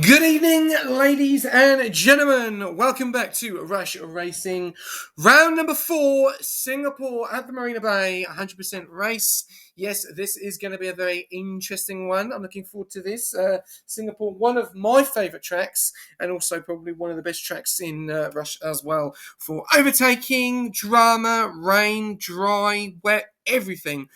Good evening, ladies and gentlemen. Welcome back to Rush Racing. Round number 4, Singapore at the Marina Bay, 100% race. Yes, this is going to be a very interesting one. I'm looking forward to this. Singapore, one of my favourite tracks, and also probably one of the best tracks in Rush as well, for overtaking, drama, rain, dry, wet, everything.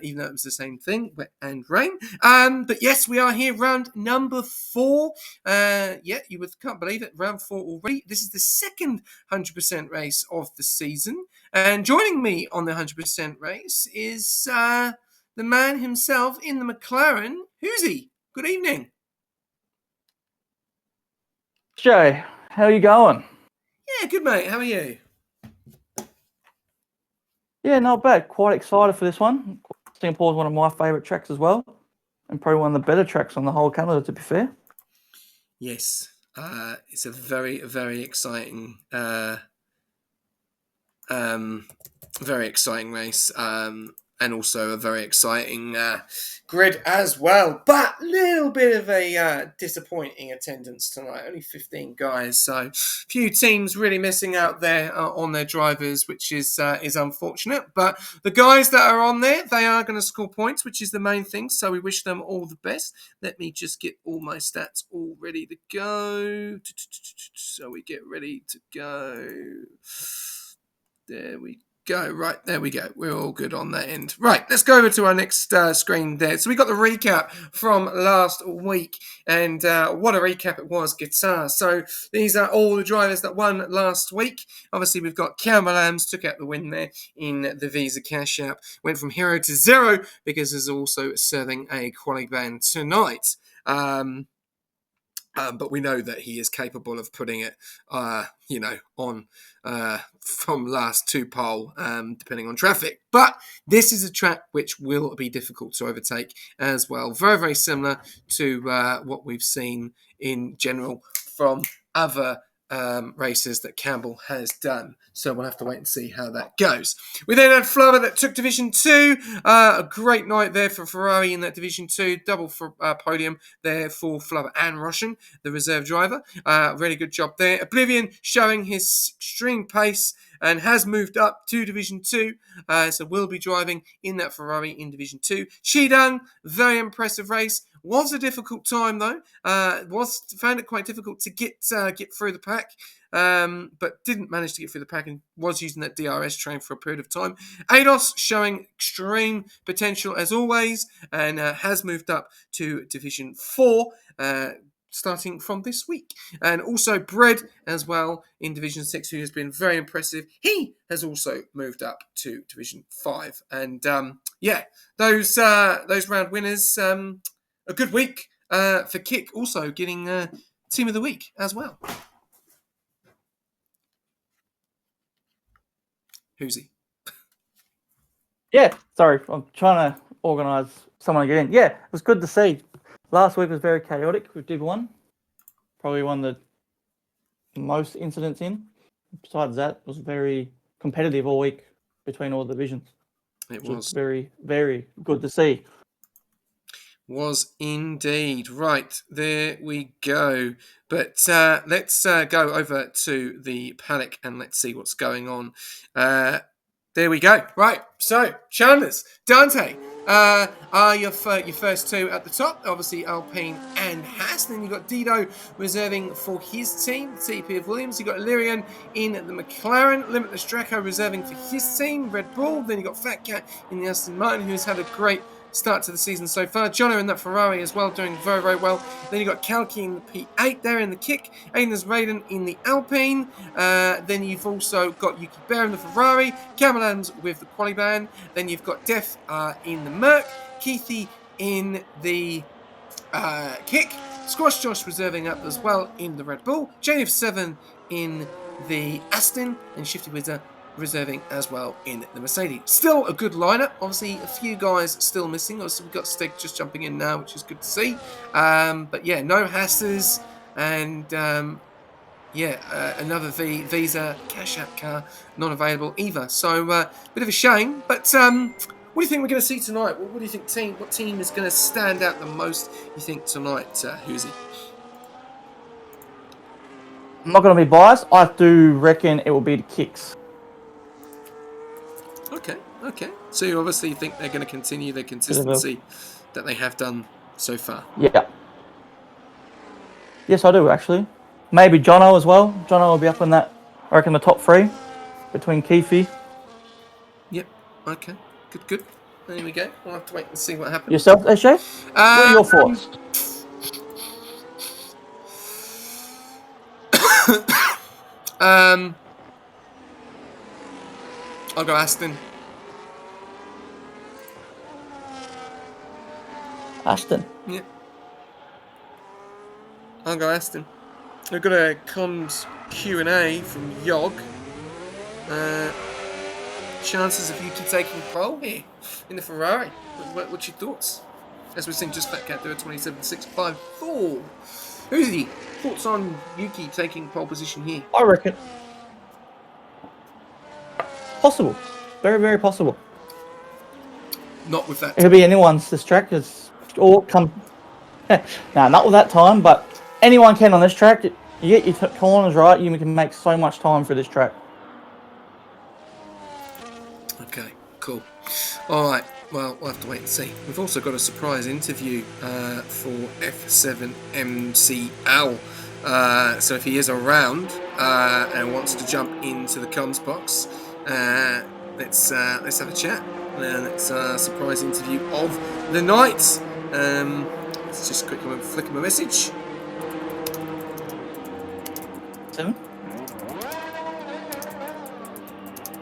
Even though it was the same thing, wet and rain. But yes, we are here, round number 4. You can't believe it, round 4 already. This is the second 100% race of the season. And joining me on the 100% race is the man himself in the McLaren, Hoosie. Good evening. Jay, how are you going? Yeah, good mate. How are you? Yeah, not bad. Quite excited for this one. Singapore's one of my favourite tracks as well, and probably one of the better tracks on the whole Canada, to be fair. Yes, it's a very, very exciting, race, and also a very exciting grid as well. But a little bit of a disappointing attendance tonight. Only 15 guys, so a few teams really missing out there on their drivers, which is unfortunate. But the guys that are on there, they are going to score points, which is the main thing. So we wish them all the best. Let me just get all my stats all ready to go. So we get ready to go. There we go. Right, there we go. We're all good on that end. Right, let's go over to our next screen there. So we got the recap from last week, and what a recap it was, guitar. So these are all the drivers that won last week. Obviously, we've got Cambell Adams, took out the win there in the Visa Cash App. Went from hero to zero because there's also serving a quality ban tonight. But we know that he is capable of putting it, on from last to pole, depending on traffic. But this is a track which will be difficult to overtake as well. Very, very similar to what we've seen in general from other races that Cambell has done. So we'll have to wait and see how that goes. We then had Flava that took Division 2. A great night there for Ferrari in that Division 2. Double for podium there for Flava and Russian, the reserve driver. Really good job there. Oblivion showing his extreme pace and has moved up to Division 2. So we'll be driving in that Ferrari in Division 2. Shidang, very impressive race. Was a difficult time though. Found it quite difficult to get through the pack, but didn't manage to get through the pack and was using that DRS train for a period of time. Ados showing extreme potential as always, and has moved up to Division 4. Starting from this week. And also Bread as well in Division 6, who has been very impressive. He has also moved up to Division 5. And those round winners, a good week for Kick, also getting Team of the Week as well. Hoosie. Yeah, sorry, I'm trying to organise someone to get in. Yeah, it was good to see. Last week was very chaotic with Div 1. Probably one of the most incidents in. Besides that, it was very competitive all week between all divisions. It was very, very good to see. Was indeed. Right, there we go. But let's go over to the paddock and let's see what's going on. There we go. Right, so Chandlers, Dante are your first two at the top. Obviously, Alpine and Haas. Then you've got Dido reserving for his team, TP of Williams. You've got Lyrian in the McLaren. Limitless Draco reserving for his team, Red Bull. Then you've got Fat Cat in the Aston Martin, who's had a great start to the season so far. Jono in that Ferrari as well, doing very, very well. Then you've got Kalki in the P8 there in the Kick. Aiden's Raiden in the Alpine. Then you've also got Yuki Bear in the Ferrari. Cambell Adams with the Qualiban. Then you've got Def in the Merc. Keithy in the Kick. Squash Josh reserving up as well in the Red Bull. JF7 in the Aston. And Shifty Wizard reserving as well in the Mercedes. Still a good lineup. Obviously, a few guys still missing. Obviously, we've got Steg just jumping in now, which is good to see. But yeah, no Hasses and another Visa Cash App car not available either. So bit of a shame. But what do you think we're going to see tonight? What do you think what team is going to stand out the most? You think tonight, Hoosie? I'm not going to be biased. I do reckon it will be the kicks. Okay. So you obviously think they're going to continue their consistency that they have done so far? Yeah. Yes, I do, actually. Maybe Jono as well. Jono will be up in that, I reckon, the top 3 between Keefe. Yep. Okay. Good. There we go. We'll have to wait and see what happens. Yourself, SJ? What are your thoughts? I'll go Aston. Aston. Yeah. I'll go Aston. We've got a comms Q&A from Yog. Chances of you two taking pole here in the Ferrari. What's your thoughts? As we've seen just Fat Cat do a 27.654. Who's he? Thoughts on Yuki taking pole position here? I reckon. Possible. Very, very possible. Not with that. It could be anyone's this track. It's all come. Nah, not with that time, but anyone can on this track. You get your corners right, you can make so much time for this track. Okay, cool. All right, well, we'll have to wait and see. We've also got a surprise interview for F7MCL. So if he is around and wants to jump into the comms box, let's have a chat. It's a surprise interview of the night. Let's just quickly flick him a message. 7?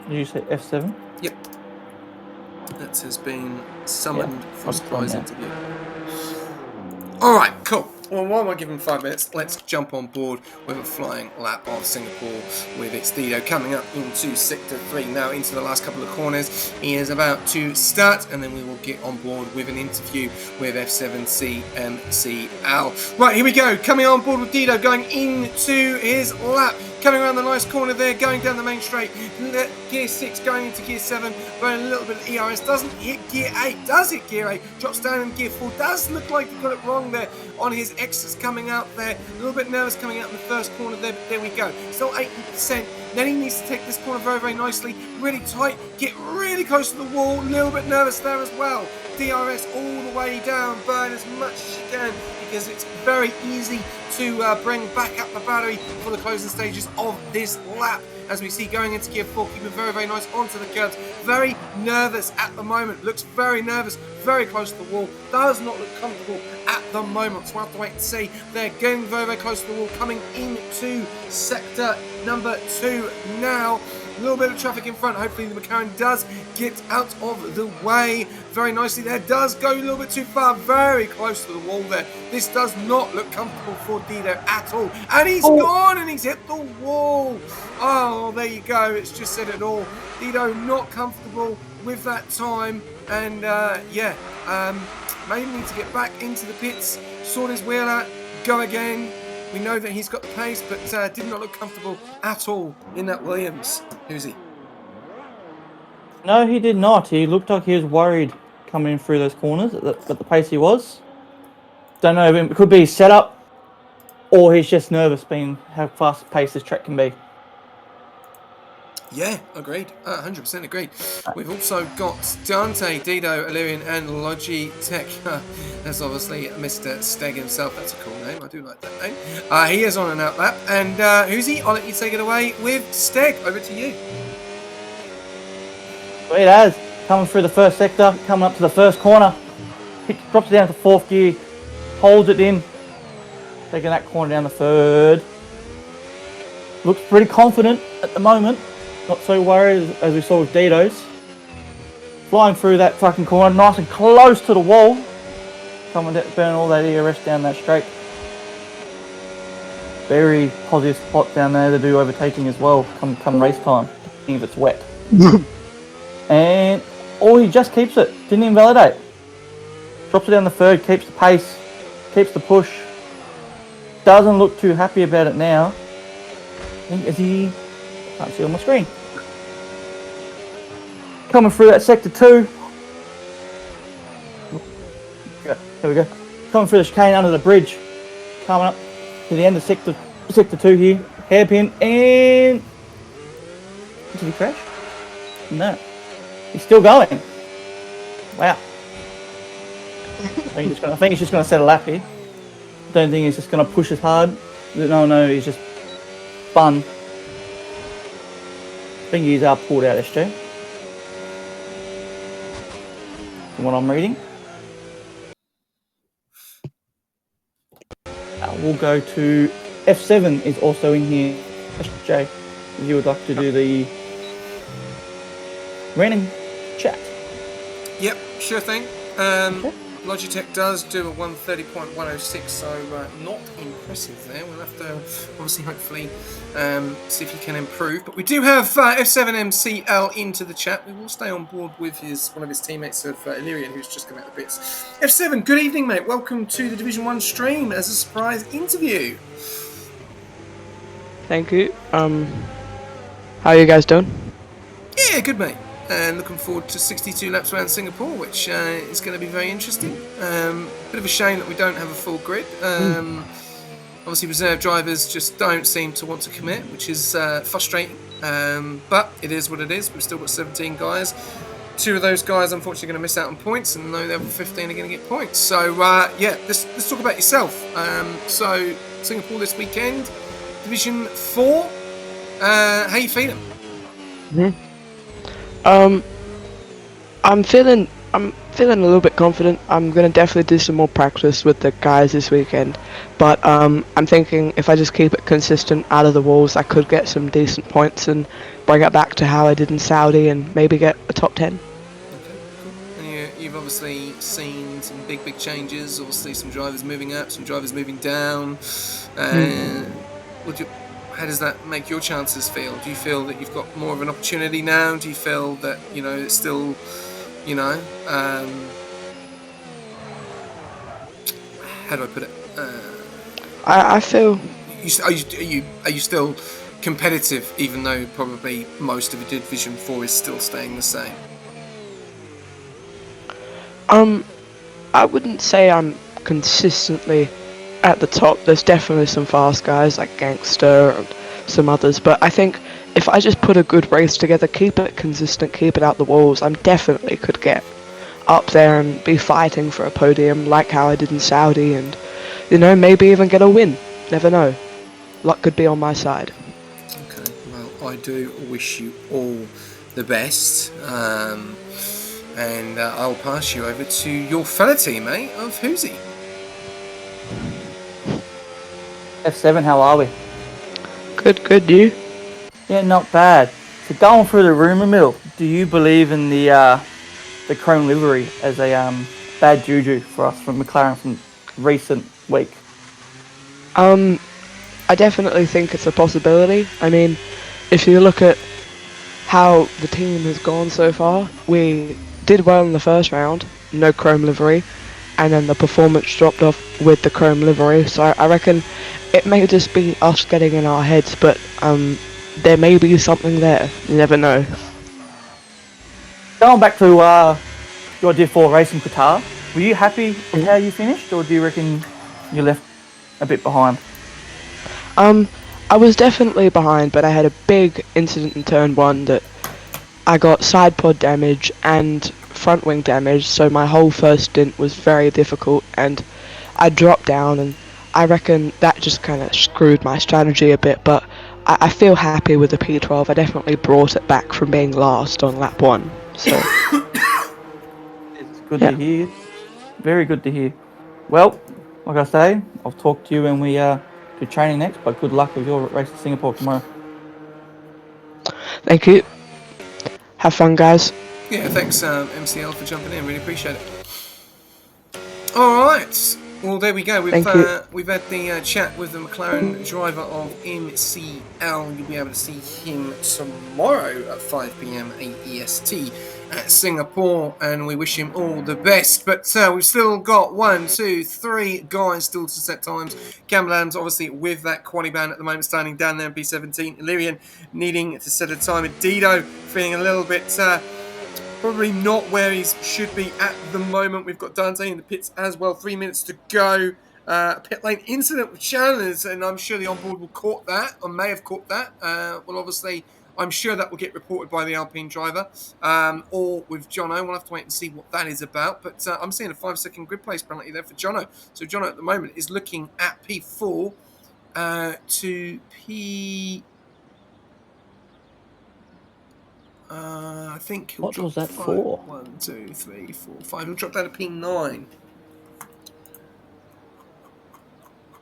Did you say F7? Yep. That has been summoned for a surprise interview. Alright, cool. Well, while we're given 5 minutes, let's jump on board with a flying lap of Singapore with its Dido coming up into Sector 3. Now into the last couple of corners. He is about to start, and then we will get on board with an interview with F7CMCL. Right, here we go. Coming on board with Dido, going into his lap. Coming around the nice corner there, going down the main straight. Gear 6 going into Gear 7, going a little bit of ERS. Doesn't hit Gear 8. Does hit Gear 8. Drops down in Gear 4. Does look like he got it wrong there on his exits coming out there. A little bit nervous coming out in the first corner there, but there we go. Still 80%. Then he needs to take this corner very, very nicely. Really tight. Get really close to the wall. A little bit nervous there as well. DRS all the way down. Burn as much as you can, because it's very easy to bring back up the battery for the closing stages of this lap. As we see going into Gear 4, keeping very, very nice onto the curbs. Very nervous at the moment. Looks very nervous, very close to the wall. Does not look comfortable at the moment. So we'll have to wait and see. They're getting very, very close to the wall, coming into sector number 2 now. A little bit of traffic in front. Hopefully the McLaren does get out of the way very nicely there. Does go a little bit too far. Very close to the wall there. This does not look comfortable for Dido at all. And he's gone, and he's hit the wall. Oh, there you go. It's just said it all. Dido not comfortable with that time. And maybe need to get back into the pits, sort his wheel out, go again. We know that he's got the pace, but did not look comfortable at all in that Williams. Who's he? No, he did not. He looked like he was worried coming through those corners at the pace he was. Don't know, it could be set up, or he's just nervous being how fast paced this track can be. Yeah, agreed. 100% agreed. We've also got Dante, Dido, Illyrian, and Logitech. That's obviously Mr. Steg himself. That's a cool name. I do like that name. He is on an out lap. And who's he? I'll let you take it away with Steg. Over to you. It has. Coming through the first sector, coming up to the first corner. Drops it down to 4th gear. Holds it in. Taking that corner down the 3rd. Looks pretty confident at the moment. Not so worried as we saw with Dido's. Flying through that fucking corner, nice and close to the wall. Coming down, burning all that ERS down that straight. Very positive spot down there to do overtaking as well, come race time, if it's wet. And he just keeps it, didn't invalidate. Drops it down the 3rd, keeps the pace, keeps the push. Doesn't look too happy about it now. I think is he... Can't see on my screen. Coming through that sector 2. Here we go. Coming through the chicane under the bridge. Coming up to the end of sector 2 here. hairpin, and did he crash? No, he's still going. Wow. I think he's just gonna set a lap here. Don't think he's just gonna push as hard. No, he's just spun. I think he's pulled out SJ. From what I'm reading. We'll go to F7 is also in here. SJ, if you would like to do the random chat. Yep, sure thing. Okay. Logitech does do a 130.106, so not impressive there. We'll have to obviously, hopefully, see if he can improve. But we do have F7MCL into the chat. We will stay on board with one of his teammates of Illyrian, who's just come out of the bits. F7, good evening, mate. Welcome to the Division 1 stream as a surprise interview. Thank you. How are you guys doing? Yeah, good, mate. And looking forward to 62 laps around Singapore, which is going to be very interesting. Bit of a shame that we don't have a full grid. Obviously, reserve drivers just don't seem to want to commit, which is frustrating. But it is what it is. We've still got 17 guys. 2 of those guys, unfortunately, going to miss out on points, and no level 15 are going to get points. So, yeah, let's talk about yourself. So, Singapore this weekend, Division 4. How you feeling? Mm-hmm. I'm feeling a little bit confident. I'm gonna definitely do some more practice with the guys this weekend, but I'm thinking if I just keep it consistent out of the walls, I could get some decent points and bring it back to how I did in Saudi and maybe get a top 10. Okay, cool. And you've obviously seen some big changes. Obviously, some drivers moving up, some drivers moving down. How does that make your chances feel? Do you feel that you've got more of an opportunity now? Do you feel that, it's still, how do I put it? I feel... Are you still competitive, even though probably most of Division 4 is still staying the same? I wouldn't say I'm consistently at the top. There's definitely some fast guys like Gangster and some others, but I think if I just put a good race together, keep it consistent, keep it out the walls, I'm definitely could get up there and be fighting for a podium like how I did in Saudi, and maybe even get a win. Never know. Luck could be on my side. Okay, well, I do wish you all the best, and I'll pass you over to your fellow teammate of Hoosie. F7, how are we? Good, you? Yeah, not bad. So going through the rumour mill, do you believe in the chrome livery as a bad juju for us from McLaren from recent week? I definitely think it's a possibility. I mean, if you look at how the team has gone so far, we did well in the first round, no chrome livery, and then the performance dropped off with the chrome livery, so I reckon it may just be us getting in our heads, but there may be something there. You never know. Going back to your Div 4 race in Qatar, were you happy with how you finished, or do you reckon you left a bit behind? I was definitely behind, but I had a big incident in turn 1 that I got side pod damage and front wing damage, so my whole first stint was very difficult, and I dropped down, and I reckon that just kind of screwed my strategy a bit, but I feel happy with the P12. I definitely brought it back from being last on lap 1, so... It's good to hear. Very good to hear. Well, like I say, I'll talk to you when we do training next, but good luck with your race to Singapore tomorrow. Thank you. Have fun, guys. Yeah, thanks MCL for jumping in, really appreciate it. Alright, well there we go, we've had the chat with the McLaren driver of MCL. You'll be able to see him tomorrow at 5 PM AEST at Singapore, and we wish him all the best. But we've still got 1, 2, 3 guys still to set times. Cambell Adams obviously with that quali ban at the moment, standing down there in P17. Illyrian needing to set a time. Dido feeling a little bit probably not where he should be at the moment. We've got Dante in the pits as well. 3 minutes to go. pit lane incident with Chandler's, and I'm sure the onboard will caught that, or may have caught that. Well, obviously, I'm sure that will get reported by the Alpine driver, or with Jono. We'll have to wait and see what that is about. But I'm seeing a 5-second grid place penalty there for Jono. So Jono at the moment is looking at P4 to P. I think he'll What drop was that 5. for? 1, 2, 3, 4, 5. He'll drop down to P9.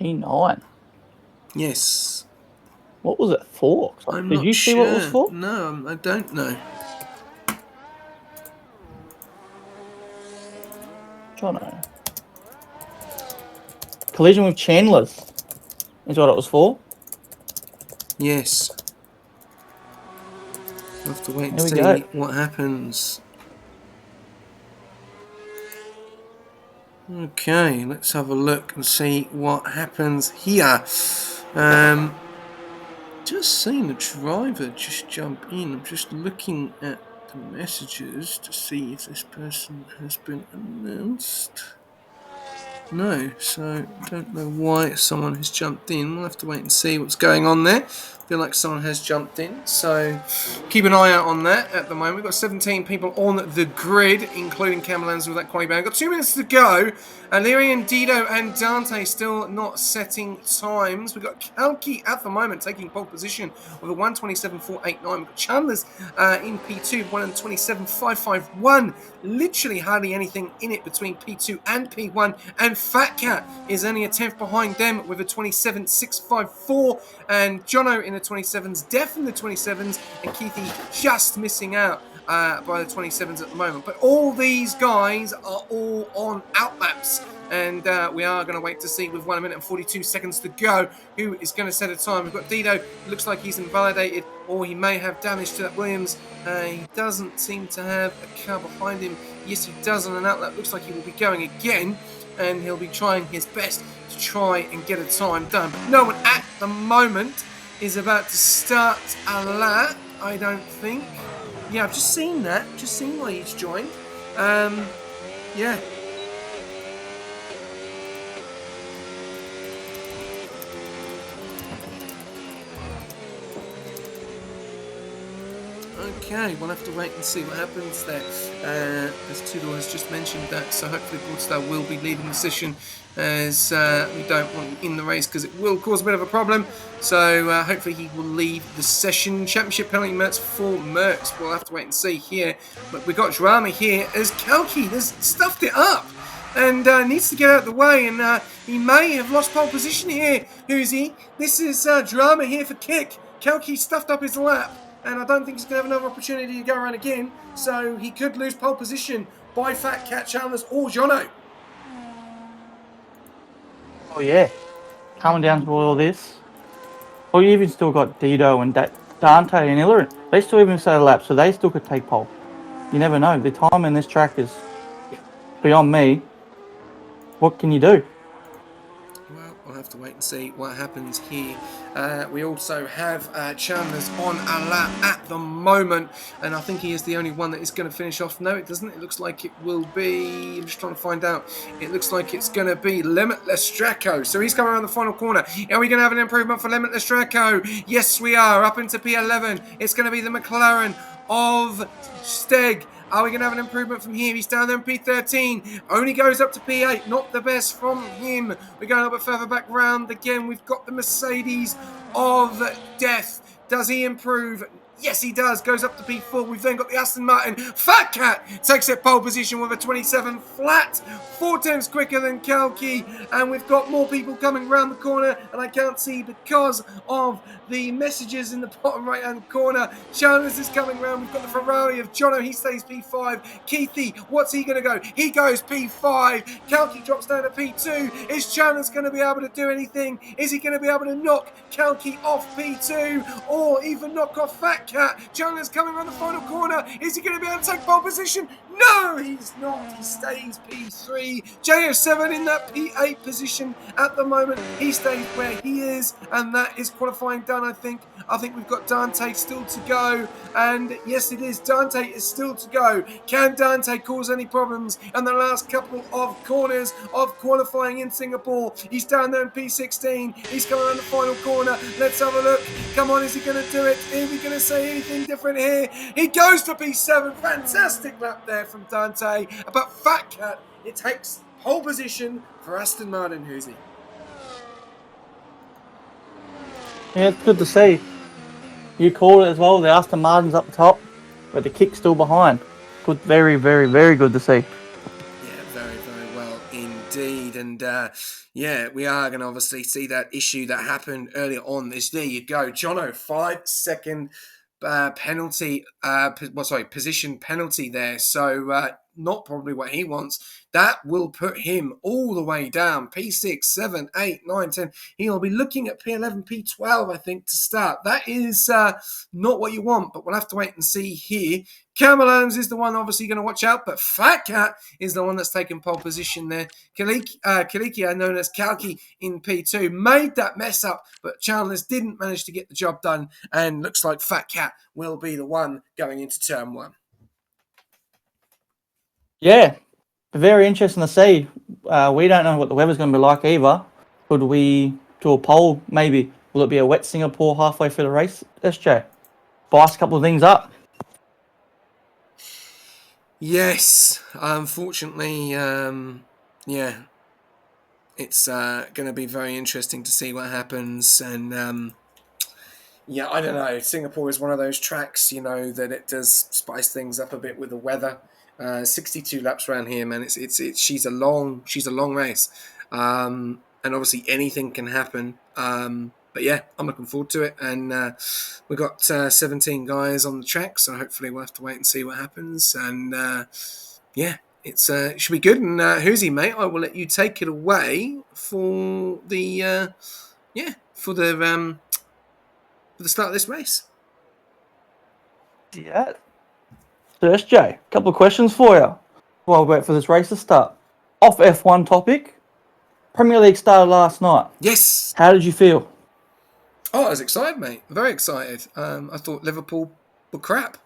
P9. Yes. What was it for? I'm Did not you see sure. what it was for? No, I don't know. Jono. Collision with Chandler's is what it was for. Yes. We'll have to wait and Here we see go. what happens. Okay, let's have a look and see what happens here. Just seeing the driver just jump in. I'm just looking at the messages to see if this person has been announced. No, so I don't know why someone has jumped in. We'll have to wait and see what's going on there. Feel like someone has jumped in, so keep an eye out on that at the moment. We've got 17 people on the grid, including Cambell Adams with that quali band. We've got 2 minutes to go. Lyrian, Dido, and Dante still not setting times. We've got Kalki at the moment taking pole position with a 1:27.489. We've got Chandler's in P2, 1:27.551. Literally hardly anything in it between P2 and P1. And Fat Cat is only a 10th behind them with a 27.654. And Jono in the 27s, Def in the 27s, and Keithy just missing out by the 27s at the moment. But all these guys are all on outlaps. And we are going to wait to see with 1 minute and 42 seconds to go who is going to set a time. We've got Dido, looks like he's invalidated, or he may have damage to that Williams. He doesn't seem to have a car behind him. Yes, he does on an outlap. Looks like he will be going again, and he'll be trying his best to try and get a time done. But no one at the moment is about to start a lap, I don't think. Yeah, I've just seen that. Just seen why he's joined. Yeah. Okay, we'll have to wait and see what happens there. As Tudor has just mentioned that, so hopefully Broadstar will be leading the session, as we don't want him in the race because it will cause a bit of a problem. So hopefully he will lead the session. Championship penalty Mercs for Mercs. We'll have to wait and see here. But we've got drama here as Kalki has stuffed it up and needs to get out of the way, and he may have lost pole position here. Who's he? This is drama here for Kick. Kalki stuffed up his lap, and I don't think he's going to have another opportunity to go around again, so he could lose pole position by Fat Cat, Chandler's, or Jono. Oh yeah, coming down to all this. Well, you even still got Dido and Dante and Illarin. They still even set a lap, so they still could take pole. You never know. The time in this track is beyond me. What can you do? Well, we'll have to wait and see what happens here. We also have Chandler's on a lap at the moment, and I think he is the only one that is going to finish off. No, it doesn't. It looks like it will be... I'm just trying to find out. It looks like it's going to be Limitless Draco. So he's coming around the final corner. Are we going to have an improvement for Limitless Draco? Yes, we are. Up into P11. It's going to be the McLaren of Steg. Are we going to have an improvement from here? He's down there in P13. Only goes up to P8. Not the best from him. We're going a little bit further back round. Again, we've got the Mercedes of Death. Does he improve? Yes, he does. Goes up to P4. We've then got the Aston Martin. Fat Cat takes it pole position with a 27 flat. 4 tenths quicker than Kalki. And we've got more people coming round the corner. And I can't see because of the messages in the bottom right-hand corner. Chandler's is coming round. We've got the Ferrari of Jono. He stays P5. Keithy, what's he going to go? He goes P5. Kalki drops down to P2. Is Chandler's going to be able to do anything? Is he going to be able to knock Kalki off P2? Or even knock off Fat Cat? Cat. Chandler's coming around the final corner. Is he going to be able to take pole position? No, he's not. He stays P3. JF7 in that P8 position at the moment. He stays where he is, and that is qualifying done, I think. I think we've got Dante still to go, and yes, it is. Dante is still to go. Can Dante cause any problems in the last couple of corners of qualifying in Singapore? He's down there in P16. He's coming around the final corner. Let's have a look. Come on, is he going to do it? Is he going to say anything different here? He goes to P7. Fantastic lap there from Dante. But Fat Cat, it takes pole position for Aston Martin, Hoosie. Yeah, it's good to see. You called it as well. The Aston Martin's up top, but the kick's still behind. Good, very, very, very good to see. Yeah, very, very well indeed. And yeah, we are going to obviously see that issue that happened earlier on. There you go. Jono, 5-second penalty, position penalty there. So not probably what he wants. That will put him all the way down. P6, 7, 8, 9, 10. He'll be looking at P11, P12, I think, to start. That is not what you want, but we'll have to wait and see here. Cambell Adams is the one obviously going to watch out, but Fat Cat is the one that's taken pole position there. Kalikia, known as Kalki in P2, made that mess up, but Chandler's didn't manage to get the job done, and looks like Fat Cat will be the one going into turn 1. Yeah, very interesting to see. We don't know what the weather's going to be like either. Could we do a poll? Maybe. Will it be a wet Singapore halfway through the race, SJ? Spice a couple of things up. Yes, unfortunately, yeah, it's going to be very interesting to see what happens. And yeah, I don't know. Singapore is one of those tracks, you know, that it does spice things up a bit with the weather. 62 laps around here, man. She's a long race, and obviously anything can happen. But yeah, I'm looking forward to it, and we've got 17 guys on the track, so hopefully we'll have to wait and see what happens. And yeah, it should be good. And Hoosie, mate, I will let you take it away for the for the start of this race. Yeah. So SJ, a couple of questions for you while we wait for this race to start. Off F1 topic, Premier League started last night. Yes. How did you feel? Oh, I was excited, mate. Very excited. I thought Liverpool were crap.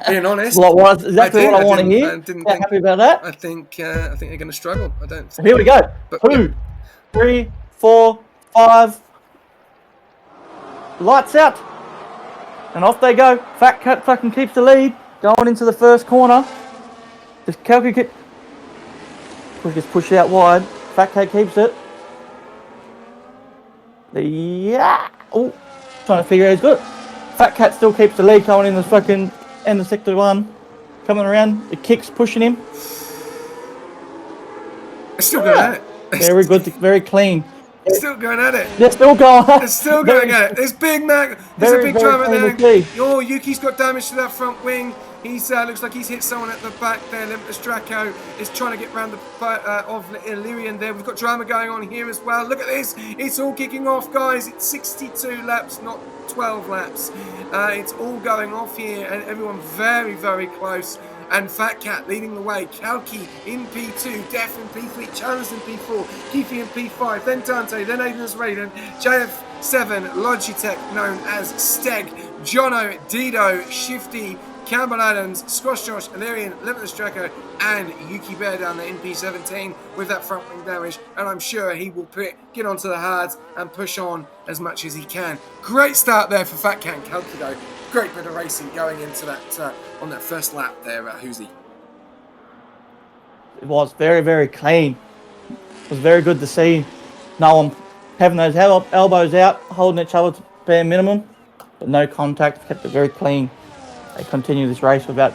Being honest. Well, that's exactly what I want to hear. Happy about that? I think they're going to struggle. I don't. So here we go. But, 2, 3, 4, 5. Lights out. And off they go. Fat Cat fucking keeps the lead. Going into the first corner. Just calculate. Gets pushed out wide. Fat Cat keeps it. Yeah. Oh, trying to figure out who's good. Fat Cat still keeps the lead going in the fucking end of sector 1. Coming around. The kick's pushing him. It's still going at it. Very good. Very clean. Still going at it. They're still going. It's still going at it. There's Big Mac. There's a big driver there. Oh, Yuki's got damage to that front wing. He's looks like he's hit someone at the back there. Limitless Draco is trying to get round the of Illyrian there. We've got drama going on here as well. Look at this. It's all kicking off, guys. It's 62 laps, not 12 laps. It's all going off here, and everyone very, very close. And Fat Cat leading the way. Kalki in P2, Def in P3, Chalmers in P4, Keefe in P5, then Dante, then Aiden's Raiden, JF7, Logitech known as Steg, Jono, Dido, Shifty, Cambell Adams, Squash Josh, Illyrian, Limitless Draco, and Yuki Bear down there in P17 with that front wing damage. And I'm sure he will get onto the hards and push on as much as he can. Great start there for Fat Cat and Kalki though. Great bit of racing going into that on that first lap there, Hoosie. It was very, very clean. It was very good to see no one having those elbows out, holding each other to bare minimum, but no contact, kept it very clean. They continue this race without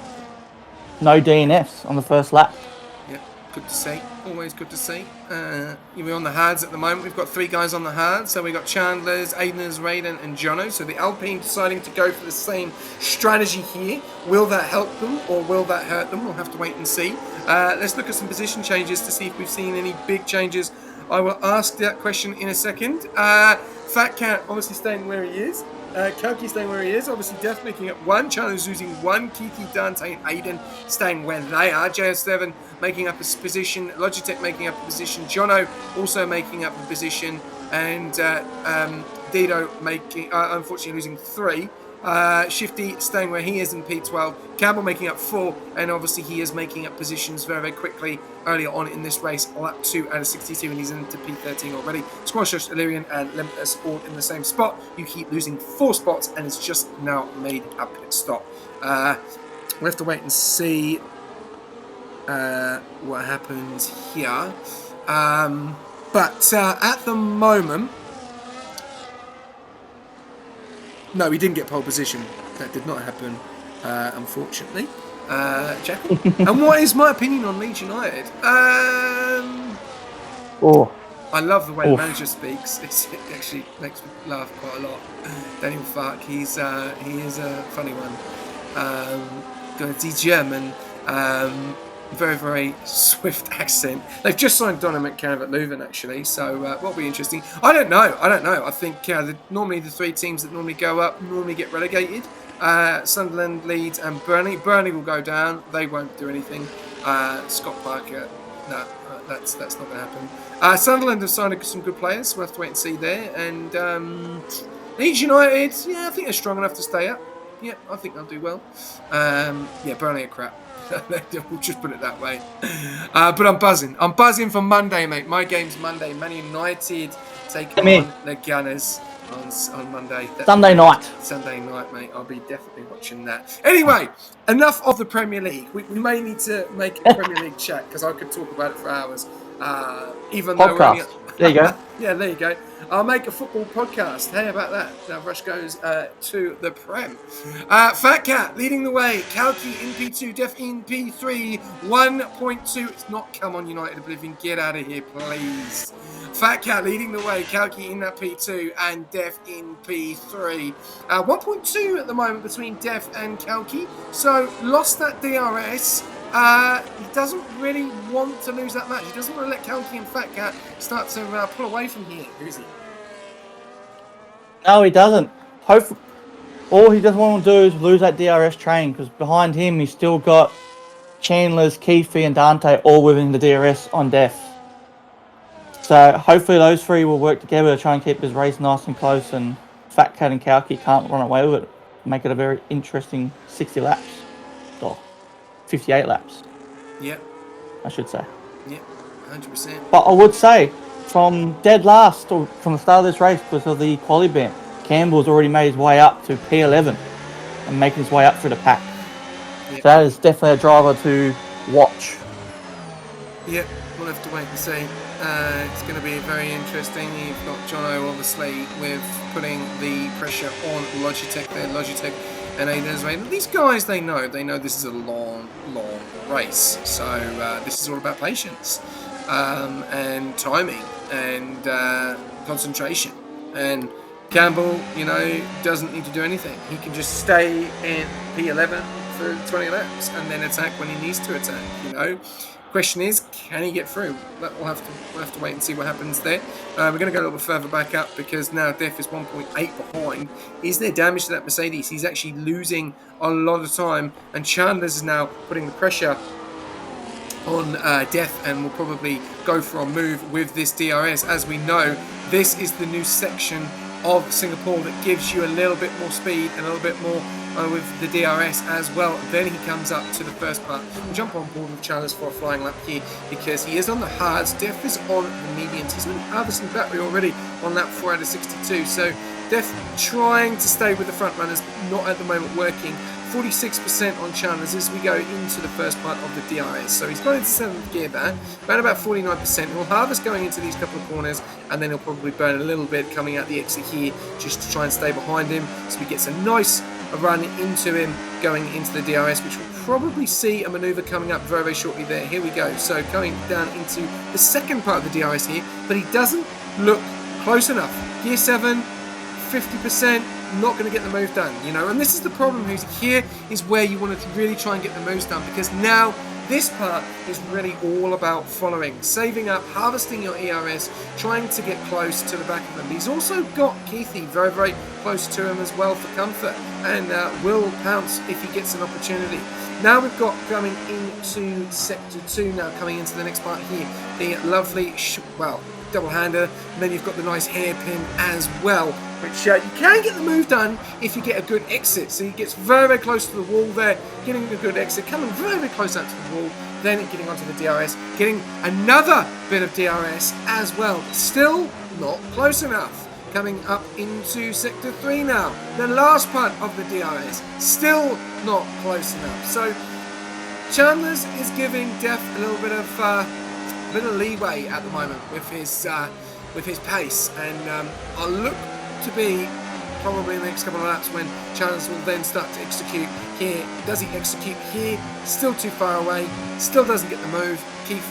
no DNFs on the first lap. Yep, good to see. Always good to see. We're on the hards at the moment. We've got 3 guys on the hards. So we've got Chandler's, Aiden's, Raiden, and Jono. So the Alpine deciding to go for the same strategy here. Will that help them or will that hurt them? We'll have to wait and see. Let's look at some position changes to see if we've seen any big changes. I will ask that question in a second. Fat Cat obviously staying where he is. Koki staying where he is. Obviously, Def making up 1. Chandler's losing 1. Kiki, Dante, and Aiden staying where they are. JS7 making up a position. Logitech making up a position. Jono also making up a position. And Dido making, unfortunately, losing 3. Shifty staying where he is in P12. Cambell making up 4, and obviously he is making up positions very, very quickly earlier on in this race. Lap 2 out of 62, and he's into P13 already. Squash, Illyrian, and Limitless all in the same spot. You keep losing 4 spots, and it's just now made a pit stop. We'll have to wait and see what happens here. But at the moment, no, he didn't get pole position. That did not happen, unfortunately. Jack. And what is my opinion on Leeds United? I love the way the manager speaks. It actually makes me laugh quite a lot. Daniel Fark, he is a funny one. Going to German. Very, very swift accent. They've just signed Donna McCann at Leuven, actually, so what'll be interesting. I don't know. I think normally the 3 teams that normally go up normally get relegated. Sunderland, Leeds, and Burnley. Burnley will go down. They won't do anything. Scott Parker, no, that's not going to happen. Sunderland have signed some good players. We'll have to wait and see there. And Leeds United, yeah, I think they're strong enough to stay up. Yeah, I think they'll do well. Yeah, Burnley are crap. We'll just put it that way. But I'm buzzing. I'm buzzing for Monday, mate. My game's Monday. Man United taking on the Gunners on Monday. Sunday night. Sunday night, mate. I'll be definitely watching that. Anyway, enough of the Premier League. We may need to make a Premier League chat because I could talk about it for hours. Even podcast. Though there you go. Yeah, there you go. I'll make a football podcast. Hey, about that. Now Rush goes to the Prem. Fat Cat leading the way. Kalki in P2, Def in P3, 1.2. It's not Come On United Oblivion. Get out of here, please. Fat Cat leading the way. Kalki in that P2 and Def in P3. 1.2 at the moment between Def and Kalki. So lost that DRS. He doesn't really want to lose that match. He doesn't want to let Kalki and Fat Cat start to pull away from here. Who is he? No, he doesn't. All he doesn't want to do is lose that DRS train, because behind him he's still got Chandler's, Keefe and Dante all within the DRS on Def. So hopefully those 3 will work together to try and keep his race nice and close, and Fat Cat and Kalki can't run away with it. Make it a very interesting 60 laps. Or 58 laps. Yep. I should say. Yep, 100%. But I would say, from dead last, or from the start of this race, because of the quali ban, Campbell's already made his way up to P11 and making his way up through the pack. Yep. So that is definitely a driver to watch. Yep, we'll have to wait and see. It's going to be very interesting. You've got Jono, obviously, with putting the pressure on Logitech there. Logitech and Aiden's way. These guys, they know this is a long, long race. So this is all about patience and timing and concentration. And Cambell, doesn't need to do anything. He can just stay in P11 for 20 laps and then attack when he needs to attack. Question is, can he get through? We'll have to wait and see what happens there. We're going to go a little bit further back up because now Def is 1.8 behind. Is there damage to that Mercedes? He's actually losing a lot of time, and Chandler's is now putting the pressure on Def and will probably go for a move with this DRS. As we know, this is the new section of Singapore that gives you a little bit more speed and a little bit more with the DRS as well. Then he comes up to the first part. We'll jump on board with Chandler's for a flying lap here because he is on the hards. Def is on the mediums. He's on harvesting battery already on lap 4 out of 62. So Def trying to stay with the front runners, not at the moment working. 46% on Chandler's as we go into the first part of the DRS. So he's got into 7th gear there, around about 49%. He'll harvest going into these couple of corners, and then he'll probably burn a little bit coming out the exit here just to try and stay behind him. So he gets a nice run into him going into the DRS, which will probably see a manoeuvre coming up very, very shortly there. Here we go. So going down into the second part of the DRS here, but he doesn't look close enough. Gear 7, 50%. Not going to get the move done, and this is the problem. Who's here is where you want to really try and get the moves done, because now This part is really all about following, saving up, harvesting your ERS, trying to get close to the back of them. He's also got Keithy very, very close to him as well for comfort, and will pounce if he gets an opportunity. Now we've got going into Sector 2 now, coming into the next part here, the lovely, double-hander, and then you've got the nice hairpin as well, which you can get the move done if you get a good exit. So he gets very, very close to the wall there, getting a good exit, coming very, very close out to the wall, then getting onto the DRS, getting another bit of DRS as well. Still not close enough. Coming up into Sector 3 now, the last part of the DRS, still not close enough. So Chandler's is giving Def a little bit of leeway at the moment with his pace, and I'll look to be probably in the next couple of laps when Chandler's will then start to execute here. Does he execute here? Still too far away, still doesn't get the move. Keith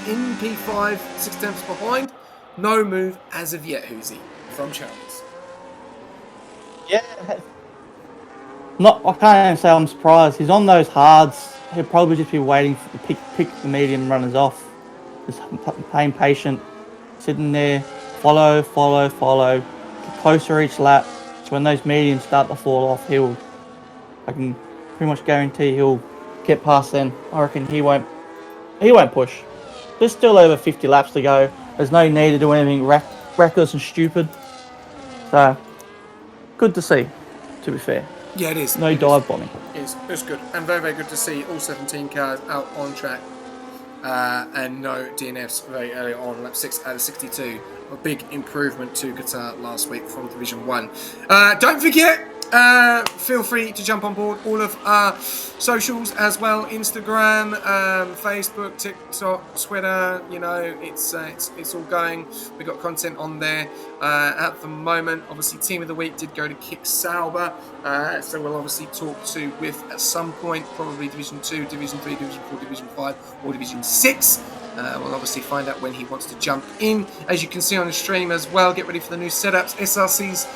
in P5, 6 tenths behind, no move as of yet. Who's he from Chandler's? Yeah. I can't even say I'm surprised. He's on those hards. He'll probably just be waiting to pick the medium runners off. Just playing patient, sitting there, follow. Get closer each lap. So when those mediums start to fall off, I can pretty much guarantee he'll get past then. I reckon he won't push. There's still over 50 laps to go. There's no need to do anything reckless and stupid. So, good to see, to be fair. Yeah, it is. No dive bombing. It's good, and very, very good to see all 17 cars out on track, and no DNFs very early on, lap 6 out of 62. A big improvement to Qatar last week from Division 1. Don't forget, feel free to jump on board all of our socials as well: Instagram, Facebook, TikTok, Twitter. You know, it's all going. We got content on there at the moment. Obviously, Team of the Week did go to Kick Sauber, so we'll obviously talk to with at some point, probably Division 2, Division 3, Division 4, Division 5, or Division 6. We'll obviously find out when he wants to jump in. As you can see on the stream as well, get ready for the new setups. SRC's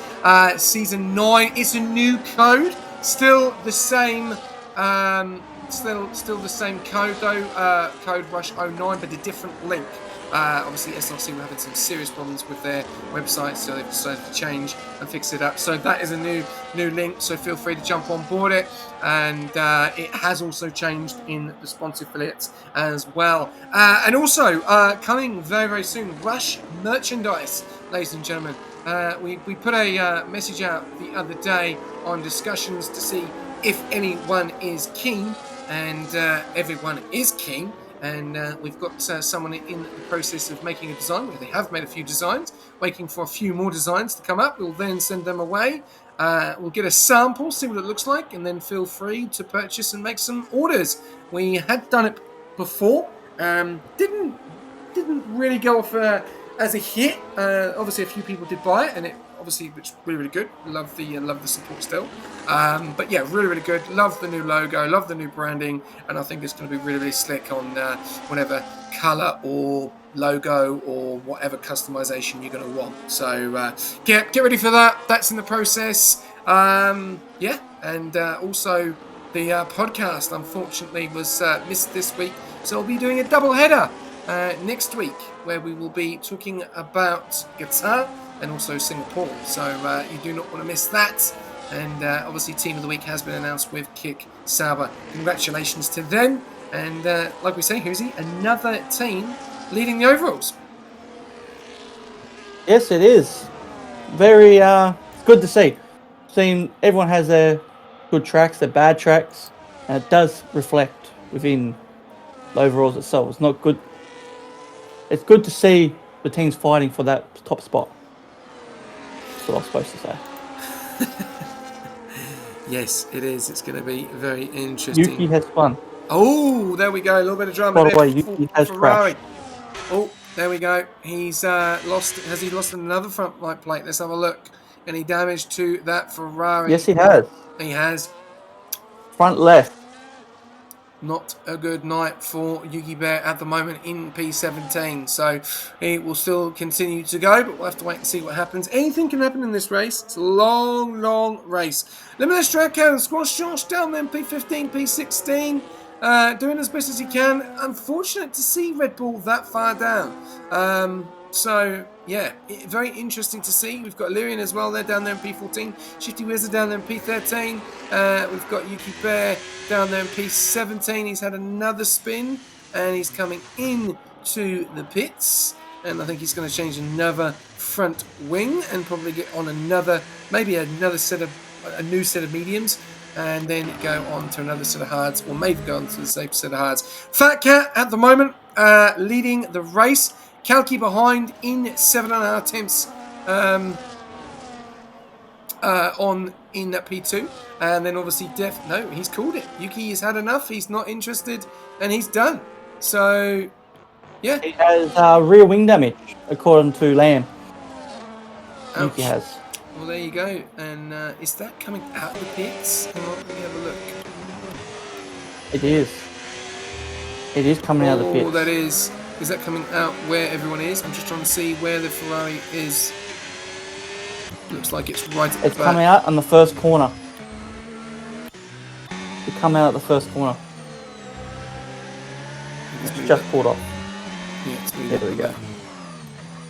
Season 9. It's a new code. Still the same. Still the same code though. Code Rush 09, but a different link. Obviously, SRC were having some serious problems with their website, so they've decided to change and fix it up. So that is a new link, so feel free to jump on board it. And it has also changed in the sponsor affiliates as well. And also, coming very, very soon, Rush merchandise, ladies and gentlemen. We put a message out the other day on discussions to see if anyone is keen, and everyone is keen. And we've got someone in the process of making a design. They have made a few designs, waiting for a few more designs to come up. We'll then send them away. We'll get a sample, see what it looks like, and then feel free to purchase and make some orders. We had done it before. Didn't really go off as a hit. Obviously, a few people did buy it, and it obviously was really, really good. Love the support still. But yeah, really, really good. Love the new logo. Love the new branding, and I think it's going to be really, really slick on whatever colour or logo or whatever customization you're going to want. So get ready for that. That's in the process. Yeah, and also the podcast unfortunately was missed this week, so I'll be doing a double header next week where we will be talking about guitar and also Singapore. So you do not want to miss that. And obviously, Team of the Week has been announced with Kick Sauber. Congratulations to them. And like we say, Hoosie, another team leading the overalls. Yes, it is. Very good to see. Seeing everyone has their good tracks, their bad tracks, and it does reflect within the overalls itself. It's not good. It's good to see the teams fighting for that top spot. That's what I was supposed to say. Yes, it is. It's going to be very interesting. Yuki has fun. Oh, there we go. A little bit of drama By the way, there. Yuki has crashed. Oh, there we go. He's lost. Has he lost another front right plate? Let's have a look. Any damage to that Ferrari? Yes, he has. He has. Front left. Not a good night for Yuki Bear at the moment in P17. So he will still continue to go, but we'll have to wait and see what happens. Anything can happen in this race. It's a long, long race. Limitless track and squash Josh down then P15, P16. doing as best as he can. Unfortunate to see Red Bull that far down. So, yeah, very interesting to see. We've got Lyrian as well. They're down there in P14. Shifty Wizard down there in P13. We've got Yuki Bear down there in P17. He's had another spin, and he's coming in to the pits. And I think he's going to change another front wing and probably get on maybe a new set of mediums, and then go on to another set of hards, or maybe go on to the same set of hards. Fat Cat at the moment leading the race. Kalki behind in 7.5 tenths in that P2. And then obviously no, he's called it. Yuki has had enough. He's not interested, and he's done. So, yeah. He has rear wing damage, according to Lamb. Yuki has. Well, there you go. And is that coming out of the pits? Hang on, let me have a look. It is. It is coming out of the pits. Oh, that is. Is that coming out where everyone is? I'm just trying to see where the Ferrari is. Looks like it's right at the back. It's coming out on the first corner. It's coming out at the first corner. It's just pulled off. Yeah, there we go.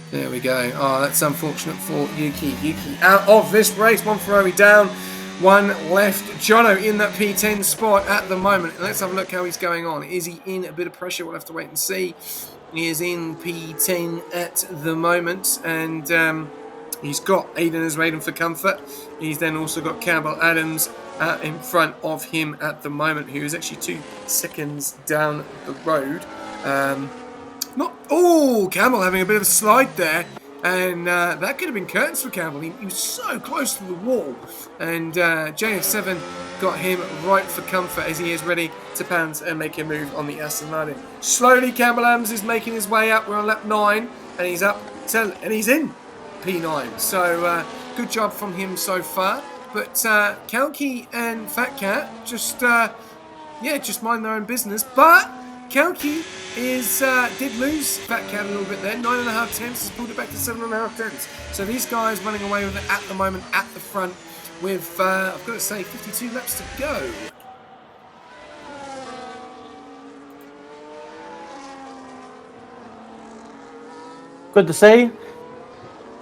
There we go. Oh, that's unfortunate for Yuki. Yuki out of this race. One Ferrari down, one left. Jono in that P10 spot at the moment. Let's have a look how he's going on. Is he in a bit of pressure? We'll have to wait and see. He is in P10 at the moment, and he's got Aiden as Raiden for comfort. He's then also got Cambell Adams in front of him at the moment, who is actually 2 seconds down the road. Campbell having a bit of a slide there, and that could have been curtains for Campbell. He was so close to the wall, and JF7 got him right for comfort as he is ready to pounce and make a move on the Aston Martin. Slowly, Cambell Adams is making his way up. We're on lap 9, and he's and he's in P9. So good job from him so far. But Kalki and Fat Cat just mind their own business. But Kalki did lose Fat Cat a little bit there. 9.5 tenths, has pulled it back to 7.5 tenths. So these guys running away with it at the moment at the front with, I've got to say, 52 laps to go. Good to see.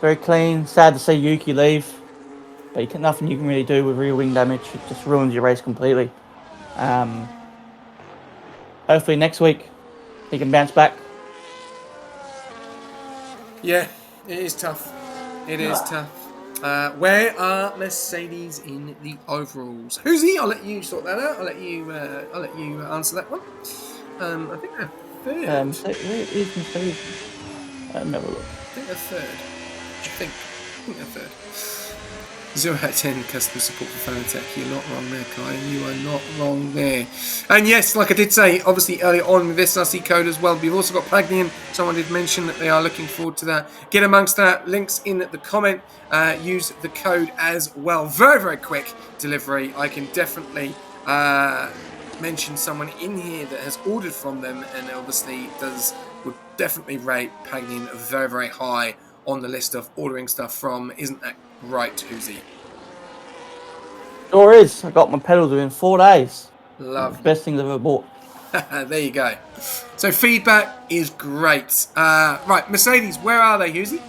Very clean. Sad to see Yuki leave. But nothing you can really do with rear wing damage. It just ruins your race completely. Hopefully next week he can bounce back. Yeah, it is tough. It is tough. Where are Mercedes in the overalls? Who's he? I'll let you sort that out. I'll let you answer that one. I think they're third. Where is Mercedes? Never look. I think they're third. I think they're third. 0 out of 10 customer support for Fanatec. You're not wrong there, Kai. You are not wrong there. And yes, like I did say, obviously earlier on with this SRC code as well, we've also got Pagnian. Someone did mention that they are looking forward to that. Get amongst that. Links in the comment. Use the code as well. Very, very quick delivery. I can definitely mention someone in here that has ordered from them, and obviously would definitely rate Pagnian very, very high on the list of ordering stuff from. Isn't that right, Hoosie? Sure is. I got my pedals within 4 days. Love. Best things I've ever bought. There you go. So feedback is great. Right, Mercedes, where are they, Hoosie?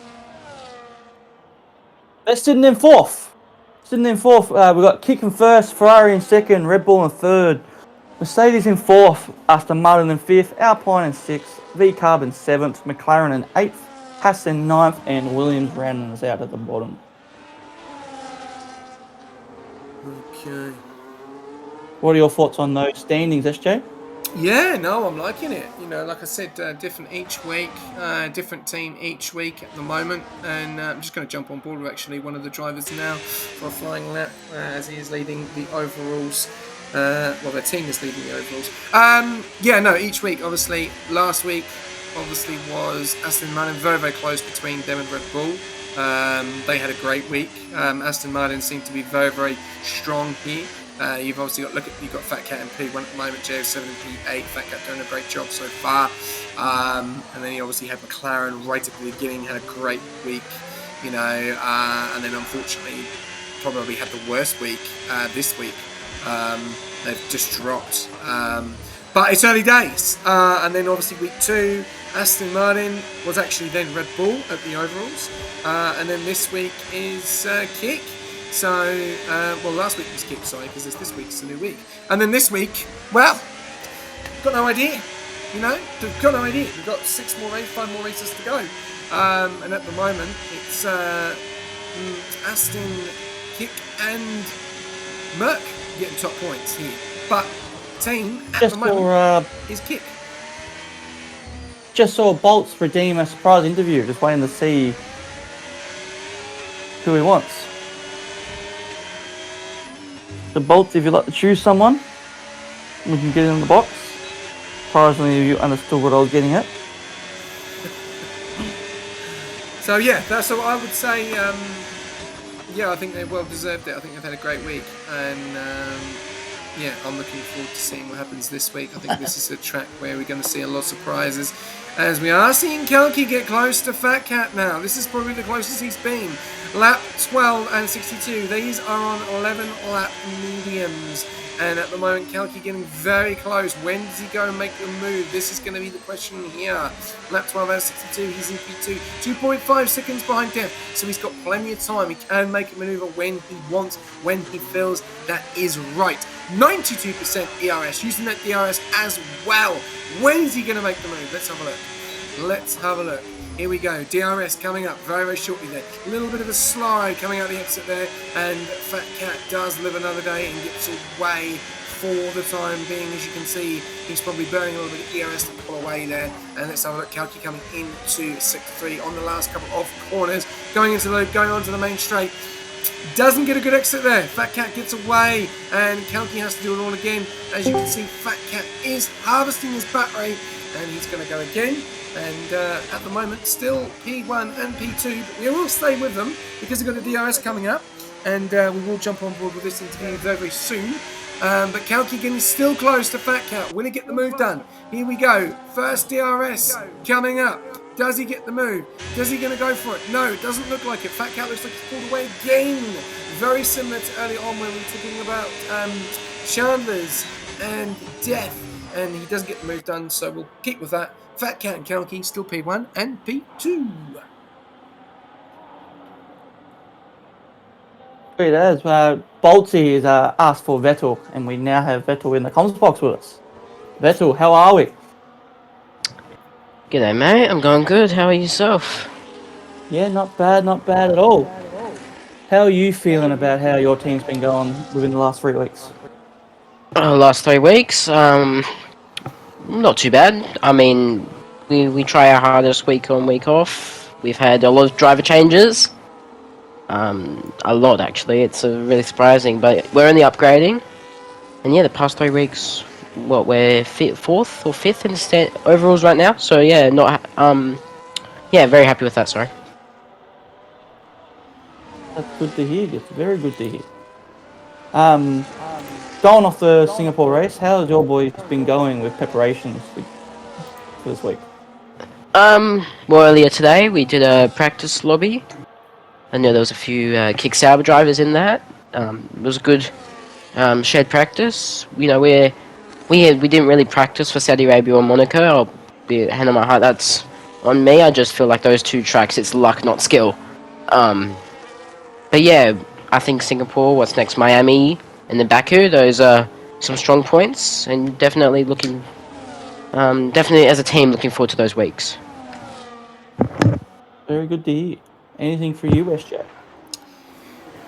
They're sitting in fourth. We've got Kick in first, Ferrari in second, Red Bull in third, Mercedes in fourth, Aston Martin in fifth, Alpine in sixth, V-Carb in seventh, McLaren in eighth, Haas in ninth, and Williams rounding us out at the bottom. Okay. What are your thoughts on those standings, SJ? Yeah, no, I'm liking it. You know, like I said, different each week, different team each week at the moment. And I'm just going to jump on board with actually one of the drivers now for a flying lap as he is leading the overalls. Their team is leading the overalls. Each week, obviously. Last week, obviously, was Aston Martin very, very close between them and Red Bull. They had a great week. Aston Martin seemed to be very, very strong here. You've obviously you've got Fat Cat and P1 at the moment, JF7 and P8. Fat Cat doing a great job so far. And then you obviously had McLaren right at the beginning, had a great week, and then unfortunately probably had the worst week this week. They've just dropped. But it's early days. And then obviously week 2, Aston Martin was actually then Red Bull at the overalls. And then this week is Kick. So, last week was Kick, sorry, because this week's a new week. And then this week, well, got no idea. Got no idea. We've got 5 more races to go. And at the moment, it's Aston, Kick, and Merc getting top points here. But team at the moment is Kick. Just saw Bolts redeem a surprise interview. Just waiting to see who he wants. So Bolts, if you'd like to choose someone, we can get it in the box. Surprisingly, you understood what I was getting at. So yeah, that's what I would say. I think they well deserved it. I think they've had a great week, and I'm looking forward to seeing what happens this week. I think this is a track where we're going to see a lot of surprises, as we are seeing Kelky get close to Fat Cat now. This is probably the closest he's been. Lap 12 and 62. These are on 11 lap mediums. And at the moment, Kelky getting very close. When does he go and make the move? This is going to be the question here. Lap 12 out of 62, he's in P2. 2.5 seconds behind Dev. So he's got plenty of time. He can make a maneuver when he wants, when he feels that is right. 92% ERS, using that DRS as well. When is he going to make the move? Let's have a look. Here we go, DRS coming up very, very shortly there. A little bit of a slide coming out the exit there, and Fat Cat does live another day and gets away for the time being. As you can see, he's probably burning a little bit of ERS to pull away there. And let's have a look, Kelky coming into Sector 3 on the last couple of corners, going into the loop, going onto the main straight. Doesn't get a good exit there. Fat Cat gets away, and Kelky has to do it all again. As you can see, Fat Cat is harvesting his battery, and he's going to go again. And at the moment, still P1 and P2, but we will stay with them because we've got a DRS coming up, and we will jump on board with this interview very, very soon. But Kelky again is still close to Fat Cat. Will he get the move done? Here we go. First DRS coming up. Does he get the move? Is he going to go for it? No, it doesn't look like it. Fat Cat looks like he's pulled away again. Very similar to early on when we were talking about Chandler's and Death. And he doesn't get the move done, so we'll keep with that. Fat Cat and Kelky still P1 and P2. It is. Boltsy has asked for Vettel, and we now have Vettel in the comms box with us. Vettel, how are we? G'day, mate. I'm going good. How are yourself? Yeah, not bad at all. How are you feeling about how your team's been going within the last 3 weeks? Last 3 weeks, not too bad. I mean, we try our hardest week on, week off. We've had a lot of driver changes. A lot, actually. It's really surprising, but we're only upgrading. And yeah, the past 3 weeks, we're 4th or 5th in the overalls right now. So yeah, very happy with that, sorry. That's good to hear. It's very good to hear. Going off the Singapore race, how has your boys been going with preparations for this week? Earlier today we did a practice lobby. I know there was a few kick Sauber drivers in that. It was a good shared practice. You know, we didn't really practice for Saudi Arabia or Monaco. I'll be hand on my heart, that's on me. I just feel like those 2 tracks, it's luck, not skill. But yeah, I think Singapore, what's next, Miami, and then Baku, those are some strong points, and definitely as a team, looking forward to those weeks. Very good to hear. Anything for you, SJ?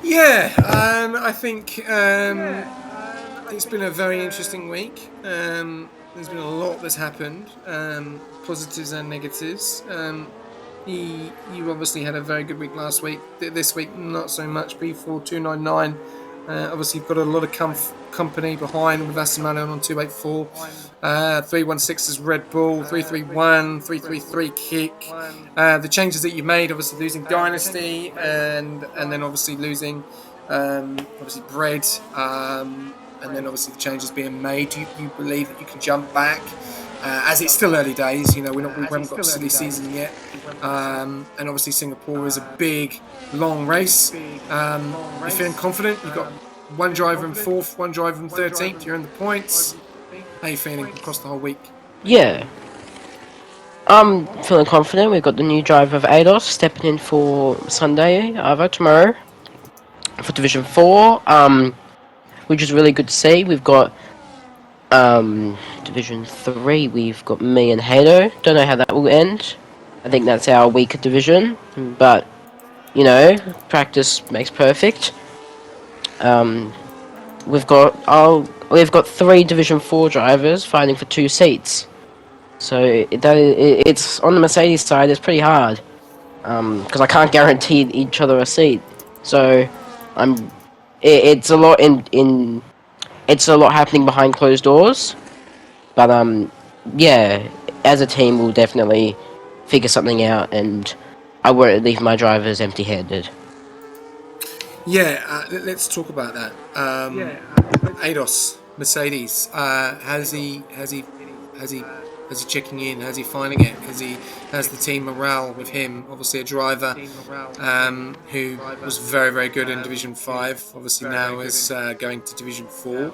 Yeah, I think it's been a very interesting week. There's been a lot that's happened, positives and negatives. You obviously had a very good week last week. This week, not so much. B4299. Obviously, you've got a lot of company behind with Aston Martin on 284. 316 is Red Bull. 331, 333 Kick. The changes that you made, obviously losing Dynasty, and then obviously losing Bread, and then obviously the changes being made. Do you believe that you can jump back? As it's still early days, you know, we haven't got silly season yet, and obviously Singapore is a big, long race. You're feeling confident. You've got one driver in 4th, one driver in 13th. You're in the points. How are you feeling across the whole week? Yeah. I'm feeling confident. We've got the new driver of ADOS stepping in for Sunday, tomorrow, for Division 4, which is really good to see. We've got Division 3, we've got me and Hado. Don't know how that will end. I think that's our weaker division, but, you know, practice makes perfect. Um, we've got 3 Division 4 drivers fighting for 2 seats. So it's on the Mercedes side. It's pretty hard because I can't guarantee each other a seat. So I'm. It's a lot in. It's a lot happening behind closed doors. But yeah. As a team, we'll definitely figure something out, and I won't leave my drivers empty-handed. Yeah, let's talk about that. Ados, Mercedes. Has he checking in? Has he finding it? Has the team morale with him? Obviously, a driver who was very, very good in Division 5. Obviously, now is going to Division 4.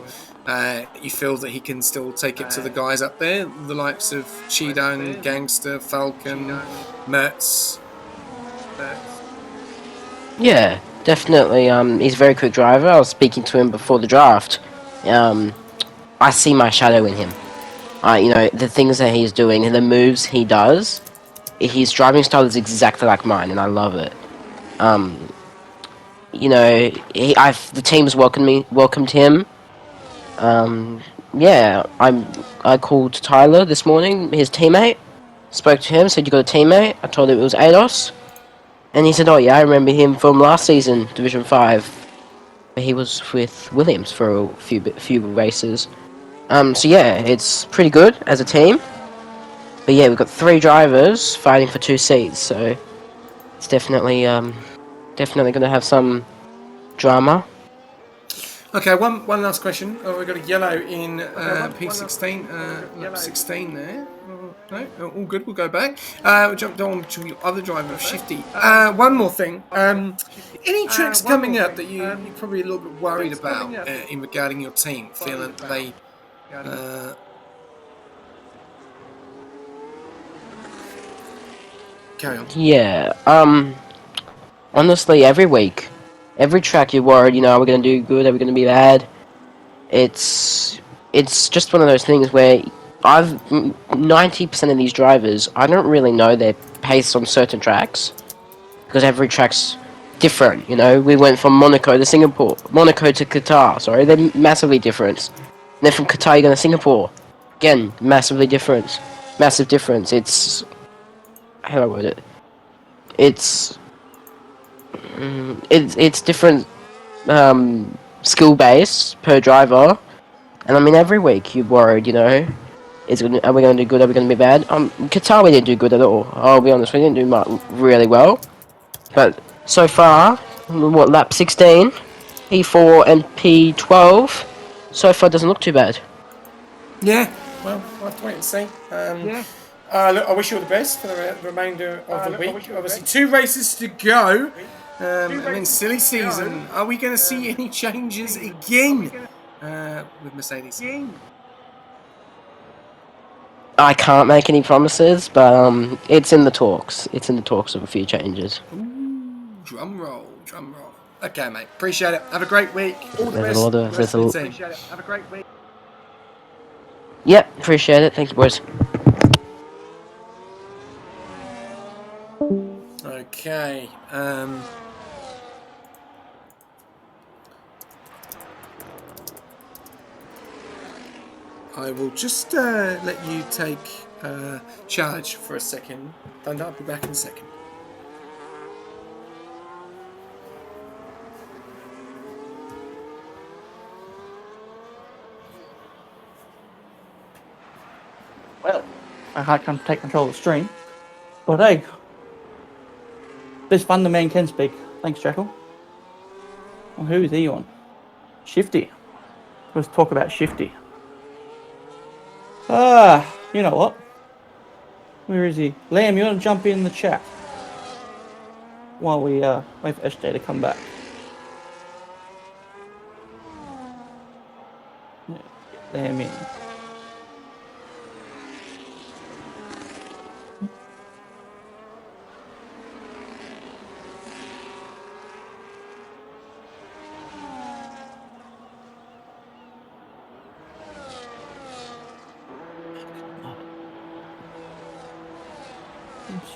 You feel that he can still take it to the guys up there, the likes of Chidang, Gangster, Falcon, Mertz. Yeah, definitely. He's a very quick driver. I was speaking to him before the draft. Um, I see my shadow in him. The things that he's doing and the moves he does, his driving style is exactly like mine, and I love it. Um, the team's welcomed him. Yeah, I called Tyler this morning, his teammate. Spoke to him, said you got a teammate. I told him it was Ados, and he said, "Oh yeah, I remember him from last season, Division 5. He was with Williams for a few races." So yeah, it's pretty good as a team. But yeah, we've got 3 drivers fighting for 2 seats, so it's definitely going to have some drama. Okay, one last question. Oh, we've got a yellow in P16, lap 16 there. No, all good. We'll go back. We jumped on to your other driver, Shifty. One more thing. Any tricks coming up that you're probably a little bit worried about in regarding your team, feeling that they carry on? Yeah. Honestly, every week, every track you're worried. Are we going to do good? Are we going to be bad? It's just one of those things where 90% of these drivers, I don't really know their pace on certain tracks because every track's different. We went from Monaco to Qatar. Sorry, they're massively different. And then from Qatar, you're going to Singapore. Again, massive difference. How do I word it? It's it's different skill base per driver, and I mean every week you're worried. Are we going to do good? Are we going to be bad? Qatar we didn't do good at all. I'll be honest, we didn't do really well. But so far, lap 16, P4 and P12, so far doesn't look too bad. Yeah, well, we'll have to wait and see. Look, I wish you all the best for the remainder of the week. Obviously, 2 races to go. And then silly season. Are we going to see any changes again with Mercedes? I can't make any promises, but it's in the talks. It's in the talks of a few changes. Ooh, drum roll. Okay, mate. Appreciate it. Have a great week. All the best. Have a great week. Yep, appreciate it. Thank you, boys. Okay. I will just let you take charge for a second, and I'll be back in a second. Well, I can't come take control of the stream. But hey, this Thunderman can speak. Thanks, Jackal. Well, who is he on? Shifty. Let's talk about Shifty. You know what? Where is he? Liam, you want to jump in the chat while we wait for SJ to come back? Yeah, Liam in.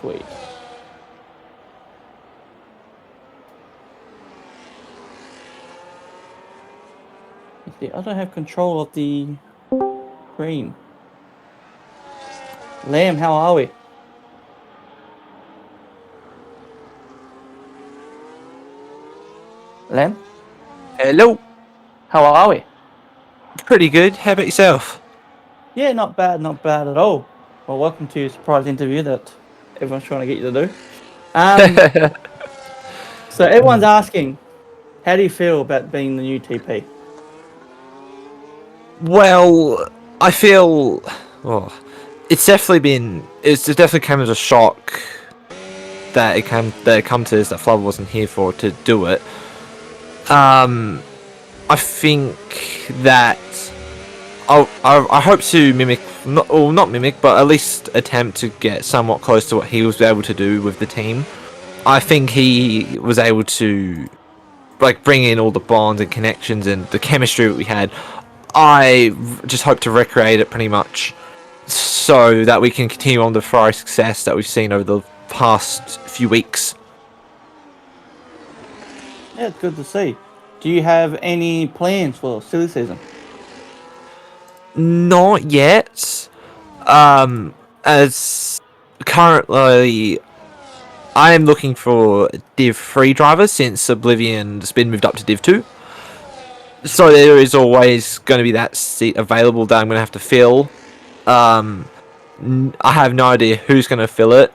Sweet. See, I don't have control of the screen. Liam, how are we? Liam, Hello. how are we? Pretty good. How about yourself? Yeah, not bad at all. Well, welcome to your surprise interview that everyone's trying to get you to do. So everyone's asking, how do you feel about being the new TP? Well, I feel. Oh, it's definitely came as a shock that it come to this that Flubber wasn't here for to do it. I think that I hope to mimic, not mimic, but at least attempt to get somewhat close to what he was able to do with the team. I think he was able to bring in all the bonds and connections and the chemistry that we had. I just hope to recreate it pretty much so that we can continue on the Ferrari success that we've seen over the past few weeks. Yeah, it's good to see. Do you have any plans for silly season? Not yet. As currently, I am looking for Div 3 drivers since Oblivion's been moved up to Div 2. So there is always going to be that seat available that I'm going to have to fill. I have no idea who's going to fill it.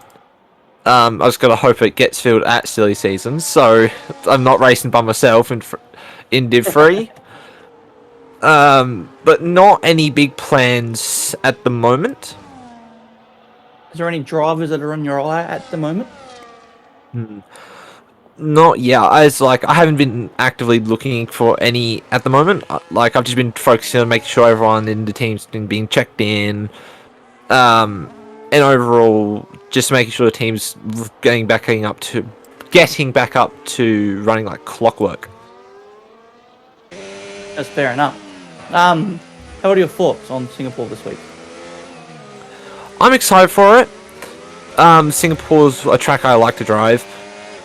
I just got to hope it gets filled at silly season, so I'm not racing by myself in Div 3. But not any big plans at the moment. Is there any drivers that are on your eye at the moment? Not yet. I haven't been actively looking for any at the moment. I've just been focusing on making sure everyone in the team's been being checked in. And overall, just making sure the team's getting back up to running like clockwork. That's fair enough. How are your thoughts on Singapore this week? I'm excited for it. Singapore's a track I like to drive.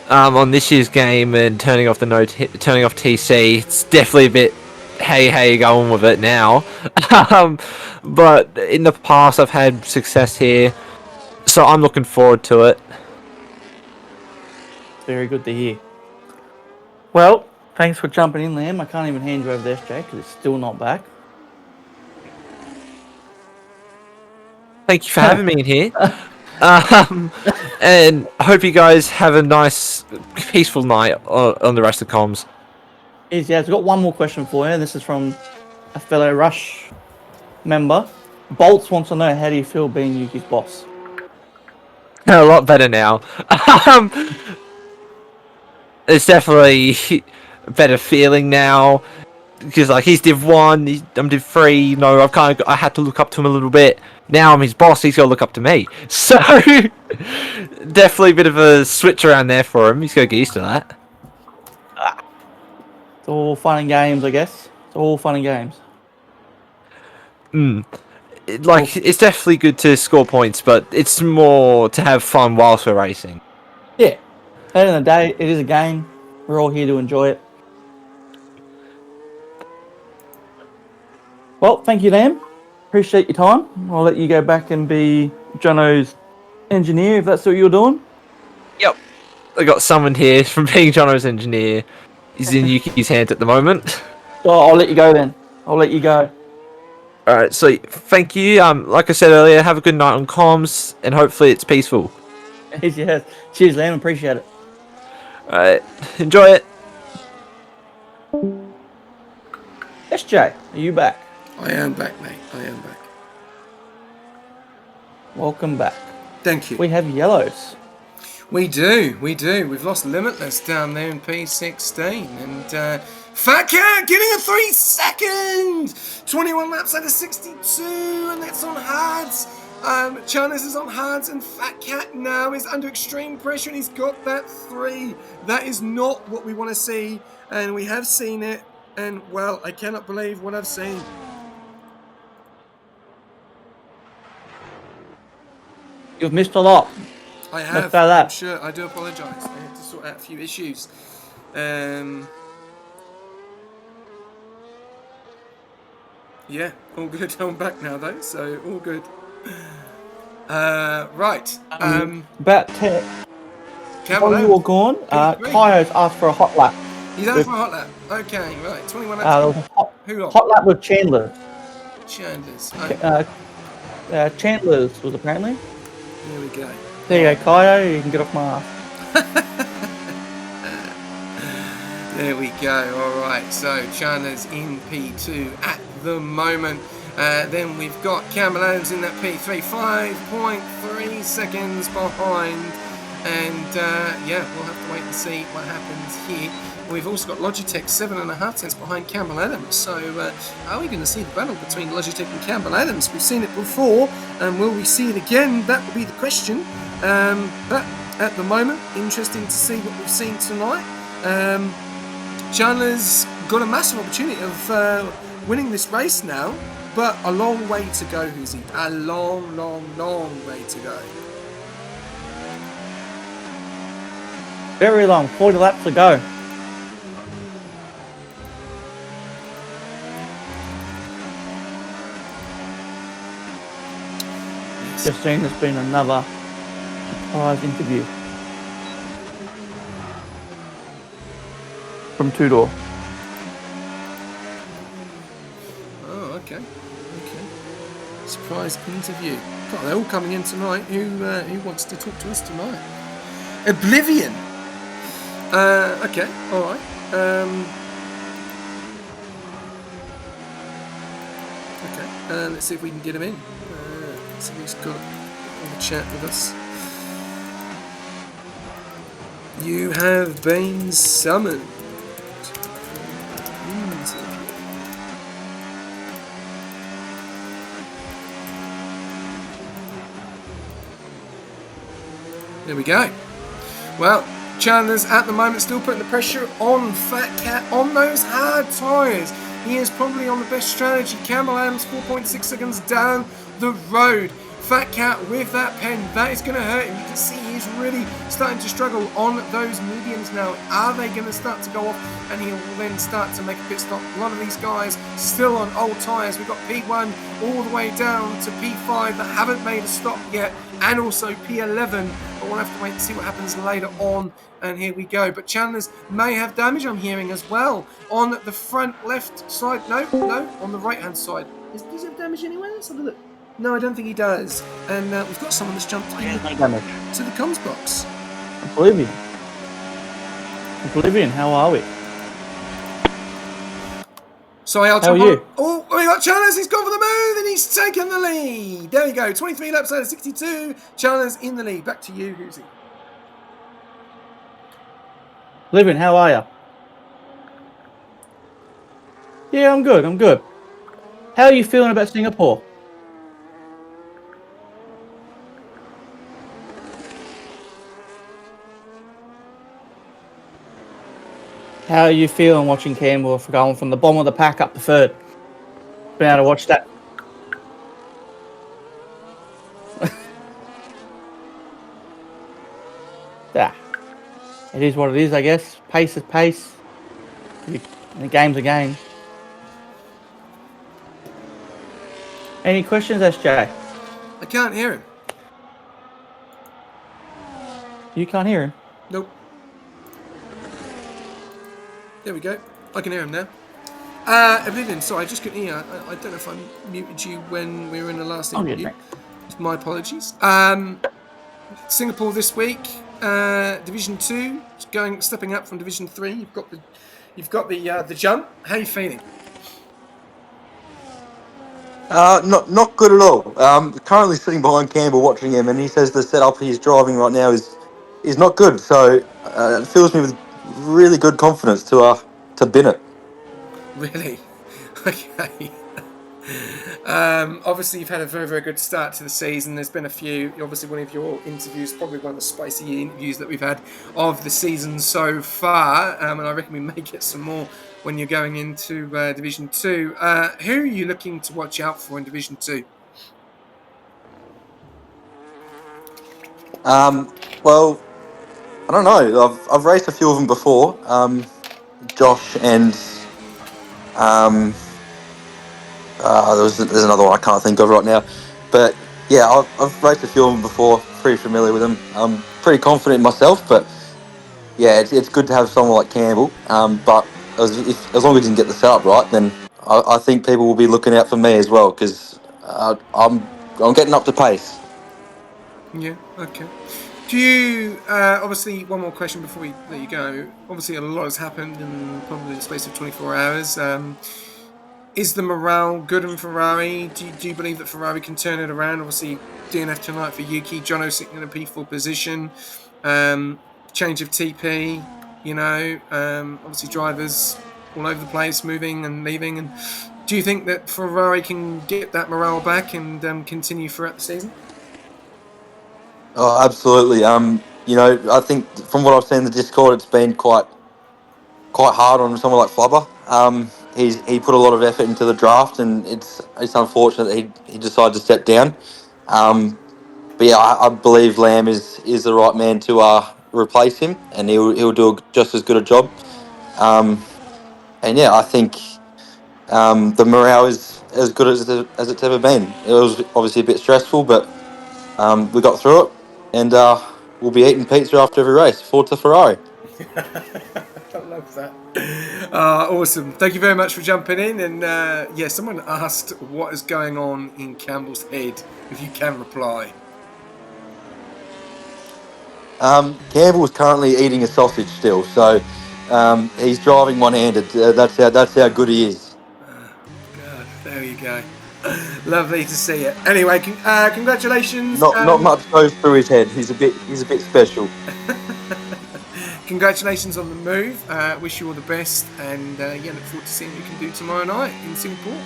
On this year's game and turning off TC, it's definitely a bit hey going with it now. But in the past I've had success here, so I'm looking forward to it. Very good to hear. Well, thanks for jumping in, Liam. I can't even hand you over to SJ because it's still not back. Thank you for having me in here. And I hope you guys have a nice, peaceful night on the rest of comms. Yeah, I've got one more question for you. This is from a fellow Rush member. Bolts wants to know, how do you feel being Yuki's boss? A lot better now. It's definitely a better feeling now. Because he's Div 1, I'm Div 3, I had to look up to him a little bit. Now I'm his boss, he's got to look up to me. So, definitely a bit of a switch around there for him. He's got to get used to that. It's all fun and games, I guess. It's all fun and games. It's definitely good to score points, but it's more to have fun whilst we're racing. Yeah. At the end of the day, it is a game. We're all here to enjoy it. Well, thank you, Liam. Appreciate your time. I'll let you go back and be Jono's engineer if that's what you're doing. Yep. I got summoned here from being Jono's engineer. He's in Yuki's hands at the moment. Well, I'll let you go then. I'll let you go. Alright, so thank you. Like I said earlier, have a good night on comms, and hopefully it's peaceful. Yes. Cheers, Liam. Appreciate it. Alright, enjoy it. SJ, are you back? I am back, mate. I am back. Welcome back. Thank you. We have yellows. We do. We've lost Limitless down there in P16. And Fat Cat getting a 3 second! 21 laps out of 62, and that's on hards. Chanas is on hards, and Fat Cat now is under extreme pressure, and he's got that 3. That is not what we want to see, and we have seen it. And, well, I cannot believe what I've seen. You've missed a lot. I have. say that. I'm sure. I do apologise. I had to sort out a few issues. Yeah, all good. I'm back now though, so all good. Right. About 10. Cambell While you Adams, were gone, P3. Kaio's asked for a hot lap. He's out With, for a hot lap. Okay, right. 21 laps. there was a Who on? hot lap with Chandler. Chandler's. Chandler's was apparently. Here we go. There you go, Kaio. You can get off my ass. There we go. All right. So Chandler's in P2 at the moment. Then we've got Cambell Adams in that P3, 5.3 seconds behind. And yeah, we'll have to wait and see what happens here. We've also got Logitech 7.5 tenths behind Cambell Adams. So are we going to see the battle between Logitech and Cambell Adams? We've seen it before, and will we see it again? That will be the question. But at the moment, interesting to see what we've seen tonight. Chandler's got a massive opportunity of winning this race now, but a long way to go, Huzi. A long, long, long way to go. Very long, 40 laps to go. Just seen there's been another surprise interview from Tudor. Oh, okay. Surprise interview. God, they're all coming in tonight. Who wants to talk to us tonight? Oblivion. Okay, all right. Okay, let's see if we can get him in. So he's got a chat with us. You have been summoned. There we go. Well, Chandler's at the moment still putting the pressure on Fat Cat on those hard tyres. He is probably on the best strategy. Cambell Adams 4.6 seconds down the road. Fat Cat with that pen, that is going to hurt him. You can see he's really starting to struggle on those mediums now. Are they going to start to go off and he will then start to make a pit stop? A lot of these guys still on old tyres. We've got P1 all the way down to P5 that haven't made a stop yet, and also P11, but we'll have to wait and see what happens later on. And here we go. But Chandler's may have damage, I'm hearing, as well on the front left side. No, on the right hand side. Does he have damage anywhere? Let's have a look. No, I don't think he does. And we've got someone that's jumped in to the comms box. Oblivion, how are we? Sorry, I'll How are you? Oh, we got Chandler's. He's gone for the move and he's taken the lead. There we go. 23 laps out of 62. Chandler's in the lead. Back to you, Huzi. Oblivion, how are you? Yeah, I'm good. How are you feeling about Singapore? How are you feeling watching Campbell for going from the bottom of the pack up to third? Been able to watch that. Yeah. It is what it is, I guess. Pace is pace. And the game's a game. Any questions, SJ? I can't hear him. You can't hear him? Nope. There we go. I can hear him now. Oblivion, sorry, I just couldn't hear. I don't know if I muted you when we were in the last interview. My apologies. Singapore this week, Division 2, stepping up from Division 3. You've got the jump. How are you feeling? Not good at all. Currently sitting behind Campbell watching him, and he says the setup he's driving right now is not good. So it fills me with really good confidence to bin it. Really? Okay. Obviously, you've had a very, very good start to the season. There's been a few. Obviously, one of your interviews, probably one of the spicy interviews that we've had of the season so far, and I reckon we may get some more when you're going into Division 2. Who are you looking to watch out for in Division 2? Well, I don't know. I've raced a few of them before. Josh and there's another one I can't think of right now, but yeah, I've raced a few of them before. Pretty familiar with them. I'm pretty confident in myself, but yeah, it's good to have someone like Campbell. But as long as he can get the setup right, then I think people will be looking out for me as well because I'm getting up to pace. Yeah, okay. Do you, obviously, one more question before we let you go. Obviously, a lot has happened in probably the space of 24 hours. Is the morale good in Ferrari? Do you believe that Ferrari can turn it around? Obviously, DNF tonight for Yuki. Jono sitting in a P4 position. Change of TP, obviously drivers all over the place, moving and leaving. And do you think that Ferrari can get that morale back and continue throughout the season? Oh, absolutely. I think from what I've seen in the Discord, it's been quite hard on someone like Flubber. He put a lot of effort into the draft, and it's unfortunate that he decided to step down. But yeah, I believe Lamb is the right man to replace him, and he'll do just as good a job. And yeah, I think the morale is as good as it's ever been. It was obviously a bit stressful, but we got through it, and we'll be eating pizza after every race. Forza Ferrari. I love that. Awesome. Thank you very much for jumping in. And yeah, someone asked what is going on in Campbell's head, if you can reply. Campbell's currently eating a sausage still, so he's driving one-handed. That's how good he is. There you go. Lovely to see it. Anyway, congratulations. Not much goes through his head. He's a bit special. Congratulations on the move. Wish you all the best, and yeah, look forward to seeing what you can do tomorrow night in Singapore.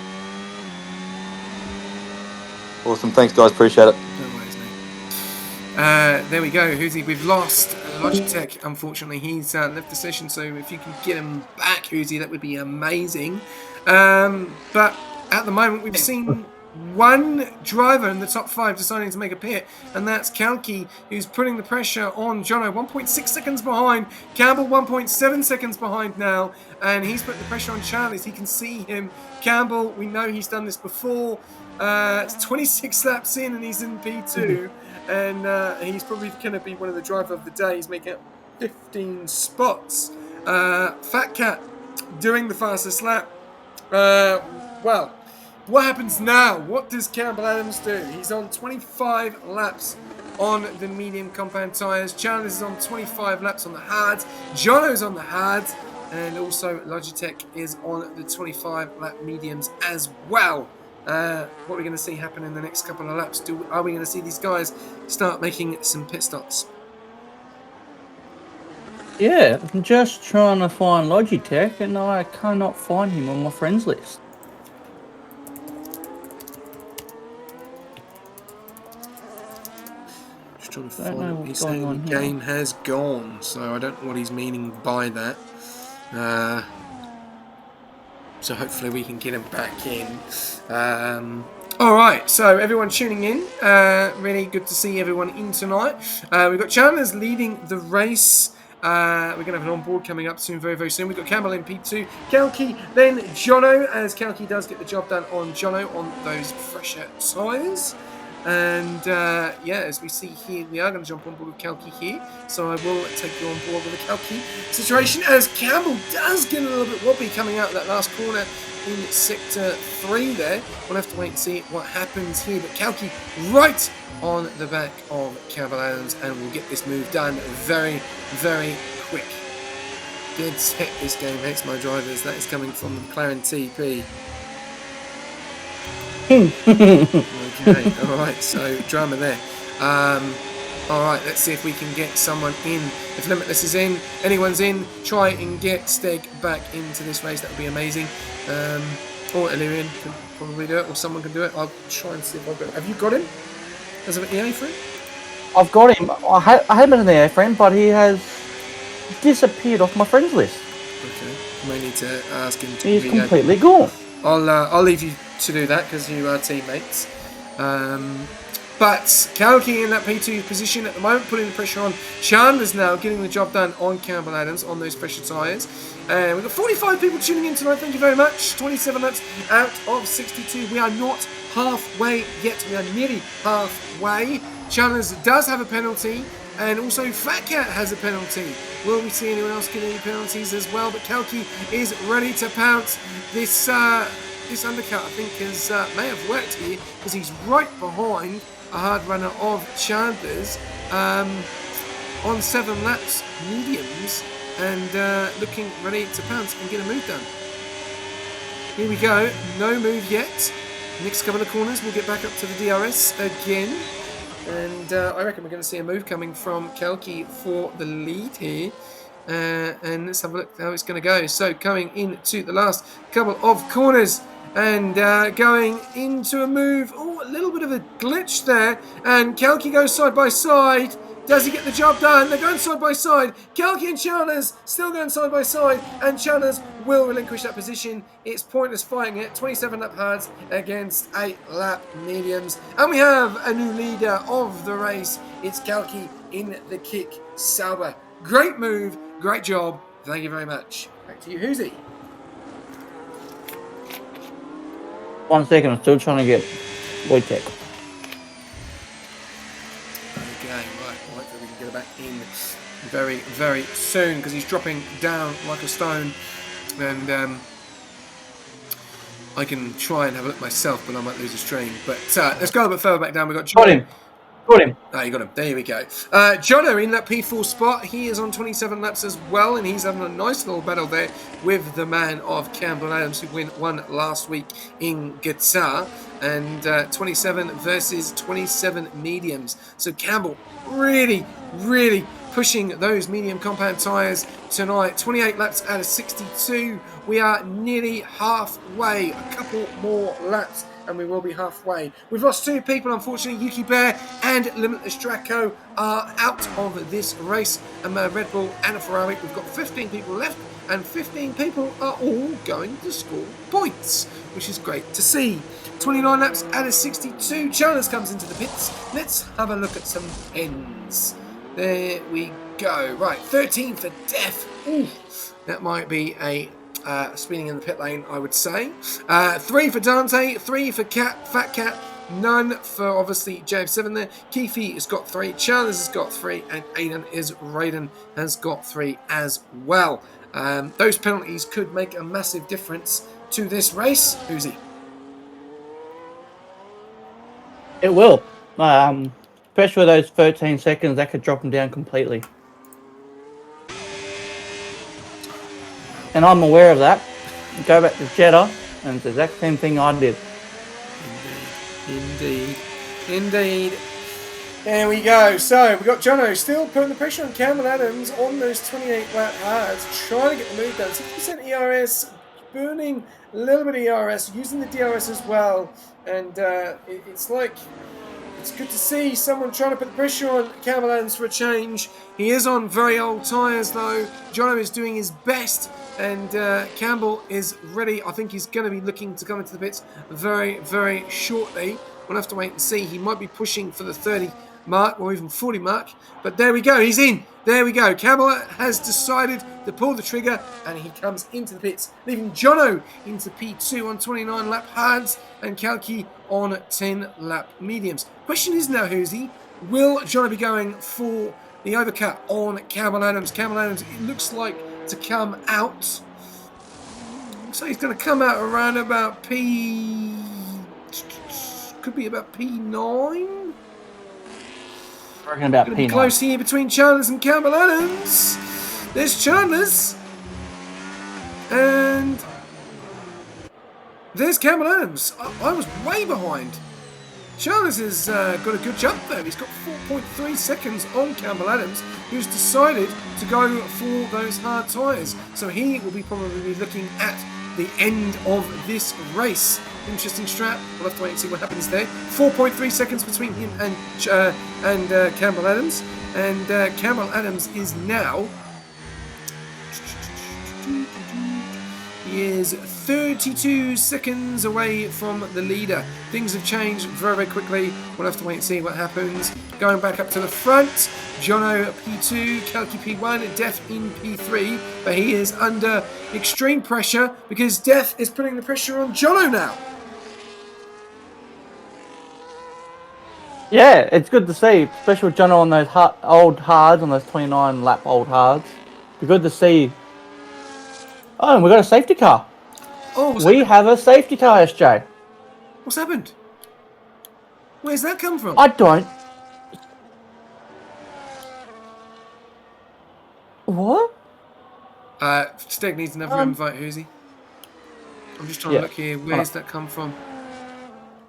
Awesome. Thanks, guys. Appreciate it. No worries, mate. There we go. We've lost Logitech. Unfortunately, he's left the session. So if you can get him back, Huzi, that would be amazing. But at the moment, we've seen one driver in the top 5 deciding to make a pit, and that's Kalki, who's putting the pressure on Jono. 1.6 seconds behind. Campbell 1.7 seconds behind now, and he's putting the pressure on Charles. He can see him. Campbell, we know he's done this before. It's 26 laps in, and he's in P2, and he's probably going to be one of the driver of the day. He's making up 15 spots. Fat Cat doing the fastest lap. Well, what happens now? What does Cambell Adams do? He's on 25 laps on the medium compound tyres. Chandler's is on 25 laps on the hard. Jono's on the hard. And also Logitech is on the 25 lap mediums as well. What are we going to see happen in the next couple of laps? Are we going to see these guys start making some pit stops? Yeah, I'm just trying to find Logitech, and I cannot find him on my friends list. Just trying to find. He's saying the game has gone, so I don't know what he's meaning by that. So hopefully we can get him back in. All right, so everyone tuning in, really good to see everyone in tonight. We've got Chandler's leading the race. We're going to have an on-board coming up soon, very, very soon. We've got Campbell in P2, Kalki, then Jono, as Kalki does get the job done on Jono on those fresher tyres. And yeah, as we see here, we are going to jump on board with Kalki here. So I will take you on board with the Kalki situation, as Campbell does get a little bit wobbly coming out of that last corner in sector 3 there. We'll have to wait and see what happens here. But Kalki right on the back of Cambell Adams, and we'll get this move done very, very quick. Dead set, this game hates my drivers. That is coming from the McLaren TP. Okay, alright, so drama there. Alright, let's see if we can get someone in. If Limitless is in, anyone's in, try and get Steg back into this race. That would be amazing. Or Illyrian can probably do it, or someone can do it. I'll try and see if I've got it. Have you got him as an EA friend? I've got him. I had him as an EA friend, but he has disappeared off my friends list. Okay, I may need to ask him to. He's completely gone. I'll leave you to do that because you are teammates. But Kalki in that P2 position at the moment, putting the pressure on. Chandler's now getting the job done on Cambell Adams on those pressure tyres. And we've got 45 people tuning in tonight. Thank you very much. 27 laps out of 62. We are not halfway yet. We are nearly halfway. Chandler's does have a penalty. And also Fat Cat has a penalty. Will we see anyone else get any penalties as well? But Kalki is ready to pounce. This undercut, I think, may have worked here because he's right behind a hard runner of Chandler's on 7 laps, mediums, and looking ready to pounce and get a move done. Here we go. No move yet. Next couple of corners, we'll get back up to the DRS again. And I reckon we're going to see a move coming from Kalki for the lead here. And let's have a look how it's going to go. So coming into the last couple of corners and going into a move. Oh, a little bit of a glitch there. And Kalki goes side by side. Does he get the job done? They're going side by side. Kalki and Chalmers still going side by side. And Chalmers will relinquish that position. It's pointless fighting it. 27 lap hards against 8 lap mediums. And we have a new leader of the race. It's Kalki in the kick Sauber. Great move. Great job. Thank you very much. Back to you, Hoosie. 1 second, I'm still trying to get Wojtek. Okay, right. Hopefully we can get it back in very, very soon because he's dropping down like a stone. And I can try and have a look myself, but I might lose a stream. But let's go a bit further back down. We've got Got him. Got him. Oh, you got him. There we go. Jono in that P4 spot. He is on 27 laps as well, and he's having a nice little battle there with the man of Cambell Adams, who won last week in Qatar. And 27 versus 27 mediums. So Campbell really, really pushing those medium compound tyres tonight. 28 laps out of 62. We are nearly halfway. A couple more laps and we will be halfway. We've lost 2 people, unfortunately. Yuki Bear and Limitless Draco are out of this race. And Red Bull and a Ferrari. We've got 15 people left, and 15 people are all going to score points, which is great to see. 29 laps out of 62. Chalmers comes into the pits. Let's have a look at some pens. There we go. Right, 13 for Def. Ooh, that might be a speeding in the pit lane, I would say. 3 for Dante, 3 for Fat Cat, none for obviously JF7 there. Keefe has got 3, Chalmers has got 3, and Raiden has got 3 as well. Those penalties could make a massive difference to this race. Who's he? It will. Especially with those 13 seconds, that could drop them down completely. And I'm aware of that. Go back to Jeddah, and it's the exact same thing I did. Indeed. There we go. So we've got Jono still putting the pressure on Cambell Adams on those 28 lap hards, trying to get the move done. 60% ERS, burning a little bit of ERS, using the DRS as well. And it's like, it's good to see someone trying to put the pressure on Cambell Adams for a change. He is on very old tyres though. Jono is doing his best, and Campbell is ready. I think he's going to be looking to come into the pits very, very shortly. We'll have to wait and see. He might be pushing for the 30 mark or even 40 mark. But there we go. He's in. There we go. Campbell has decided to pull the trigger, and he comes into the pits, leaving Jono into P2 on 29 lap hards and Kalki on 10 lap mediums. Question is now, Hoosie, will Jono be going for the overcut on Cambell Adams? Cambell Adams, it looks like to come out. So he's going to come out around about could be about P9. I reckon about Going to be P9. close here between Chandler's and Cambell Adams. There's Chandler's. And there's Cambell Adams. I was way behind. Chandler's has got a good jump there. He's got 4.3 seconds on Cambell Adams, who's decided to go for those hard tyres. So he will be probably looking at the end of this race. Interesting strat. We'll have to wait and see what happens there. 4.3 seconds between him and Cambell Adams. And Cambell Adams is now... He is 32 seconds away from the leader. Things have changed very, very quickly. We'll have to wait and see what happens. Going back up to the front, Jono P2, Kalki P1, Def in P3, but he is under extreme pressure because Def is putting the pressure on Jono now. Yeah, it's good to see, especially with John on those old hards, on those 29 lap old hards. Be good to see. Oh, and we got a safety car. Oh, We have a safety car, SJ. what's happened? Where's that come from? I don't. What? Steg needs another invite. Who's he? I'm just trying to look here. Where's that come from?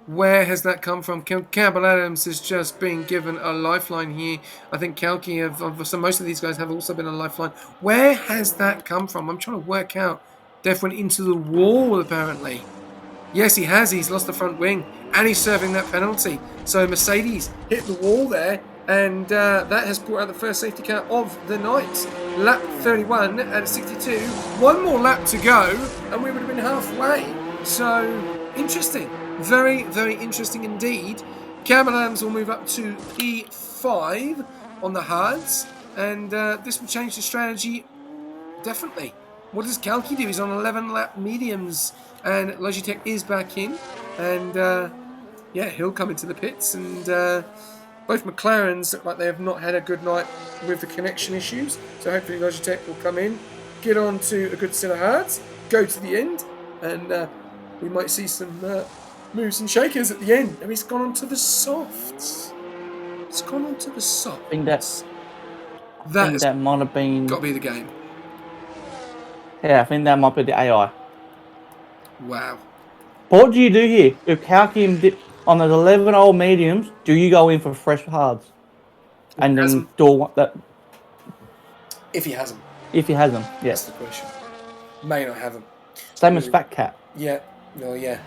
Where has that come from? Cambell Adams has just been given a lifeline here. I think Kalki so most of these guys have also been a lifeline. Where has that come from? I'm trying to work out. Def went into the wall apparently. Yes, he has. He's lost the front wing and he's serving that penalty. So Mercedes hit the wall there, and that has brought out the first safety car of the night. Lap 31 at 62. One more lap to go and we would have been halfway. So interesting. Very, very interesting indeed. Cambell Adams will move up to P5 on the hards, and this will change the strategy definitely. What does Kalki do? He's on 11 lap mediums, and Logitech is back in, and yeah, he'll come into the pits, and both McLarens look like they have not had a good night with the connection issues, so hopefully Logitech will come in, get on to a good set of hards, go to the end, and we might see some moves and shakers at the end. And he's gone on to the softs. It's gone on to the softs. I think that might have been. Got to be the game. Yeah, I think that might be the AI. Wow. What do you do here? If Kalki on those 11 old mediums, do you go in for fresh hards? And then do that? If he has them. If he has them, That's yes. the question. May not have them. Same as Fat Cat. Yeah. No, yeah.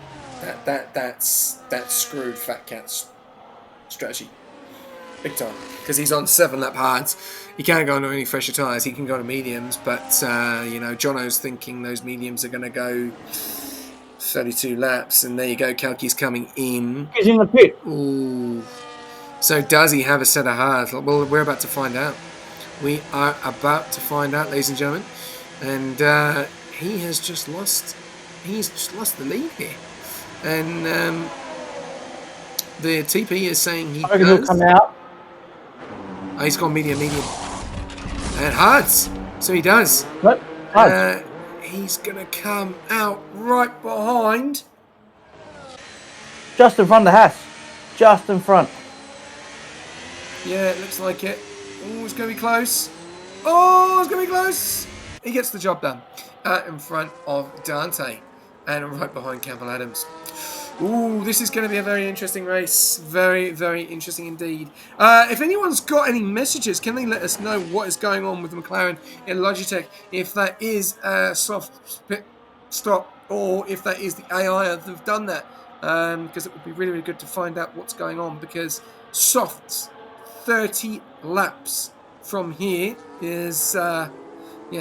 That's screwed Fat Cat's strategy. Big time. Because he's on 7 lap hards. He can't go into any fresher tyres. He can go to mediums, but you know, Jono's thinking those mediums are going to go 32 laps, and there you go. Kalki's coming in. He's in the pit. Ooh. So does he have a set of hards? Well, we're about to find out. We are about to find out, ladies and gentlemen. And he has just lost. He's just lost the lead here. And the TP is saying he I reckon he'll come out. Oh, he's gone medium. And hards. So he does. Nope. He's going to come out right behind. Just in front of the Haas. Just in front. Yeah, it looks like it. Oh, it's going to be close. Oh, it's going to be close. He gets the job done. In front of Dante. And right behind Cambell Adams. Ooh, this is going to be a very interesting race. Very, very interesting indeed. If anyone's got any messages, can they let us know what is going on with the McLaren in Logitech? If that is a soft pit stop, or if that is the AI that have done that. Because it would be really, really good to find out what's going on. Because softs, 30 laps from here is, yeah,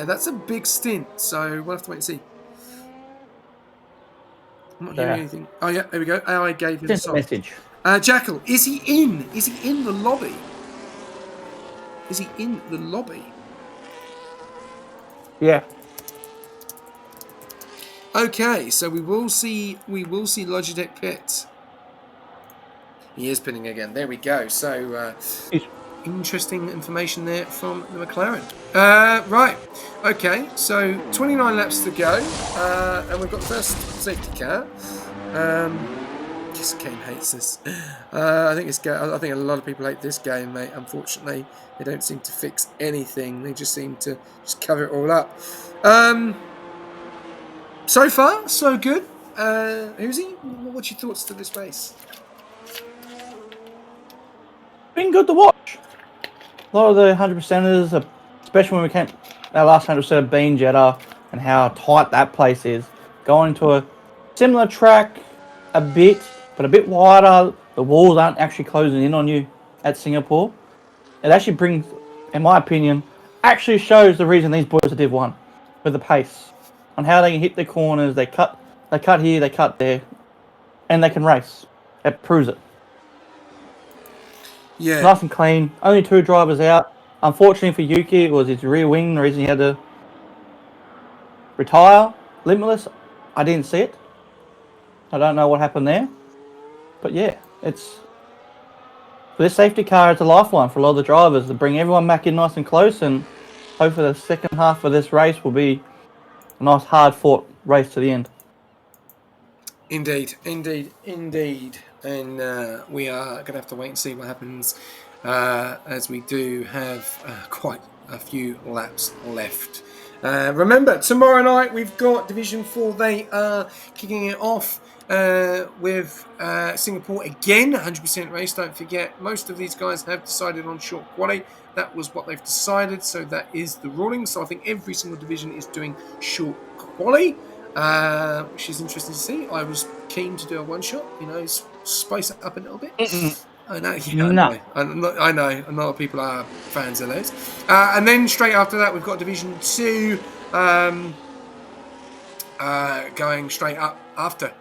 that's a big stint. So we'll have to wait and see. I'm not hearing anything. Oh yeah, there we go. AI gave him a message. Jackal, is he in? Is he in the lobby? Is he in the lobby? Yeah. Okay, so we will see Logitech pit. He is pinning again. There we go. So interesting information there from the McLaren. Right. Okay. So 29 laps to go, and we've got the first safety car. This game hates us. I think a lot of people hate this game, mate. Unfortunately, they don't seem to fix anything. They just seem to just cover it all up. So far, so good. Who's he? What's your thoughts to this race? Been good to watch. A lot of the 100%ers, especially when we came our last 100% of Bean Jeddah and how tight that place is. Going to a similar track a bit, but a bit wider. The walls aren't actually closing in on you at Singapore. It actually brings, in my opinion, actually shows the reason these boys are Div 1 with the pace. on how they can hit their corners. They cut here, they cut there, and they can race. It proves it. Yeah. Nice and clean. Only 2 drivers out. Unfortunately for Yuki, it was his rear wing. The reason he had to retire. Limitless, I didn't see it. I don't know what happened there. But yeah, it's... This safety car is a lifeline for a lot of the drivers to bring everyone back in nice and close, and hopefully the second half of this race will be a nice hard-fought race to the end. Indeed. And we are going to have to wait and see what happens as we do have quite a few laps left. Remember, tomorrow night we've got Division 4. They are kicking it off with Singapore again, 100% race. Don't forget, most of these guys have decided on short quali. That was what they've decided, so that is the ruling. So I think every single division is doing short quali, which is interesting to see. I was keen to do a one-shot, spice it up a little bit. I know, I know. A lot of people are fans of those. And then straight after that, we've got Division 2 going straight up after,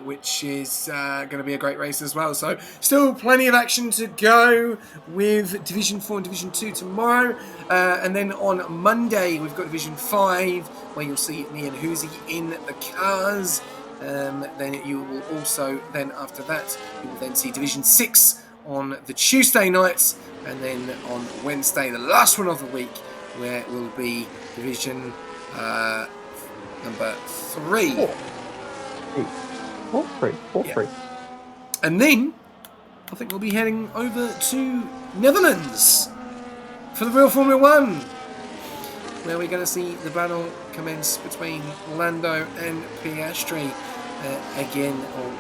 which is going to be a great race as well. So still plenty of action to go with Division 4 and Division 2 tomorrow. And then on Monday, we've got Division 5, where you'll see me and Hoosie in the cars. Then you will also, then after that, you will then see Division 6 on the Tuesday nights, and then on Wednesday, the last one of the week, where it will be Division number 3. 4-3. And then, I think we'll be heading over to Netherlands for the real Formula 1, where we're going to see the battle commence between Lando and Piastri.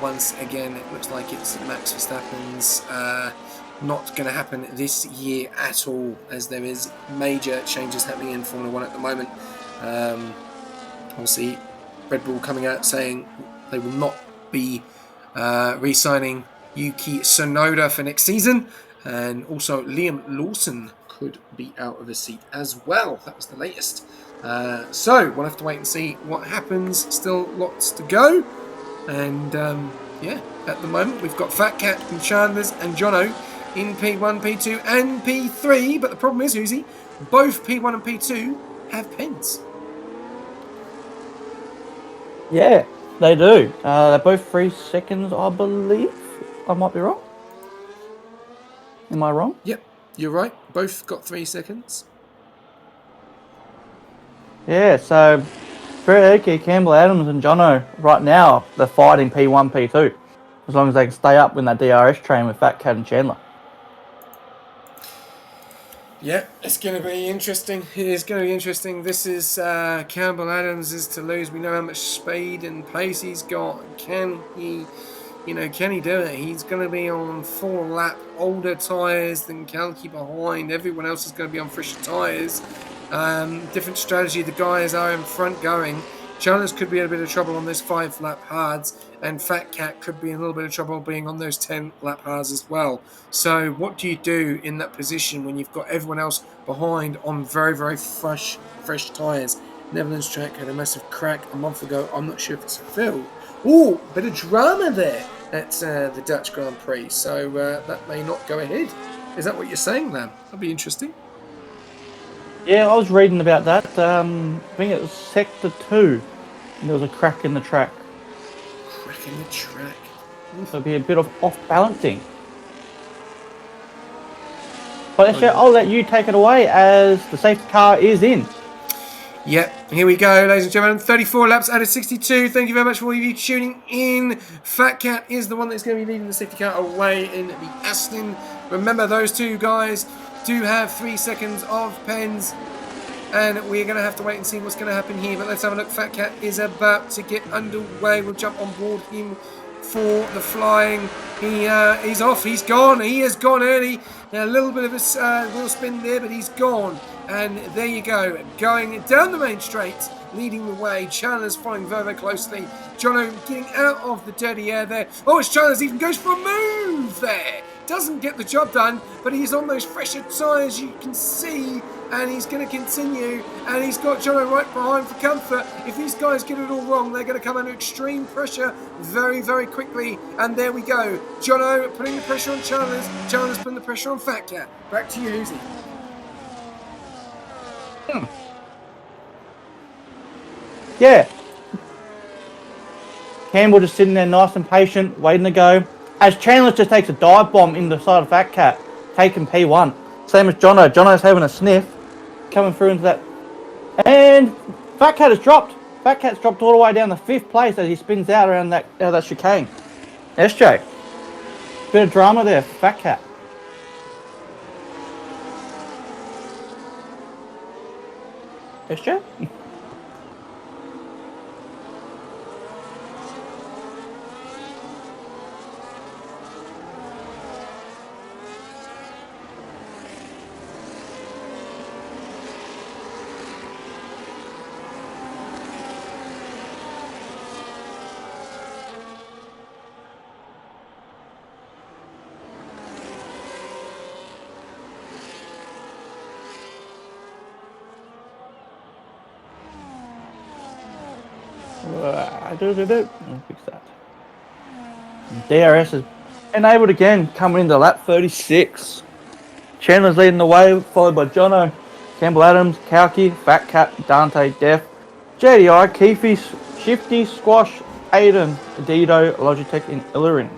Once again, it looks like it's Max Verstappen's not going to happen this year at all, as there is major changes happening in Formula 1 at the moment. Obviously, Red Bull coming out saying they will not be re-signing Yuki Tsunoda for next season, and also Liam Lawson could be out of his seat as well. That was the latest. So we'll have to wait and see what happens. Still lots to go. And at the moment we've got Fat Cat and Chandler's and Jono in P1, P2 and P3. But the problem is, Hoosie, both P1 and P2 have pens. Yeah, they do. They're both 3 seconds, I believe. I might be wrong. Am I wrong? Yep, you're right. Both got 3 seconds. Yeah, so Freddie, Cambell Adams and Jono, right now, they're fighting P1, P2. As long as they can stay up in that DRS train with Fat Cat and Chandler. Yeah, it's going to be interesting. It is going to be interesting. This is Cambell Adams is to lose. We know how much speed and pace he's got. Can he do it? He's going to be on 4-lap older tyres than Kalki behind. Everyone else is going to be on fresher tyres. Different strategy. The guys are in front going. Chandler's could be in a bit of trouble on those 5-lap hards, and Fat Cat could be in a little bit of trouble being on those 10-lap hards as well. So what do you do in that position when you've got everyone else behind on very, very fresh tyres? Netherlands track had a massive crack a month ago. I'm not sure if it's filled. Ooh, bit of drama there at the Dutch Grand Prix. So that may not go ahead. Is that what you're saying, Lam? That'd be interesting. Yeah, I was reading about that. I think it was Sector 2. And there was a crack in the track. Crack in the track. So it'll be a bit of off-balancing. But actually, I'll let you take it away as the safety car is in. Yep, here we go, ladies and gentlemen. 34 laps out of 62. Thank you very much for all of you tuning in. Fat Cat is the one that's going to be leading the safety car away in the Aston. Remember, those two guys do have 3 seconds of pens, and we're going to have to wait and see what's going to happen here. But let's have a look. Fat Cat is about to get underway. We'll jump on board him for the flying. He's off. He's gone. He has gone early. Now, a little bit of a wheel spin there, but he's gone. And there you go. Going down the main straight, leading the way. Chandler's following very, very closely. Jono getting out of the dirty air there. Oh, it's Chandler's even goes for a move there. doesn't get the job done, but he's on those fresher tyres, you can see, and he's going to continue, and he's got Jono right behind for comfort. If these guys get it all wrong, they're going to come under extreme pressure very, very quickly, and there we go. Jono putting the pressure on Chalmers, Chalmers putting the pressure on Fat Cat. Back to you, Uzi. Yeah. Campbell just sitting there nice and patient, waiting to go. As Chandler just takes a dive bomb in the side of Fat Cat, taking P1. Same as Jono. Jono's having a sniff, coming through into that. And Fat Cat has dropped. Fat Cat's dropped all the way down the 5th place as he spins out around that chicane. SJ. Bit of drama there for Fat Cat. SJ? I'll fix that. DRS is enabled again, coming into lap 36. Chandler's leading the way, followed by Jono, Cambell Adams, Kalki, Fat Cat, Dante, Def, JDI, Keefe, Shifty, Squash, Aiden, Adido, Logitech, and Illarin.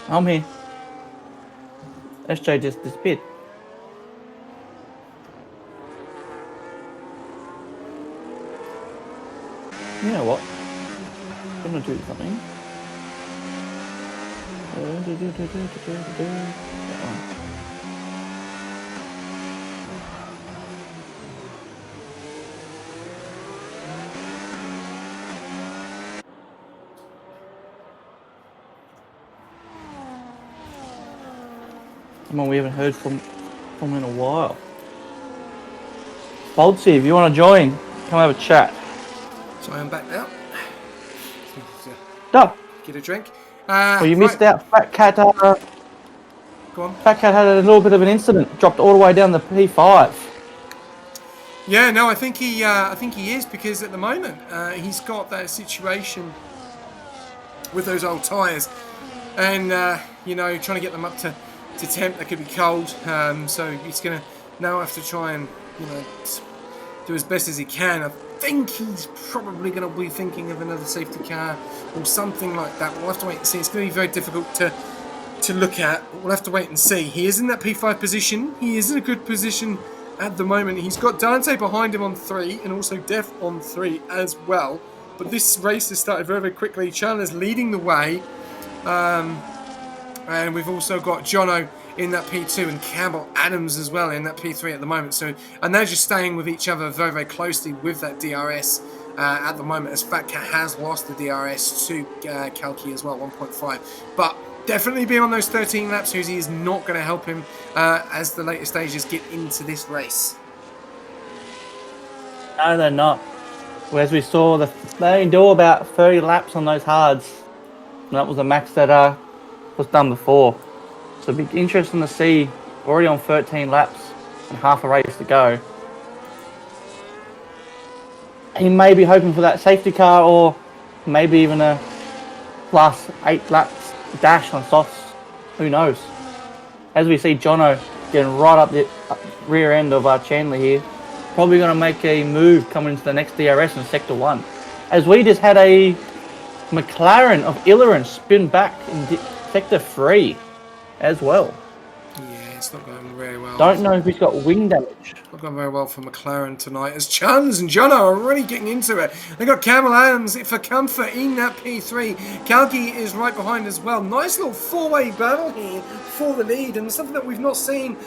I'm here. SJ just disappeared. You know what? I'm gonna do something. That one. Someone we haven't heard from in a while. Boltsy, if you want to join, come have a chat. So I'm back now. No. Get a drink. Well, you missed out. Fat Cat. Go on. Fat Cat had a little bit of an incident. Dropped all the way down the P5. Yeah, no, I think he is, because at the moment he's got that situation with those old tyres, and trying to get them up to temp. That could be cold, so he's gonna now have to try and do as best as he can. I think he's probably going to be thinking of another safety car or something like that. We'll have to wait and see. It's going to be very difficult to look at, but we'll have to wait and see. He is in that P5 position. He is in a good position at the moment. He's got Dante behind him on 3 and also Def on 3 as well. But this race has started very, very quickly. Chandler's leading the way. And we've also got Jono in that P2 and Cambell Adams as well in that P3 at the moment. So, and they're just staying with each other very, very closely with that DRS at the moment, as Fat Cat has lost the DRS to Kalki as well, 1.5. But definitely being on those 13 laps, Uzi, is not going to help him as the later stages get into this race. No, they're not. Well, as we saw, they do about 30 laps on those hards. And that was the max that was done before. So it'll be interesting to see, already on 13 laps and half a race to go. He may be hoping for that safety car, or maybe even a last 8 laps dash on softs. Who knows? As we see Jono getting right up the rear end of Chandler here, probably going to make a move coming into the next DRS in Sector 1. As we just had a McLaren of Illarin spin back in Sector 3 as well. Yeah, it's not going very well. Don't know if he's got wing damage. Not going very well for McLaren tonight, as Chans and Jono are already getting into it. They got Cambell Adams for comfort in that P3. Kalki is right behind as well. Nice little 4-way battle here for the lead, and something that we've not seen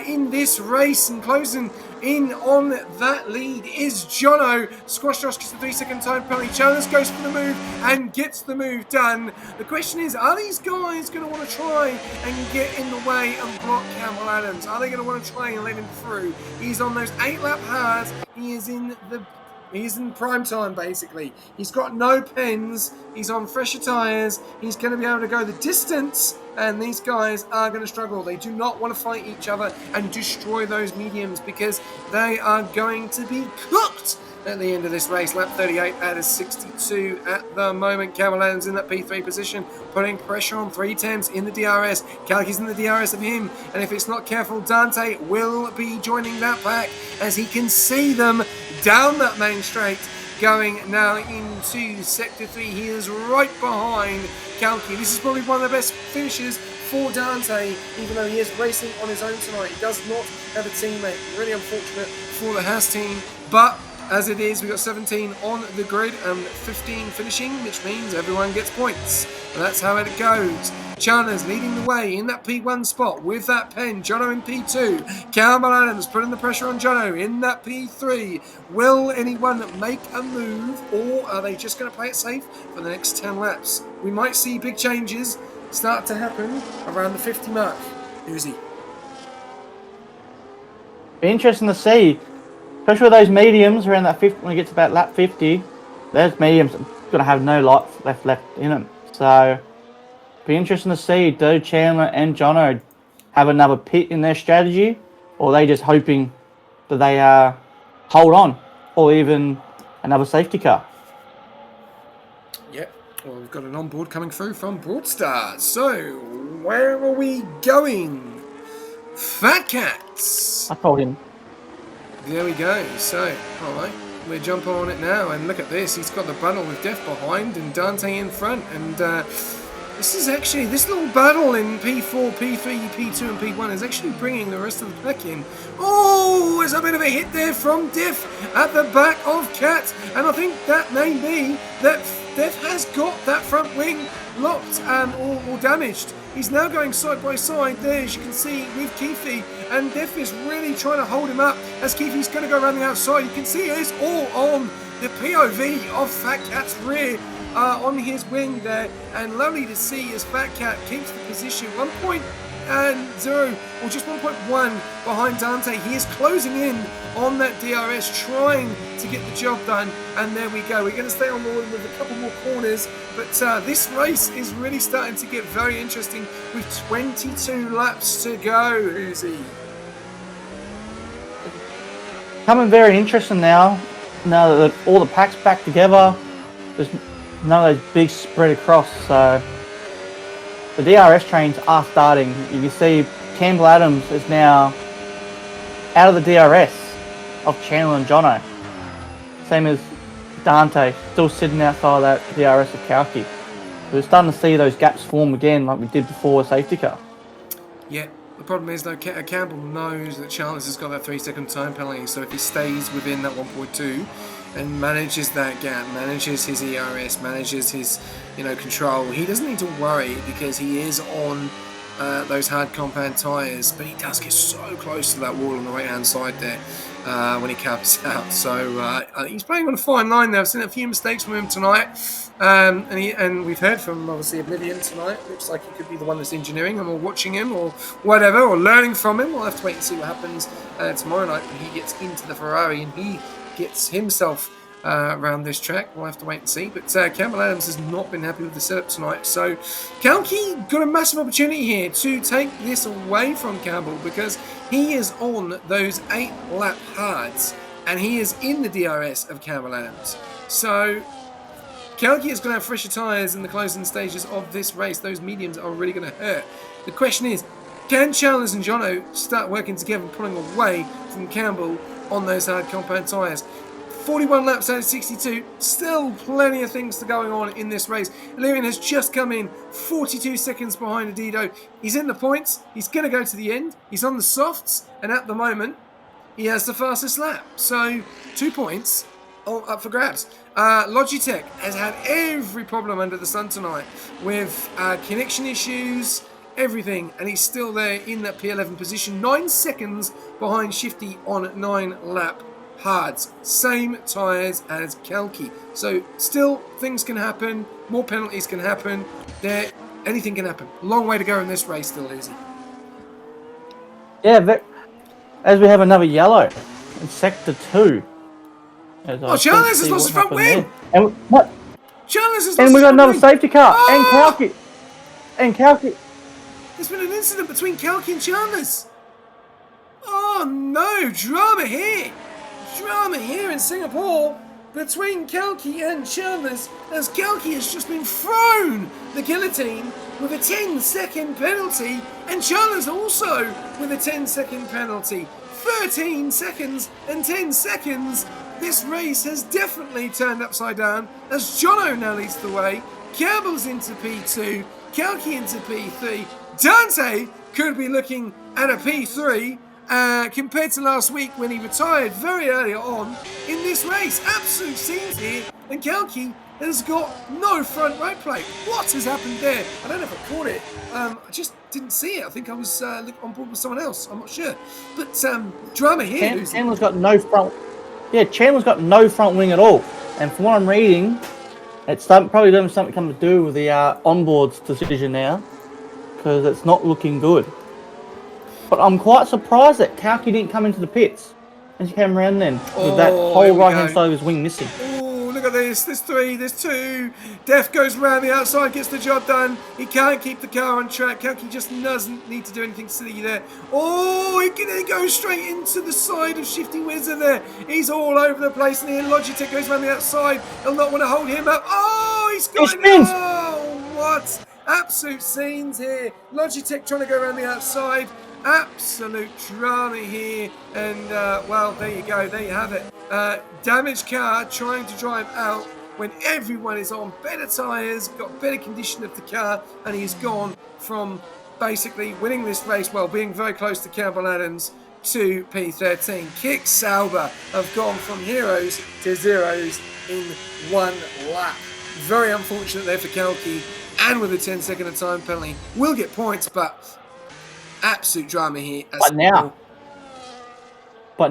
in this race, and closing In on that lead is Jono. Squash Josh gets the 3-second time penalty. Chalmers goes for the move and gets the move done. The question is, are these guys going to want to try and get in the way and block Cambell Adams? Are they going to want to try and let him through? He's on those 8-lap hards. He's in prime time, basically. He's got no pens. He's on fresher tyres. He's going to be able to go the distance, and these guys are going to struggle. They do not want to fight each other and destroy those mediums because they are going to be cooked at the end of this race. Lap 38 out of 62 at the moment. Cambell Adams in that P3 position, putting pressure on 310s in the DRS. Kalki's in the DRS of him, and if it's not careful, Dante will be joining that pack as he can see them down that main straight. Going now into Sector 3, he is right behind Kalki. This is probably one of the best finishes for Dante, even though he is racing on his own tonight. He does not have a teammate. Really unfortunate for the Haas team, but as it is, we've got 17 on the grid and 15 finishing, which means everyone gets points. And that's how it goes. Chalmers leading the way in that P1 spot with that pen. Jono in P2. Cambell Adams putting the pressure on Jono in that P3. Will anyone make a move, or are they just going to play it safe for the next 10 laps? We might see big changes start to happen around the 50 mark. Uzi. Be interesting to see, especially with those mediums around that 50, when it gets about lap 50, those mediums are going to have no life left in them. So, be interesting to see, do Chandler and Jono have another pit in their strategy, or are they just hoping that they hold on, or even another safety car? Yep. Well, we've got an onboard coming through from Broadstar. So, where are we going? Fat Cats. I told him. There we go. So, alright, we'll jump on it now, and look at this. He's got the battle with Def behind and Dante in front, and this is actually, this little battle in P4, P3, P2 and P1 is actually bringing the rest of the pack in. Oh, there's a bit of a hit there from Def at the back of Cat, and I think that may be that Def has got that front wing locked or damaged. He's now going side by side there, as you can see, with Keefe, and Def is really trying to hold him up as Keefe's going to go around the outside. You can see it's all on the POV of Fat Cat's rear on his wing there, and lovely to see as Fat Cat keeps the position 1.0 or just 1.1 behind Dante. He is closing in on that DRS, trying to get the job done, and there we go. We're going to stay on board with a couple more corners, but this race is really starting to get very interesting with 22 laps to go, Uzi. Coming very interesting now that all the packs back together. There's none of those big spread across, so the DRS trains are starting. You can see Cambell Adams is now out of the DRS of Chandler and Jono. Same as Dante, still sitting outside that DRS of Kalki. We're starting to see those gaps form again like we did before a safety car. Yeah, the problem is though, Campbell knows that Charles has got that 3-second time penalty, so if he stays within that 1.2 and manages that gap, manages his ERS, manages his control, he doesn't need to worry because he is on those hard compound tyres, but he does get so close to that wall on the right hand side there when he comes out. So he's playing on a fine line there. I've seen a few mistakes from him tonight, and we've heard from obviously Oblivion tonight. Looks like he could be the one that's engineering him or watching him or whatever, or learning from him. We'll have to wait and see what happens tomorrow night when he gets into the Ferrari and he gets himself around this track. We'll have to wait and see. But Cambell Adams has not been happy with the setup tonight. So Kalki got a massive opportunity here to take this away from Campbell because he is on those 8-lap hards and he is in the DRS of Cambell Adams. So Kalki is going to have fresher tyres in the closing stages of this race. Those mediums are really going to hurt. The question is, can Chalmers and Jono start working together and pulling away from Campbell on those hard compound tyres? 41 laps out of 62, still plenty of things to going on in this race. Illyrian has just come in 42 seconds behind Adido. He's in the points, he's going to go to the end, he's on the softs, and at the moment, he has the fastest lap. So, 2 points up for grabs. Logitech has had every problem under the sun tonight with connection issues, everything, and he's still there in that P11 position. 9 seconds behind Shifty on 9 lap hards. Same tyres as Kalki. So still, things can happen. More penalties can happen. Anything can happen. Long way to go in this race still, Easy. Yeah, as we have another yellow in sector 2. Chalmers has lost his front wing. And what? Chalmers has lost And we his got front another wing. safety car. Oh! And Kalki. There's been an incident between Kalki and Chalmers. Oh no, drama here. Drama here in Singapore between Kalki and Chalmers, as Kalki has just been thrown the guillotine with a 10-second penalty, and Chalmers also with a 10-second penalty. 13 seconds and 10 seconds. This race has definitely turned upside down as Jono now leads the way. Cambell's into P2, Kalki into P3. Dante could be looking at a P3 compared to last week when he retired very early on in this race. Absolute scenes here, and Kalki has got no front right plate. What has happened there? I don't know if I caught it. I just didn't see it. I think I was on board with someone else. I'm not sure. But drama here. Chandler's got no front. Yeah, Chandler's got no front wing at all. And from what I'm reading, it's probably doing something to do with the onboards decision now, because it's not looking good. But I'm quite surprised that Kalki didn't come into the pits and she came around then with that whole right hand side of his wing missing. Oh, look at this. There's 3, there's 2. Def goes around the outside, gets the job done. He can't keep the car on track. Kalki just doesn't need to do anything silly there. Oh, he can go straight into the side of Shifty Wizard there. He's all over the place, and here Logitech goes around the outside. He'll not want to hold him up. Oh, he's got him. Oh, what? Absolute scenes here. Logitech trying to go around the outside. Absolute drama here, and well, there you go, there you have it. Damaged car trying to drive out when everyone is on better tyres, got better condition of the car, and he's gone from basically winning this race, well, being very close to Cambell Adams, to P13. Kick Sauber have gone from heroes to zeros in 1 lap. Very unfortunate there for Kalki, and with a 10-second time penalty, will get points, but absolute drama here. But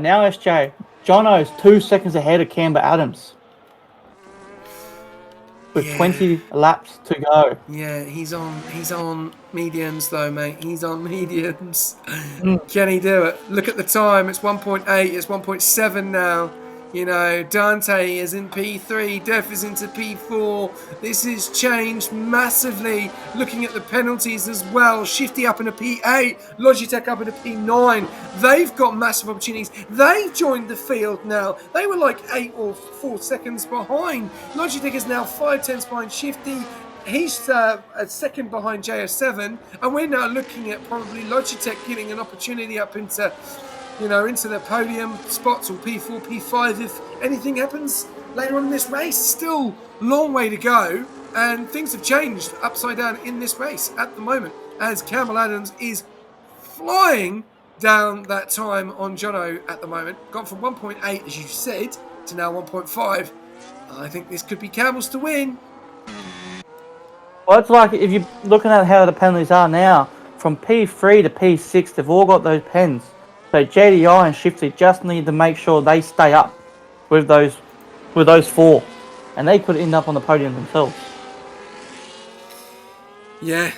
now, SJ, Jono's 2 seconds ahead of Cambell Adams with 20 laps to go. Yeah, he's on mediums though, mate. He's on mediums. Can he do it? Look at the time. It's 1.8. It's 1.7 now. You know, Dante is in P3, Def is into P4. This has changed massively. Looking at the penalties as well. Shifty up into P8, Logitech up into P9. They've got massive opportunities. They've joined the field now. They were like 8 or 4 seconds behind. Logitech is now 5 tenths behind Shifty. He's a second behind JS7. And we're now looking at probably Logitech getting an opportunity up into the podium spots, or P4, P5 if anything happens later on in this race. Still long way to go, and things have changed upside down in this race at the moment, as Cambell Adams is flying down that time on Jono at the moment. Gone from 1.8, as you said, to now 1.5. I think this could be Cambell's to win. Well, it's like, if you're looking at how the penalties are now, from P3 to P6, they've all got those pens. So JDI and Shifty just need to make sure they stay up with those 4, and they could end up on the podium themselves. Yeah,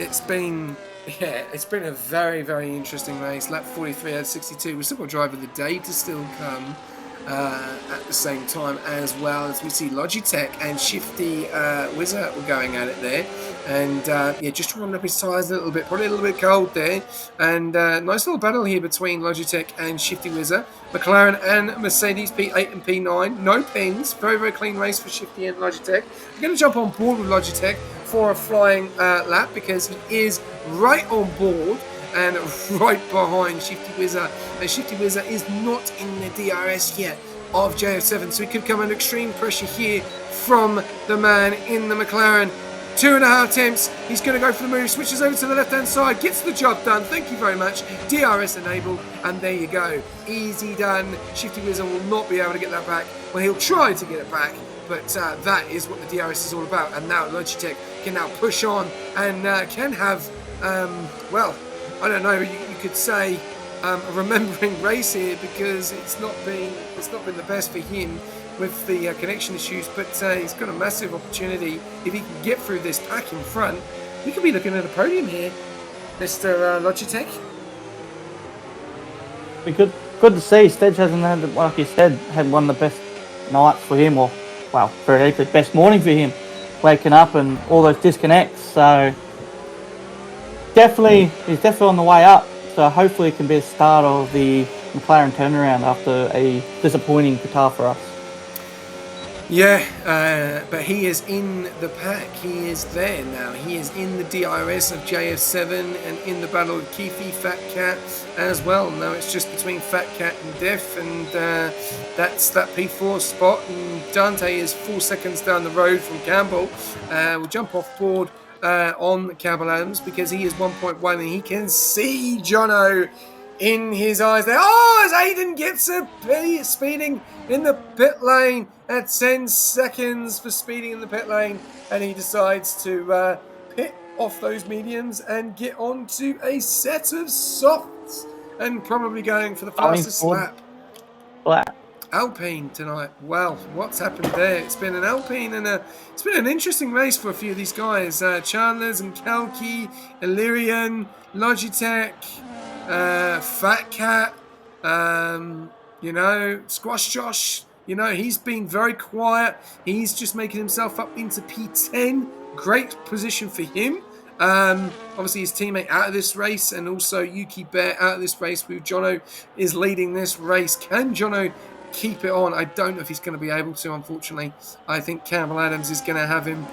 it's been a very, very interesting race. Lap 43 out of 62. We've still got driver of the day to still come at the same time, as well as we see Logitech and Shifty Wizard were going at it there. And just warming up his tyres a little bit, probably a little bit cold there. And nice little battle here between Logitech and Shifty Wizard. McLaren and Mercedes, P8 and P9. No pins. Very, very clean race for Shifty and Logitech. I'm going to jump on board with Logitech for a flying lap, because he is right on board and right behind Shifty Wizard. And Shifty Wizard is not in the DRS yet of JF7, so he could come under extreme pressure here from the man in the McLaren. 2.5 attempts. He's going to go for the move. Switches over to the left-hand side. Gets the job done. Thank you very much. DRS enabled. And there you go. Easy done. Shifty Wizard will not be able to get that back. Well, he'll try to get it back. But that is what the DRS is all about. And now Logitech can now push on and can have well, I don't know. You could say a remembering race here because it's not been the best for him with the connection issues. But he's got a massive opportunity if he can get through this pack in front. He could be looking at a podium here, Mr. Logitech. Be good to see. Stedge hasn't had, like you said, had one of the best nights for him, or well, very likely best morning for him, waking up and all those disconnects. So he's definitely on the way up. So hopefully it can be the start of the McLaren turnaround after a disappointing Qatar for us. Yeah, but he is in the pack. He is there now. He is in the DRS of JF7 and in the battle with Keefe, Fat Cat as well. Now it's just between Fat Cat and Def, and that's that P4 spot. And Dante is 4 seconds down the road from Campbell. We'll jump off board on Cambell Adams because he is 1.1 and he can see Jono in his eyes there. Oh, as Aiden gets a speeding in the pit lane at 10 seconds for speeding in the pit lane, and he decides to pit off those mediums and get onto a set of softs and probably going for the fastest lap. Alpine tonight. Well, what's happened there? It's been an Alpine and it's been an interesting race for a few of these guys. Chandler's and Kalki, Illyrian, Logitech, Fat Cat, Squash Josh. He's been very quiet. He's just making himself up into P10. Great position for him. Obviously his teammate out of this race, and also Yuki Bear out of this race with Jono is leading this race. Can Jono keep it on? I don't know if he's going to be able to, unfortunately. I think Cambell Adams is going to have him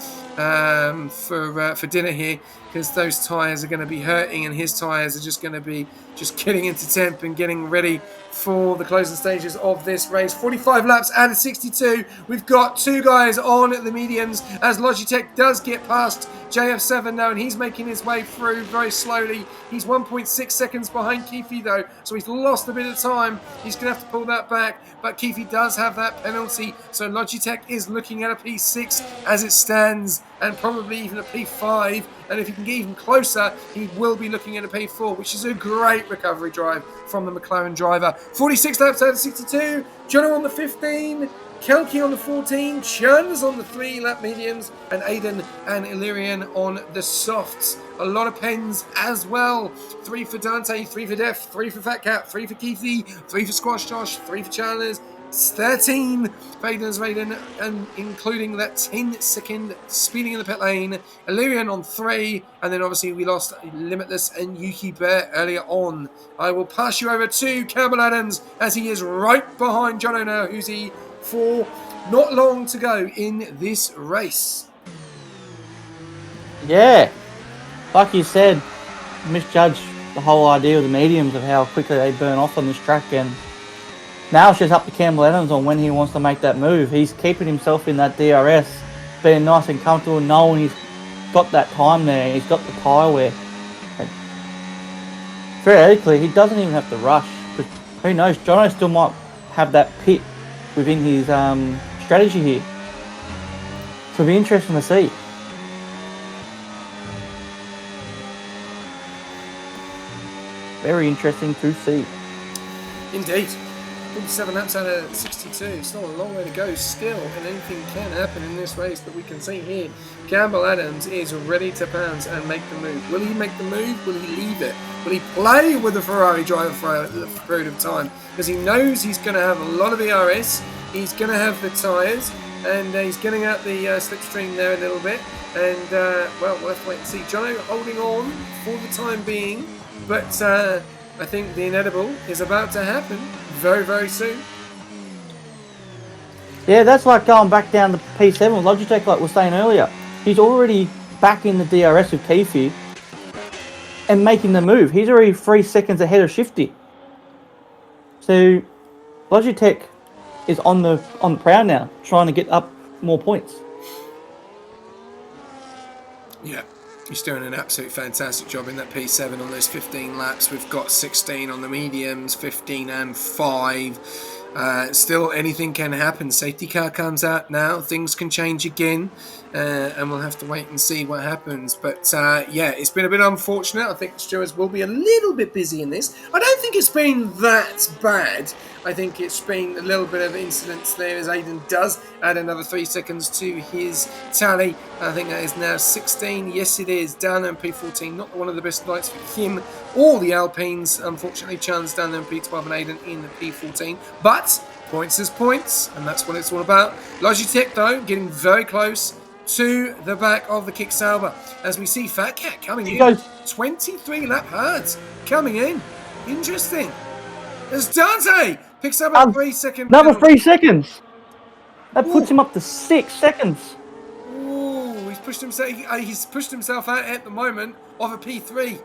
for dinner here, because those tyres are going to be hurting, and his tyres are just going to be getting into temp and getting ready for the closing stages of this race. 45 laps out of 62. We've got two guys on the mediums as Logitech does get past JF7 now, and he's making his way through very slowly. He's 1.6 seconds behind Keefe though, so he's lost a bit of time. He's going to have to pull that back, but Keefe does have that penalty, so Logitech is looking at a P6 as it stands, and probably even a P5, and if he can get even closer, he will be looking at a P4, which is a great recovery drive from the McLaren driver. 46 laps out of 62, Jono on the 15, Kelki on the 14, Churns on the 3-lap mediums, and Aiden and Illyrian on the softs. A lot of pens as well. 3 for Dante, 3 for Def, 3 for Fat Cat, 3 for Keithy, 3 for Squash Josh, 3 for Chandler's, 13 Vaden's Raiden, and including that 10-second speeding in the pit lane. Illyrian on 3, and then obviously we lost Limitless and Yuki Bear earlier on. I will pass you over to Cambell Adams as he is right behind Jono now, who's for not long to go in this race. Yeah, like you said, misjudged the whole idea of the mediums of how quickly they burn off on this track, and now it's just up to Cambell Adams on when he wants to make that move. He's keeping himself in that DRS, being nice and comfortable, knowing he's got that time there, he's got the tyre wear. Theoretically, he doesn't even have to rush, but who knows, Jono still might have that pit within his strategy here. So it'll be interesting to see. Very interesting to see. Indeed. 47 laps out of 62. Still a long way to go still, and anything can happen in this race that we can see here. Cambell Adams is ready to pounce and make the move. Will he make the move? Will he leave it? Will he play with the Ferrari driver for a period of time? Because he knows he's going to have a lot of ERS, he's going to have the tyres, and he's getting out the slipstream there a little bit. And, well, we'll have to wait and see. Jono holding on for the time being, but I think the inedible is about to happen very, very soon. Yeah, that's like going back down to P7 with Logitech, like we were saying earlier. He's already back in the DRS with Keefe and making the move. He's already 3 seconds ahead of Shifty. So Logitech is on the prowl now, trying to get up more points. Yeah. He's doing an absolute fantastic job in that P7 on those 15 laps. We've got 16 on the mediums, 15 and 5. Still, anything can happen. Safety car comes out now. Things can change again. and we'll have to wait and see what happens. But yeah, it's been a bit unfortunate. I think the stewards will be a little bit busy in this. I don't think it's been that bad. I think it's been a little bit of incidents there as Aiden does add another 3 seconds to his tally. I think that is now 16. Yes, it is. Down in P14, not one of the best nights for him or the Alpines. Unfortunately, Chan's down there in P12 and Aiden in the P14. But points is points, and that's what it's all about. Logitech, though, getting very close to the back of the Kick Sauber as we see Fat Cat coming in. 23 lap hards coming in. Interesting. As Dante picks up a 3 second Another penalty. 3 seconds. That puts him up to 6 seconds. Ooh, he's pushed himself out at the moment of a P3.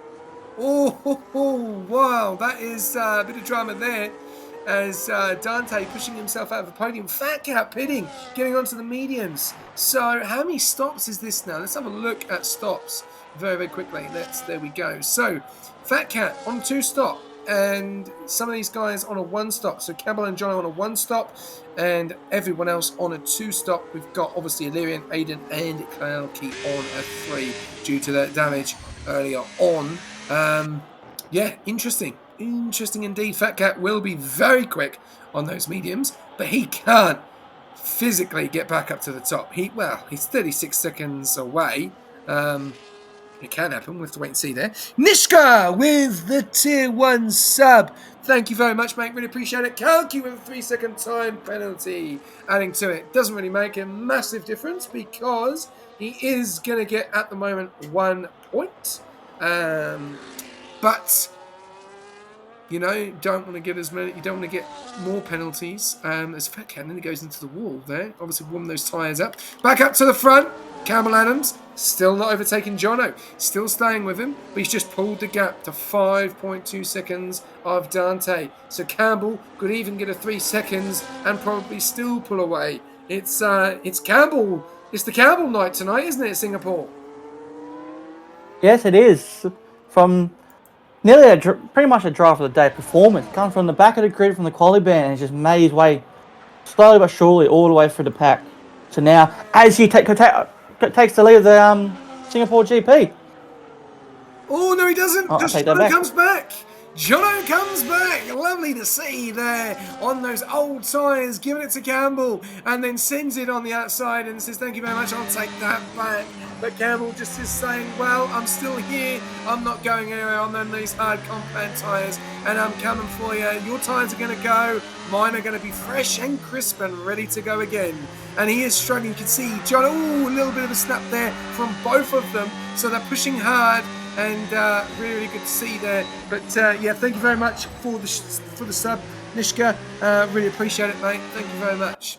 Oh, wow, that is a bit of drama there. As Dante pushing himself out of the podium. Fat Cat pitting, getting onto the mediums. So how many stops is this now? Let's have a look at stops very, very quickly. There we go. So Fat Cat on 2 stop, and some of these guys on a 1 stop. So Cambell and Jono on a 1 stop, and everyone else on a 2 stop. We've got obviously Illyrian, Aiden, and Kalki on a 3 due to that damage earlier on. Yeah, interesting indeed. Fat Cat will be very quick on those mediums, but he can't physically get back up to the top. He's 36 seconds away. It can happen. We'll have to wait and see there. Nishka with the tier 1 sub. Thank you very much, mate. Really appreciate it. Kalki with a 3 second time penalty. Adding to it. Doesn't really make a massive difference because he is going to get, at the moment, 1 point. But you know, you don't want to get as many. You don't want to get more penalties. As Fat Cat nearly goes into the wall there. Obviously, warm those tyres up. Back up to the front. Cambell Adams still not overtaking Jono. Still staying with him, but he's just pulled the gap to 5.2 seconds of Dante. So Cambell could even get a 3 seconds and probably still pull away. It's Cambell. It's the Cambell night tonight, isn't it, Singapore? Yes, it is. From nearly pretty much a drive of the day performance. Comes from the back of the grid from the quality band and just made his way slowly but surely all the way through the pack. So now, as he takes the lead of the Singapore GP. Oh, no, he doesn't. Jono comes back. Jono comes back. Lovely to see there on those old tyres, giving it to Cambell and then sends it on the outside and says, thank you very much, I'll take that back. But Cambell just is saying, well, I'm still here. I'm not going anywhere on these hard compound tyres and I'm coming for you. Your tyres are going to go. Mine are going to be fresh and crisp and ready to go again. And he is struggling. You can see Jono, a little bit of a snap there from both of them. So they're pushing hard. And really, really good to see there. But yeah, thank you very much for the sub, Nishka. Really appreciate it, mate. Thank you very much.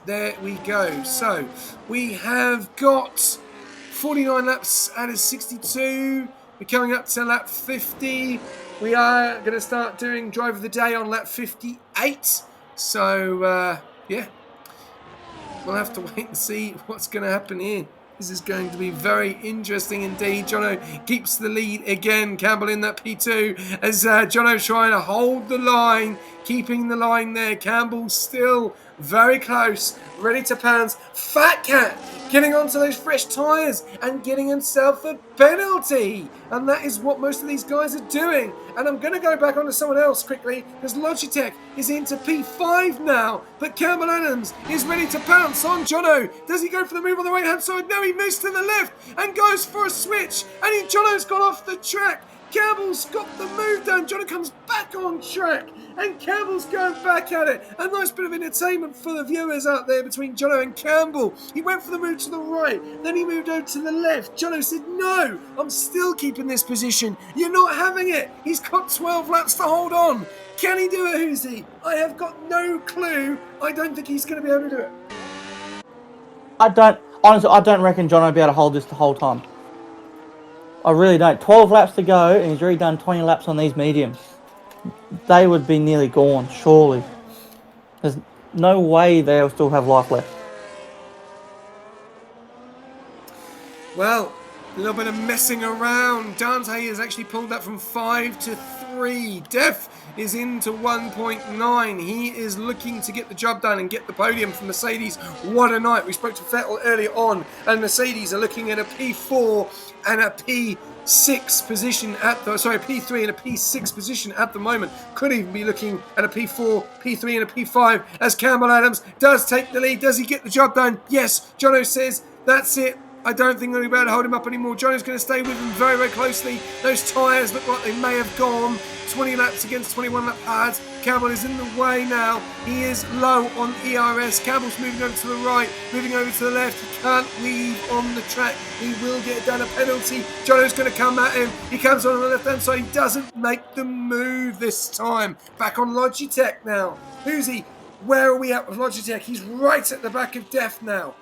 There we go. So we have got 49 laps out of 62. We're coming up to lap 50. We are going to start doing drive of the day on lap 58. So yeah, we'll have to wait and see what's going to happen here. This is going to be very interesting indeed. Jono keeps the lead again. Cambell in that P2 as Jono trying to hold the line, keeping the line there. Cambell still very close, ready to pounce. Fat Cat getting onto those fresh tyres and getting himself a penalty. And that is what most of these guys are doing. And I'm going to go back onto someone else quickly because Logitech is into P5 now. But Cambell Adams is ready to pounce on Jono. Does he go for the move on the right-hand side? No, he moves to the left and goes for a switch. And Jono's gone off the track. Cambell's got the move done. Jono comes back on track and Cambell's going back at it. A nice bit of entertainment for the viewers out there between Jono and Cambell. He went for the move to the right, then he moved over to the left. Jono said, no, I'm still keeping this position. You're not having it. He's got 12 laps to hold on. Can he do it, Hoosie? I have got no clue. I don't think he's going to be able to do it. I don't reckon Jono will be able to hold this the whole time. I really don't. 12 laps to go, and he's already done 20 laps on these mediums. They would be nearly gone, surely. There's no way they'll still have life left. Well, A little bit of messing around. Dante has actually pulled that from 5 to 3. Def is into 1.9. He is looking to get the job done and get the podium for Mercedes. What a night. We spoke to Vettel earlier on, and Mercedes are looking at a P4 and a P6 position at the, sorry, P3 and a P6 position at the moment. Could even be looking at a P4, P3 and a P5 as Cambell Adams does take the lead. Does he get the job done? Yes. Jono says that's it. I don't think they'll be able to hold him up anymore. Jono's going to stay with him very, very closely. Those tyres look like they may have gone 20 laps against 21 lap pads. Cambell is in the way now. He is low on ERS. Cambell's moving over to the right, moving over to the left. He can't leave on the track. He will get down a penalty. Jono's going to come at him. He comes on the left-hand side. He doesn't make the move this time. Back on Logitech now. Who's he? Where are we at with Logitech? He's right at the back of Def now.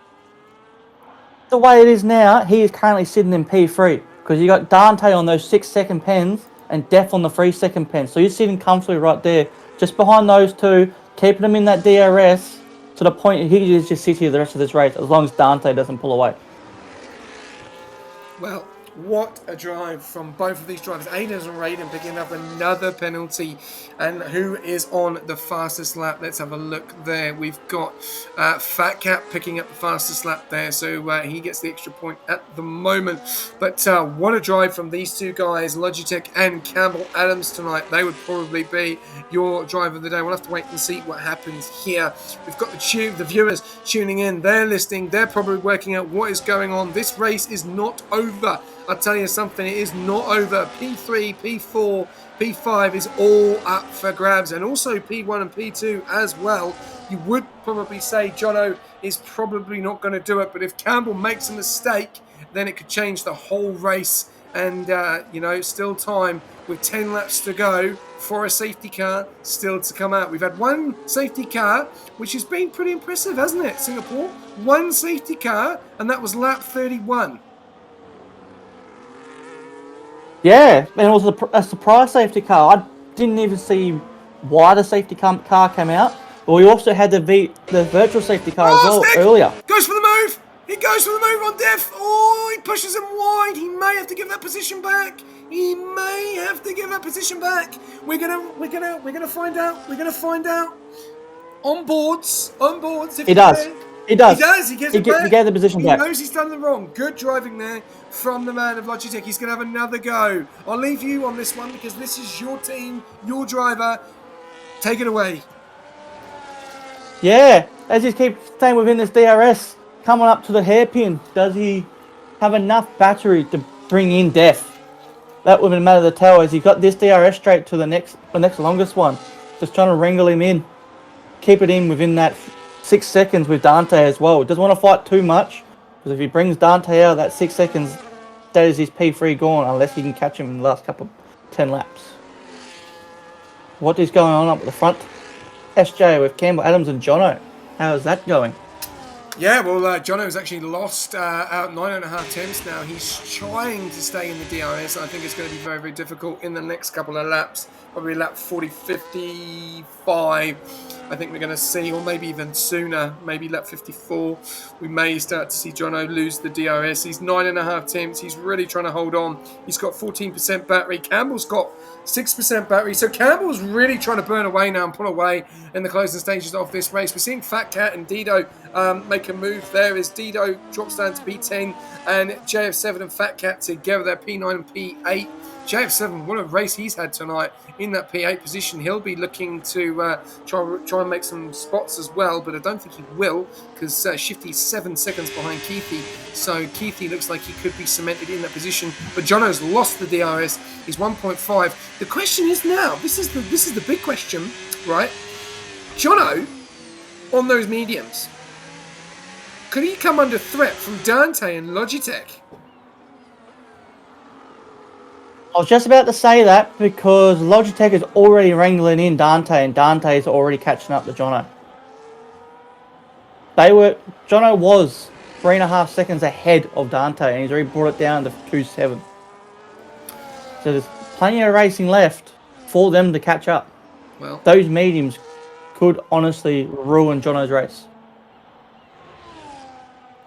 The way it is now, he is currently sitting in P3 because you got Dante on those 6-second pens and Def on the 3-second pen. So you're sitting comfortably right there, just behind those two, keeping him in that DRS to the point he can just sit here the rest of this race as long as Dante doesn't pull away. Well, what a drive from both of these drivers. Aiden's and Raiden picking up another penalty. And who is on the fastest lap? Let's have a look there. We've got Fat Cat picking up the fastest lap there. So he gets the extra point at the moment. But what a drive from these two guys, Logitech and Cambell Adams tonight. They would probably be your drive of the day. We'll have to wait and see what happens here. We've got the viewers tuning in. They're listening. They're probably working out what is going on. This race is not over. I'll tell you something, it is not over. P3, P4, P5 is all up for grabs, and also P1 and P2 as well. You would probably say Jono is probably not going to do it, but if Cambell makes a mistake, then it could change the whole race. And, still time with 10 laps to go for a safety car still to come out. We've had one safety car, which has been pretty impressive, hasn't it, Singapore? One safety car, and that was lap 31. Yeah, and it was a surprise safety car. I didn't even see why the safety car came out. But we also had the virtual safety car as well earlier. Goes for the move. He goes for the move on Def. Oh, he pushes him wide. He may have to give that position back. We're gonna find out. On boards. If He does. He does. He gives it back. He gave the position back. He knows he's done the wrong. Good driving there from the man of Logitech. He's going to have another go. I'll leave you on this one because this is your team, your driver. Take it away. Yeah, as he keeps staying within this DRS, coming up to the hairpin, does he have enough battery to bring in Def? That would be a matter of the tell as he got this DRS straight to the next longest one. Just trying to wrangle him in. Keep it in within that 6 seconds with Dante as well. Doesn't want to fight too much, because if he brings Dante out of that 6 seconds, that is his P3 gone, unless he can catch him in the last couple 10 laps. What is going on up at the front? SJ with Cambell Adams and Jono. How is that going? Yeah, well, Jono has actually lost out 9.5 tenths now. He's trying to stay in the DRS. I think it's going to be very, very difficult in the next couple of laps. Probably lap 40, 55. I think we're going to see, or maybe even sooner, maybe lap 54. We may start to see Jono lose the DRS. He's 9.5 tenths. He's really trying to hold on. He's got 14% battery. Cambell's got 6% battery. So Cambell's really trying to burn away now and pull away in the closing stages of this race. We're seeing Fat Cat and Dido make a move there as Dido drops down to P10 and JF7 and Fat Cat together. They're P9 and P8. JF7, what a race he's had tonight in that P8 position. He'll be looking to try and make some spots as well, but I don't think he will because Shifty's 7 seconds behind Keithy. So Keithy looks like he could be cemented in that position. But Jono's lost the DRS. He's 1.5. The question is now, this is the big question, right? Jono, on those mediums, could he come under threat from Dante and Logitech? I was just about to say that because Logitech is already wrangling in Dante and Dante is already catching up to Jono. Jono was 3.5 seconds ahead of Dante and he's already brought it down to 2.7. So there's plenty of racing left for them to catch up. Well, those mediums could honestly ruin Jono's race.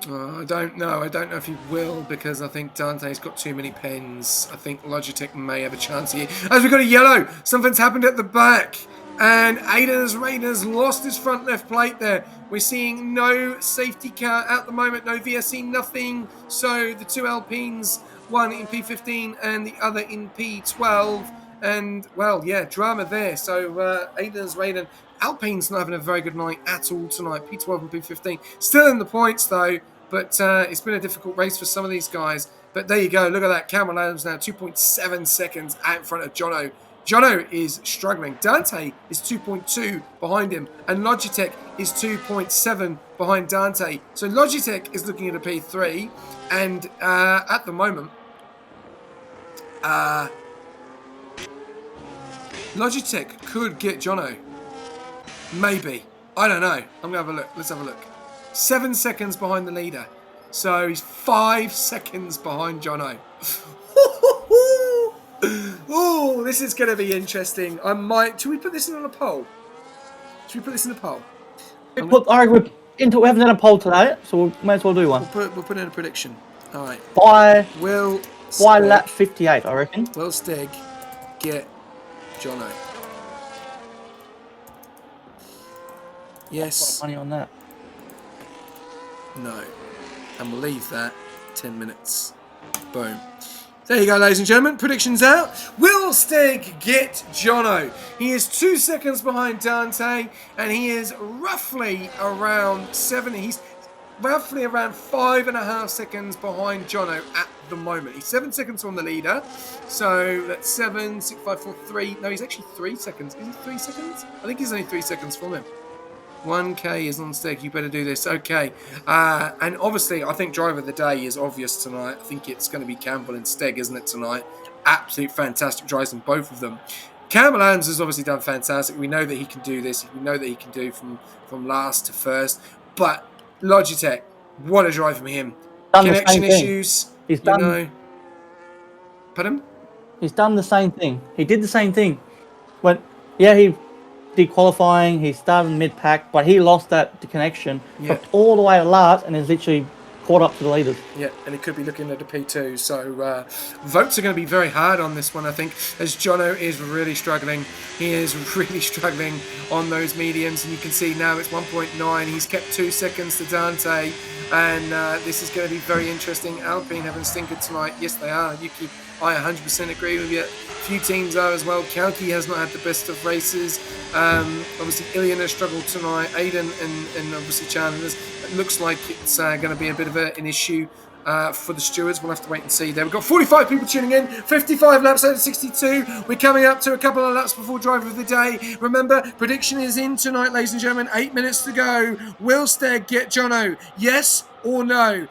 I don't know. I don't know if he will, because I think Dante's got too many pens. I think Logitech may have a chance here. As we got a yellow, something's happened at the back. And Aiden's Raiders lost his front left plate there. We're seeing no safety car at the moment, no VSC, nothing. So the two Alpines, one in P15 and the other in P12. And, well, yeah, drama there. So Aiden's Raiden, Alpine's not having a very good night at all tonight. P12 and P15. Still in the points, though. But it's been a difficult race for some of these guys. But there you go. Look at that. Cambell Adams now 2.7 seconds out in front of Jono. Jono is struggling. Dante is 2.2 behind him. And Logitech is 2.7 behind Dante. So Logitech is looking at a P3. And at the moment, Logitech could get Jono. Maybe. I don't know. I'm going to have a look. Let's have a look. 7 seconds behind the leader. So he's 5 seconds behind Jono. Oh, this is going to be interesting. Should we put this in on a poll? Should we put this in a poll? I reckon we haven't done a poll today, so we may as well do one. We'll put in a prediction. All right. By lap 58, I reckon. Will Steg get Jono? Yes. Money on that. No. And we'll leave that 10 minutes. Boom. There you go, ladies and gentlemen. Predictions out. Will Steg get Jono? He is 2 seconds behind Dante, and he is roughly around 7. He's roughly around 5.5 seconds behind Jono at the moment. He's 7 seconds on the leader. So that's 7, 6, 5, 4, 3. No, he's actually 3 seconds. Is he 3 seconds? I think he's only 3 seconds from him. 1K is on Steg. You better do this. Okay. And obviously, I think driver of the day is obvious tonight. I think it's going to be Cambell and Steg, isn't it, tonight? Absolute fantastic drives in both of them. Cambell Adams has obviously done fantastic. We know that he can do this. We know that he can do from last to first. But Logitech, what a drive from him. Connection issues. He's done. Pardon? He's done the same thing. He did the same thing. He did qualifying. He started mid-pack, but he lost that connection. Yeah. All the way to last, and is literally caught up to the leaders. Yeah, and he could be looking at a P2. So votes are going to be very hard on this one, I think, as Jono is really struggling. He is really struggling on those mediums, and you can see now it's 1.9. He's kept 2 seconds to Dante, and this is going to be very interesting. Alpine having stinkered tonight. Yes, they are. Yuki, I 100% agree with you. A few teams are as well. Kalki has not had the best of races. Obviously, Ilian has struggled tonight. Aiden and obviously Chandler's. It looks like it's going to be a bit of an issue for the stewards. We'll have to wait and see there. We've got 45 people tuning in, 55 laps out of 62. We're coming up to a couple of laps before driver of the day. Remember, prediction is in tonight, ladies and gentlemen. 8 minutes to go. Will Steg get Jono? Yes or no?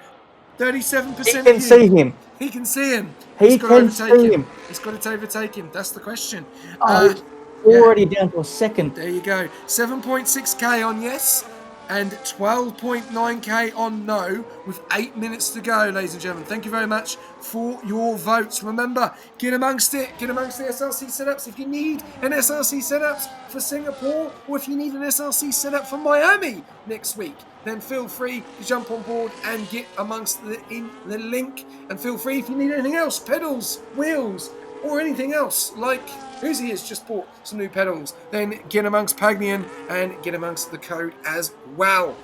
37%. He can see him. He can see him. He can see him. He's got to overtake him. That's the question. Already down to a second. There you go. 7.6k on yes and 12.9k on no with 8 minutes to go, ladies and gentlemen. Thank you very much for your votes. Remember, get amongst it. Get amongst the SRC setups. If you need an SRC setup for Singapore, or if you need an SRC setup for Miami next week, then feel free to jump on board and get amongst in the link. And feel free if you need anything else, pedals, wheels, or anything else, like Uzi has just bought some new pedals, then get amongst Pagnian and get amongst the code as well.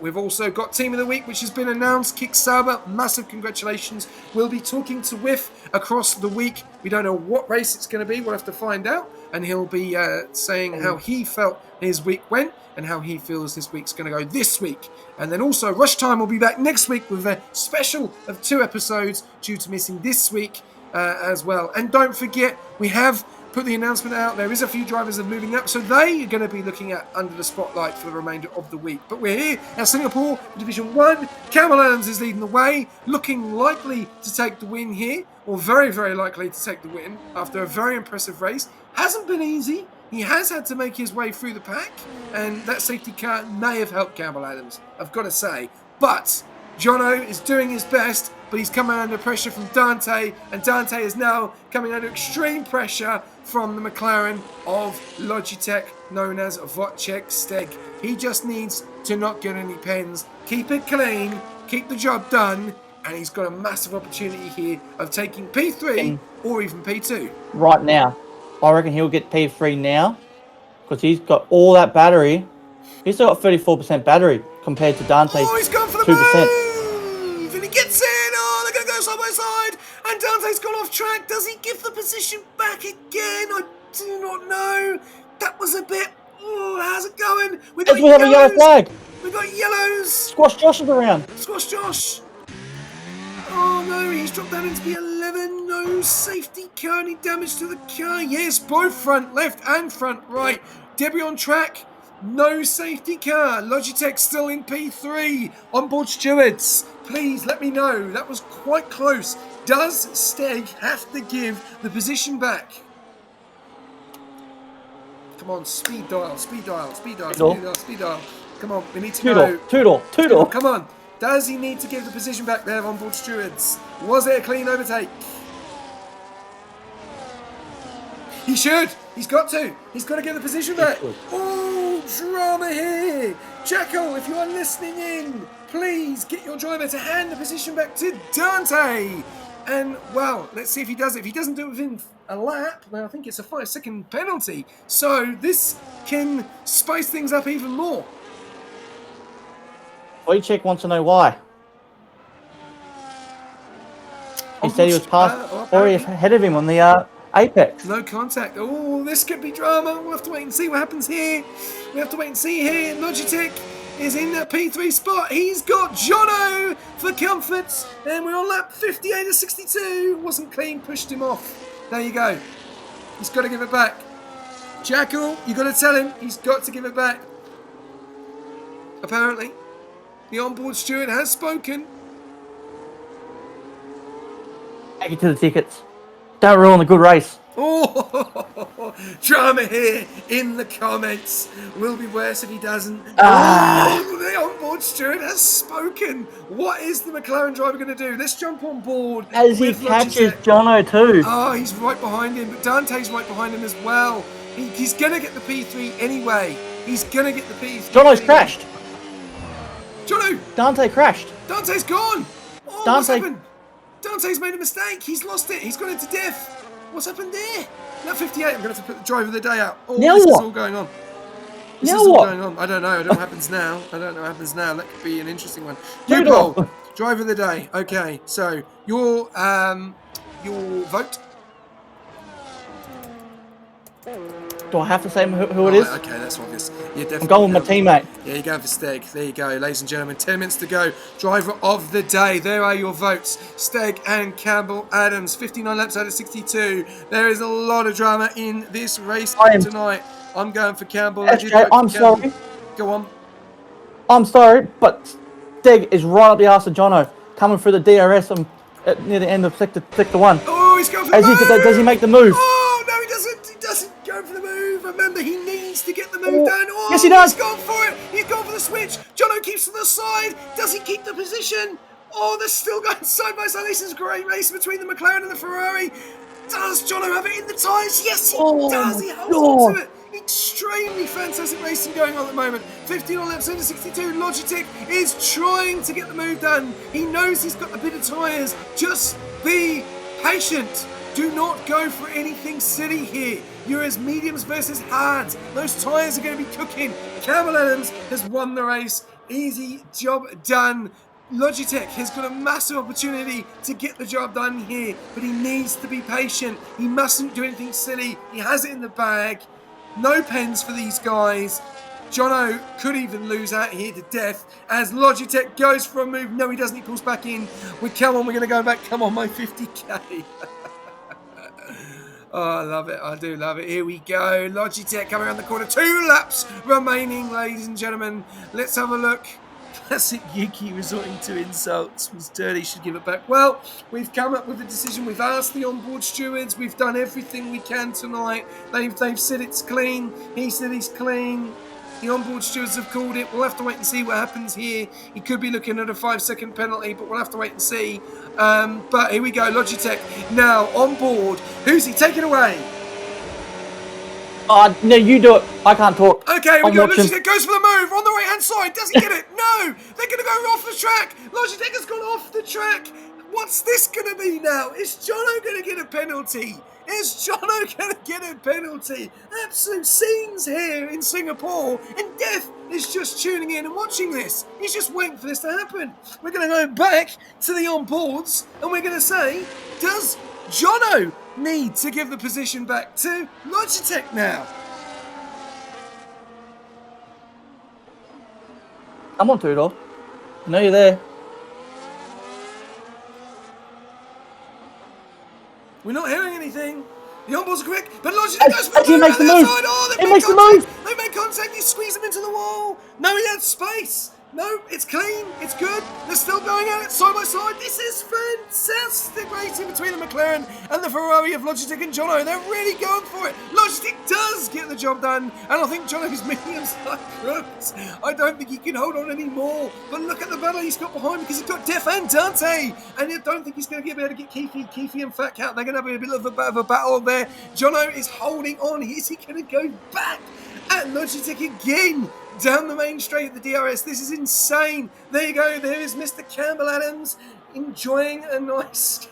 We've also got Team of the Week, which has been announced. Kick Sauber, massive congratulations. We'll be talking to Whiff across the week. We don't know what race it's going to be. We'll have to find out. And he'll be saying how he felt his week went and how he feels this week's going to go this week. And then also, Rush Time will be back next week with a special of 2 episodes due to missing this week as well. And don't forget, we have put the announcement out. There is a few drivers that are moving up, so they are going to be looking at under the spotlight for the remainder of the week. But we're here at Singapore, Division 1. Cambell Adams is leading the way, looking likely to take the win here, or very, very likely to take the win after a very impressive race. Hasn't been easy. He has had to make his way through the pack, and that safety car may have helped Cambell Adams, I've got to say. But Jono is doing his best, but he's coming under pressure from Dante, and Dante is now coming under extreme pressure from the McLaren of Logitech, known as Wojciech Steg. He just needs to not get any pens, keep it clean, keep the job done, and he's got a massive opportunity here of taking P3 or even P2. Right now. I reckon he'll get P3 now because he's got all that battery. He's still got 34% battery compared to Dante's Oh, he's gone for the 2%. move! And he gets in! Oh, they're going to go side by side! And Dante's gone off track. Does he give the position back again? I do not know. That was a bit... Oh, how's it going? We have a yellow flag. We've got yellows. Squash Josh is around. Squash Josh. Oh no, he's dropped down into P11. No safety car. Any damage to the car? Yes, both front left and front right. Debbie on track. No safety car. Logitech still in P3. Onboard stewards, please let me know. That was quite close. Does Steg have to give the position back? Come on, speed dial, speed dial, speed dial, speed dial, speed dial. Come on, we need to know. Two-door. Come on. Does he need to give the position back there on board stewards? Was it a clean overtake? He should. He's got to. He's got to get the position back. Oh, drama here. Jackal, if you are listening in, please get your driver to hand the position back to Dante. And, well, let's see if he does it. If he doesn't do it within a lap, then I think it's a 5-second penalty. So this can spice things up even more. Wojciech wants to know why. He said he was past or ahead of him on the apex. No contact. Oh, this could be drama. We'll have to wait and see what happens here. We have to wait and see here. Logitech is in that P3 spot. He's got Jono for comfort. And we're on lap 58 of 62. Wasn't clean, pushed him off. There you go. He's got to give it back. Jackal, you got to tell him he's got to give it back. Apparently. The onboard steward has spoken. Take it to the tickets. Don't ruin the good race. Oh, drama here in the comments. Will be worse if he doesn't. Oh, the onboard steward has spoken. What is the McLaren driver going to do? Let's jump on board. As he catches Jono too. Oh, he's right behind him, but Dante's right behind him as well. He's going to get the P3 anyway. He's going to get the P3. Jono's crashed. Jono! Dante crashed. Dante's gone. Oh, what's happened? Dante's made a mistake. He's lost it. He's gone into death. What's happened there? Now 58. I'm going to have to put the driver of the day out. Oh, now this what? is all going on. This now is all what? going on. I don't know. I don't know what happens now. I don't know what happens now. That could be an interesting one. Two-door. Driver of the day. Okay. So your vote. Do I have to say who it is? Okay, that's obvious. You're definitely I'm going with my teammate. Yeah, you're going for Steg. There you go, ladies and gentlemen. 10 minutes to go. Driver of the day. There are your votes. Steg and Cambell Adams. 59 laps out of 62. There is a lot of drama in this race tonight. I'm going for Cambell. SJ, I'm sorry. Go on. I'm sorry, but Steg is right up the arse of Jono, coming through the DRS near the end of sector 1. Oh, he's going for the move. Does he make the move? Oh, no, he doesn't. He doesn't go for the move. Remember, he needs to get the move done. Oh, yes, he does. He's gone for it. He's gone for the switch. Jono keeps to the side. Does he keep the position? Oh, they're still going side by side. This is a great race between the McLaren and the Ferrari. Does Jono have it in the tyres? Yes, he does. He holds on to it. Extremely fantastic racing going on at the moment. 15 laps under 62. Logitech is trying to get the move done. He knows he's got a bit of tyres. Just be patient. Do not go for anything silly here. You're as mediums versus hards. Those tyres are going to be cooking. Cambell Adams has won the race. Easy job done. Logitech has got a massive opportunity to get the job done here, but he needs to be patient. He mustn't do anything silly. He has it in the bag. No pens for these guys. Jono could even lose out here to death as Logitech goes for a move. No, he doesn't. He pulls back in. Come on, we're going to go back. Come on, my 50k. Oh, I love it. I do love it. Here we go. Logitech coming around the corner. 2 laps remaining, ladies and gentlemen. Let's have a look. Classic Yuki resorting to insults. Was dirty, should give it back. Well, we've come up with a decision. We've asked the onboard stewards. We've done everything we can tonight. They've said it's clean. He said he's clean. The onboard stewards have called it. We'll have to wait and see what happens here. He could be looking at a 5-second penalty, but we'll have to wait and see. But here we go. Logitech now on board. Who's he taking away? No, you do it. I can't talk. Okay, we I'm go. watching. Logitech goes for the move on the right hand side. Does he get it? No! They're going to go off the track. Logitech has gone off the track. What's this going to be now? Is Jono going to get a penalty? Is Jono going to get a penalty? Absolute scenes here in Singapore. And Death is just tuning in and watching this. He's just waiting for this to happen. We're going to go back to the on-boards and we're going to say, does Jono need to give the position back to Logitech now? Come on, Tudor. I know you're there. We're not hearing anything. The on-boards are quick, but Logitech goes for As he makes the move. Oh, He makes the move. They made contact. He squeezed him into the wall. No, he had space. No, it's clean. It's good. They're still going at it side by side. This is fantastic racing between the McLaren and the Ferrari of Logitech and Jono. They're really going for it. Logitech does get the job done, and I think Jono's mediums are crooked. I don't think he can hold on anymore. But look at the battle he's got behind because he's got Def and Dante, and I don't think he's going to be able to get Keefe. Keefe and Fat Cat, they're going to have a bit of a battle there. Jono is holding on. Is he going to go back at Logitech again? Down the main straight at the DRS. This is insane. There you go. There is Mr. Cambell Adams enjoying a nice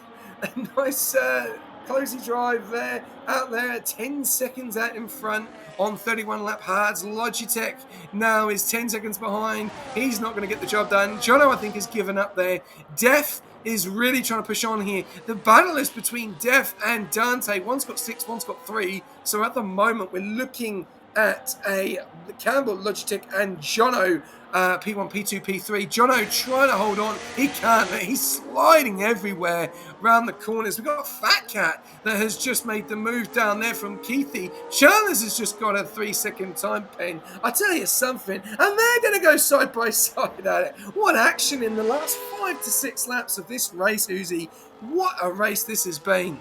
closey drive there. Out there, 10 seconds out in front on 31 lap hards. Logitech now is 10 seconds behind. He's not going to get the job done. Jono, I think, has given up there. Def is really trying to push on here. The battle is between Def and Dante. One's got 6, one's got 3. So at the moment, we're looking at a Cambell, Logitech, and Jono, P1, P2, P3. Jono trying to hold on. He can't. He's sliding everywhere around the corners. We've got a Fat Cat that has just made the move down there from Keithy. Chalmers has just got a 3-second time pen. I tell you something. And they're going to go side by side at it. What action in the last 5 to 6 laps of this race, Uzi. What a race this has been.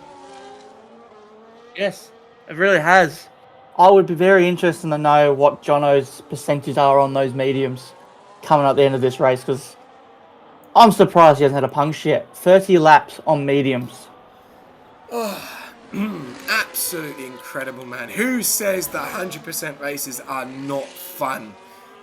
Yes, it really has. I would be very interested to know what Jono's percentages are on those mediums coming up at the end of this race, because I'm surprised he hasn't had a punch yet. 30 laps on mediums. Oh, absolutely incredible, man. Who says that 100% races are not fun?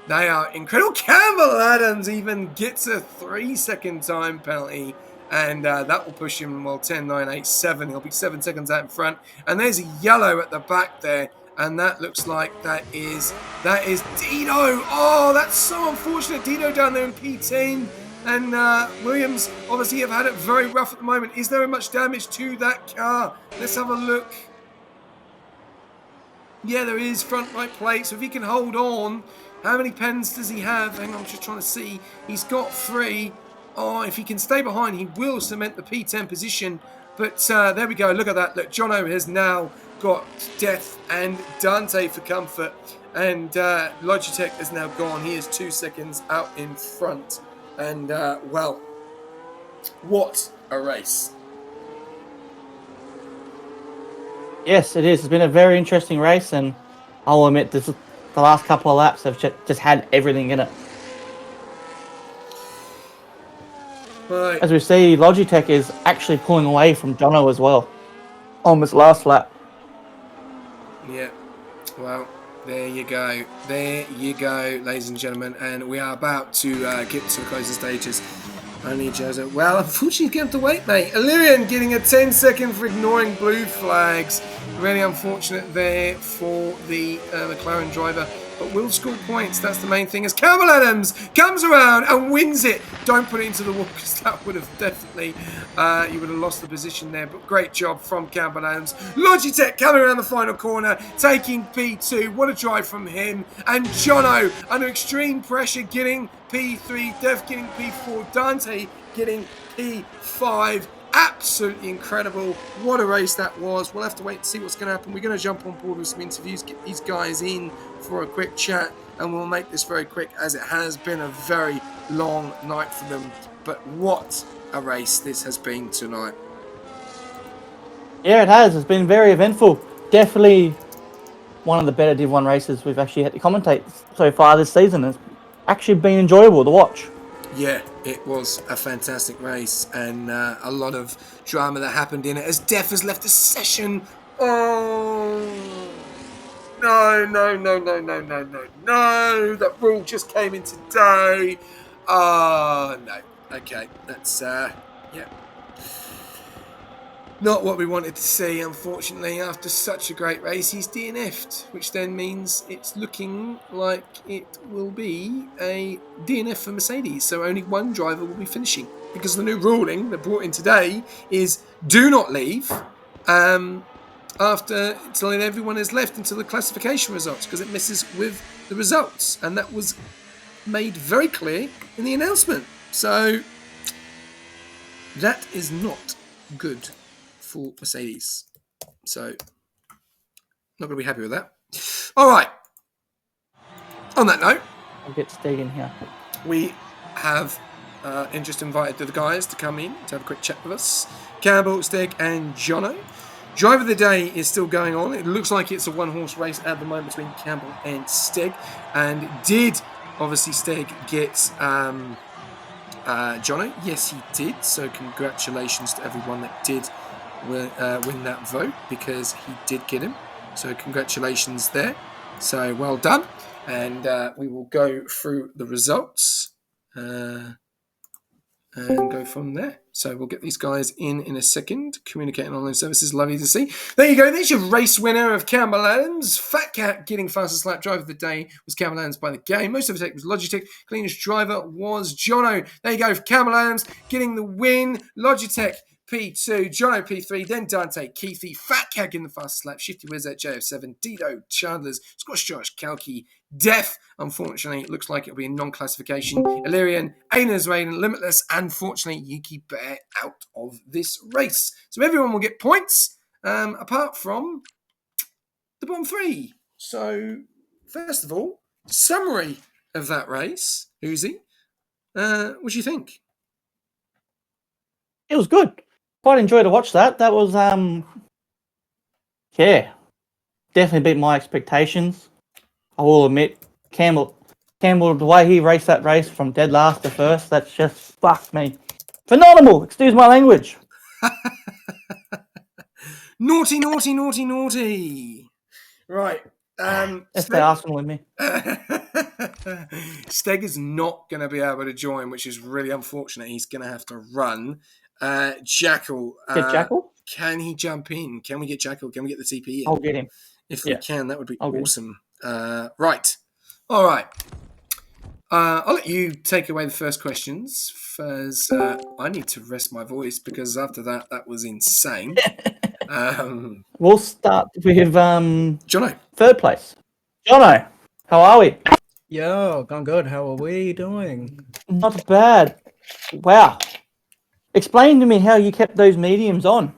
They are incredible. Cambell Adams even gets a 3-second time penalty. And that will push him, 10, 9, 8, 7. He'll be 7 seconds out in front. And there's a yellow at the back there. And that looks like that is Dino. Oh, that's so unfortunate. Dino down there in P10. And Williams obviously have had it very rough at the moment. Is there much damage to that car? Let's have a look. Yeah, there is front right plate. So if he can hold on, how many pens does he have? Hang on, I'm just trying to see. He's got 3. Oh, if he can stay behind, he will cement the P10 position. But there we go. Look at that. Look, Jono has now got Death and Dante for comfort. And Logitech has now gone. He is 2 seconds out in front. And, well, what a race. Yes, it is. It's been a very interesting race. And I'll admit, the last couple of laps have just had everything in it. Right. As we see, Logitech is actually pulling away from Jono as well on this last lap. Yeah. Well, there you go. There you go, ladies and gentlemen. And we are about to get to the closing stages. Only Joseph. Well, unfortunately, you have to wait, mate. Illyrian getting a 10-second for ignoring blue flags. Really unfortunate there for the McLaren driver. But will score points. That's the main thing. As Cambell Adams comes around and wins it. Don't put it into the wall because that would have definitely, you would have lost the position there. But great job from Cambell Adams. Logitech coming around the final corner, taking P2. What a drive from him. And Jono under extreme pressure getting P3. Dev getting P4. Dante getting P5. Absolutely incredible. What a race that was. We'll have to wait and see what's going to happen. We're going to jump on board with some interviews, get these guys in for a quick chat, and we'll make this very quick as it has been a very long night for them. But what a race this has been tonight. Yeah, it has. It's been very eventful. Definitely one of the better Div 1 races we've actually had to commentate so far this season. It's actually been enjoyable to watch. Yeah, it was a fantastic race and a lot of drama that happened in it as Def has left the session. Oh, No. That rule just came in today. Oh, no. Okay, that's, yeah. Not what we wanted to see, unfortunately. After such a great race, he's DNF'd, which then means it's looking like it will be a DNF for Mercedes. So only one driver will be finishing. Because the new ruling that brought in today is do not leave after until everyone has left until the classification results, because it messes with the results. And that was made very clear in the announcement. So that is not good for Mercedes. So, not going to be happy with that. All right. On that note, I'll get Steg in here. we have just invited the guys to come in to have a quick chat with us. Cambell, Steg, and Jono. Driver of the day is still going on. It looks like it's a one-horse race at the moment between Cambell and Steg. And did, obviously, Steg get Jono? Yes, he did. So congratulations to everyone that did win that vote, because he did get him. So congratulations there. So well done. And we will go through the results and go from there. So we'll get these guys in a second. Communicating online services, lovely to see. There you go. There's your race winner of Cambell Adams. Fat Cat getting fastest lap. Driver of the day was Cambell Adams by the game. Most of the take was Logitech. Cleanest driver was Jono. There you go. Cambell Adams getting the win. Logitech P2, Jono P3, then Dante, Keithy, Fat Cat getting the fastest lap, Shifty Wizard, JF7, Dido, Chandler's, Squash Josh, Kalki, Def. Unfortunately, it looks like it'll be a non-classification. Illyrian, Aina's Rain, Limitless, and fortunately, Yuki Bear out of this race. So everyone will get points, apart from the bottom three. So, first of all, summary of that race. Uzi, what do you think? It was good. Quite enjoyed to watch that. That was, yeah, definitely beat my expectations. I will admit, Cambell, the way he raced that race from dead last to first, that's just fucked me. Phenomenal! Excuse my language. Naughty. Right. That's the Arsenal in me. Steg is not going to be able to join, which is really unfortunate. He's going to have to run. Jackal. Get Jackal? Can he jump in? Can we get Jackal? Can we get the TP in? I'll get him. If we can, that would be I'll awesome. Right. All right. I'll let you take away the first questions, as I need to rest my voice, because after that was insane. We'll start with Jono. third place. Jono, how are we? Yo, gone good. How are we doing? Not bad. Wow. Explain to me how you kept those mediums on.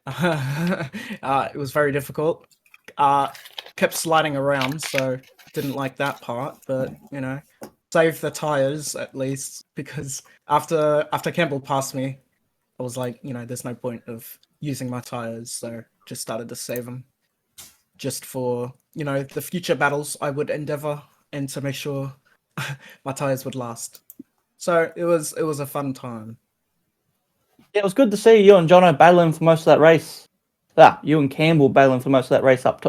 It was very difficult. Kept sliding around, so didn't like that part. But saved the tires at least, because after Cambell passed me, I was like, there's no point of using my tires, so just started to save them, just for the future battles I would endeavor and to make sure my tires would last. So it was a fun time. Yeah, it was good to see you and Jono battling for most of that race. You and Cambell battling for most of that race up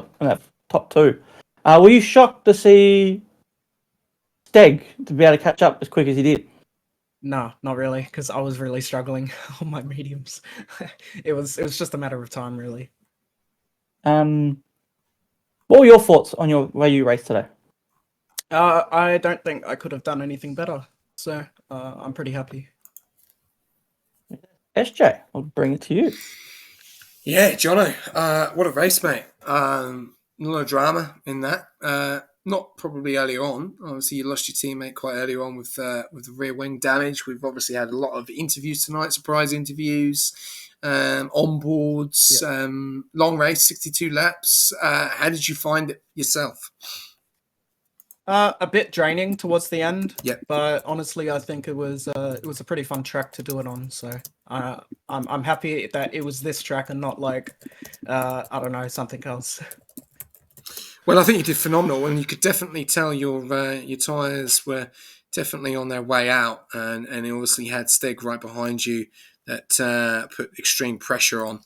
top two. Were you shocked to see Steg to be able to catch up as quick as he did? No, not really, because I was really struggling on my mediums. It was just a matter of time, really. What were your thoughts on your way you raced today? I don't think I could have done anything better, so I'm pretty happy. SJ, I'll bring it to you. Yeah, Jono, what a race, mate. A lot of drama in that. Not probably earlier on. Obviously, you lost your teammate quite early on with the rear wing damage. We've obviously had a lot of interviews tonight, surprise interviews, onboards, long race, 62 laps. How did you find it yourself? A bit draining towards the end. Yep. But honestly, I think it was a pretty fun track to do it on. So I'm happy that it was this track and not like I don't know, something else. Well, I think you did phenomenal, and you could definitely tell your tyres were definitely on their way out, and you obviously had Steg right behind you that put extreme pressure on,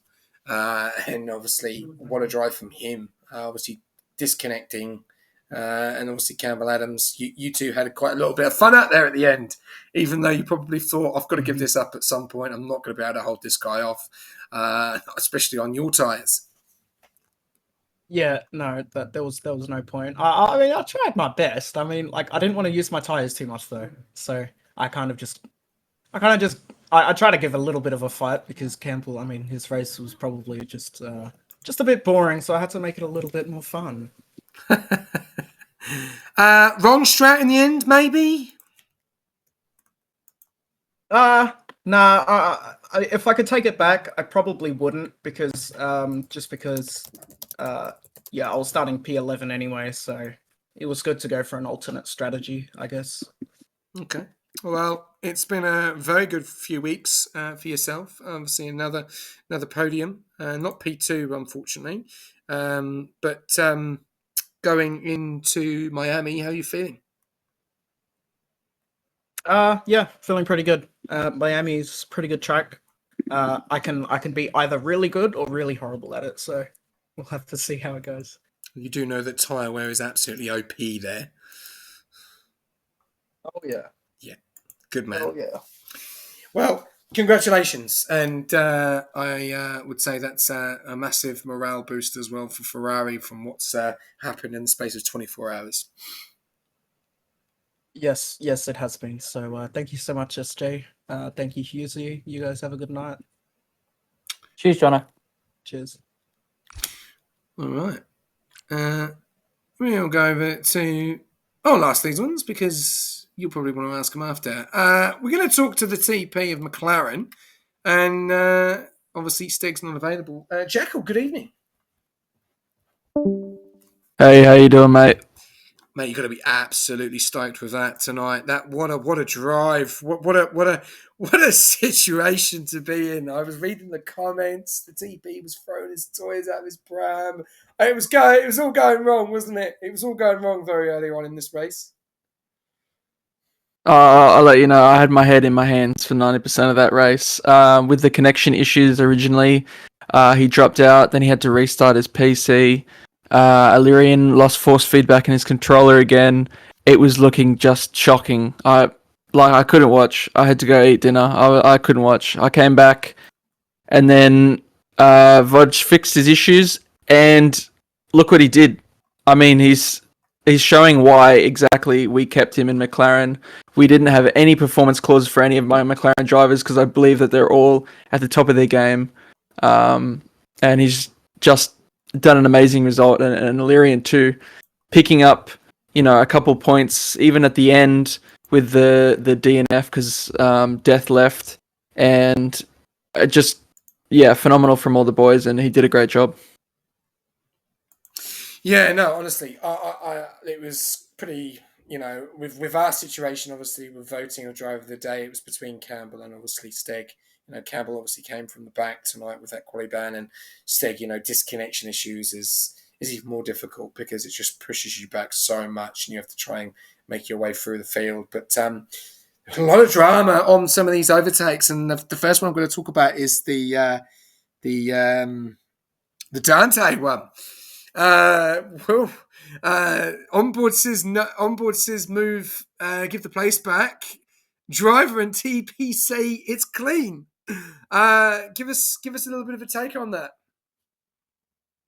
and obviously what a drive from him. Obviously disconnecting. And obviously Cambell Adams, you two had quite a little bit of fun out there at the end, even though you probably thought, I've got to give this up at some point. I'm not going to be able to hold this guy off, especially on your tyres. Yeah, no, there was no point. I mean, I tried my best. I mean, like I didn't want to use my tires too much though, so I try to give a little bit of a fight because Campbell, I mean, his race was probably just a bit boring, so I had to make it a little bit more fun. Wrong strat in the end, maybe. Nah. If I could take it back, I probably wouldn't because just because yeah, I was starting P11 anyway, so it was good to go for an alternate strategy, I guess. Okay. Well, it's been a very good few weeks for yourself. Obviously, another podium, not P2, unfortunately, but going into Miami, how are you feeling? Yeah, feeling pretty good. Miami's pretty good track. I can be either really good or really horrible at it, so we'll have to see how it goes. You do know that tyre wear is absolutely OP there. Oh yeah. Yeah, good man. Oh yeah. Well, congratulations, and I would say that's a massive morale boost as well for Ferrari from what's happened in the space of 24 hours. Yes, it has been. So thank you so much, SJ. Thank you, Husey. You guys have a good night. Cheers, Jono. Cheers. All right. We'll go over to... I'll ask these ones because you'll probably want to ask them after. We're going to talk to the TP of McLaren, and obviously Steg's not available. Jackal, good evening. Hey, how you doing, mate? Mate, you've got to be absolutely stoked with that tonight. That what a drive! What a situation to be in. I was reading the comments. The TP was throwing his toys out of his pram. It was all going wrong, wasn't it? It was all going wrong very early on in this race. I'll let you know, I had my head in my hands for 90% of that race. With the connection issues originally, he dropped out, then he had to restart his PC. Illyrian lost force feedback in his controller again. It was looking just shocking. I couldn't watch. I had to go eat dinner. I couldn't watch. I came back, and then Vodge fixed his issues, and look what he did. I mean, he's showing why exactly we kept him in McLaren. We didn't have any performance clauses for any of my McLaren drivers because I believe that they're all at the top of their game. And he's just done an amazing result, and Illyrian too, picking up, a couple points even at the end with the DNF because Death left, and phenomenal from all the boys, and he did a great job. Yeah, no, honestly, it was pretty. With our situation, obviously, with voting a driver of the day, it was between Cambell and obviously Steg. Cambell obviously came from the back tonight with that quali ban, and Steg, disconnection issues is even more difficult because it just pushes you back so much, and you have to try and make your way through the field. But a lot of drama on some of these overtakes, and the first one I'm going to talk about is the Dante one. Onboard says no, onboard says move, give the place back. Driver and TP say it's clean. Give us a little bit of a take on that.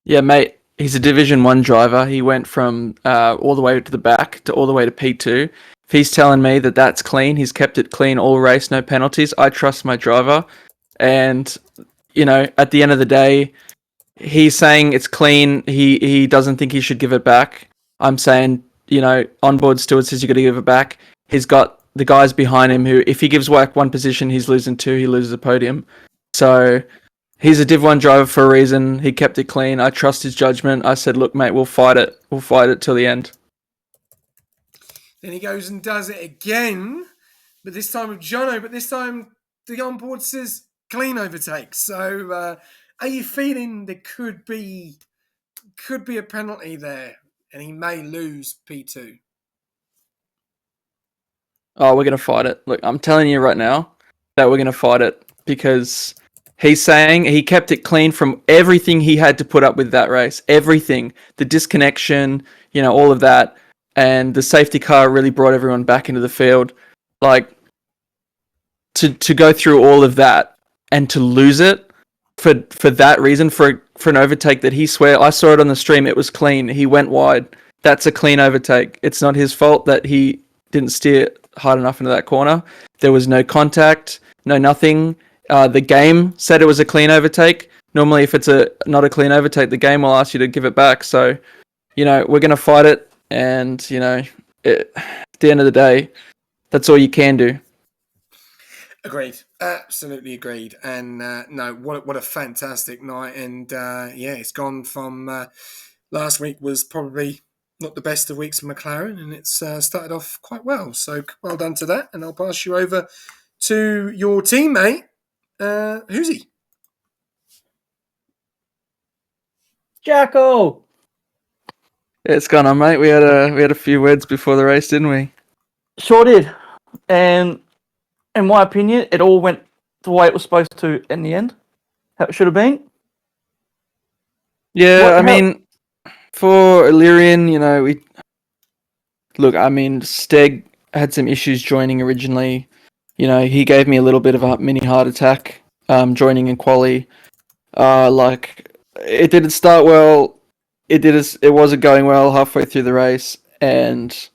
Yeah, mate, he's a Division 1 driver. He went from all the way to the back to all the way to P2. If he's telling me that that's clean, he's kept it clean all race, no penalties. I trust my driver. And, at the end of the day, he's saying it's clean. He doesn't think he should give it back. I'm saying, onboard steward says you got to give it back. He's got the guys behind him who, if he gives work one position, he's losing two. He loses a podium. So he's a Div 1 driver for a reason. He kept it clean. I trust his judgment. I said, look, mate, we'll fight it. We'll fight it till the end. Then he goes and does it again, but this time with Jono. But this time the onboard says clean overtake. So are you feeling there could be a penalty there, and he may lose P2? Oh, we're going to fight it. Look, I'm telling you right now that we're going to fight it because He's saying he kept it clean from everything he had to put up with that race. Everything. The disconnection, all of that. And the safety car really brought everyone back into the field. Like, to go through all of that and to lose it for that reason, for an overtake that he swear, I saw it on the stream, it was clean. He went wide. That's a clean overtake. It's not his fault that he didn't steer hard enough into that corner. There was no contact, no nothing. The game said it was a clean overtake. Normally, if it's not a clean overtake, the game will ask you to give it back. So, we're going to fight it. And, at the end of the day, that's all you can do. Agreed. Absolutely agreed. And no, what a fantastic night. And it's gone from last week was probably not the best of weeks for McLaren, and it's started off quite well. So well done to that. And I'll pass you over to your teammate, Hoosie. Jacko! Yeah, it's gone on, mate. We had a few words before the race, didn't we? Sure did. And in my opinion, it all went the way it was supposed to in the end. How it should have been. Yeah, for Illyrian, Steg had some issues joining originally. He gave me a little bit of a mini heart attack joining in quali. It didn't start well. It wasn't going well halfway through the race, and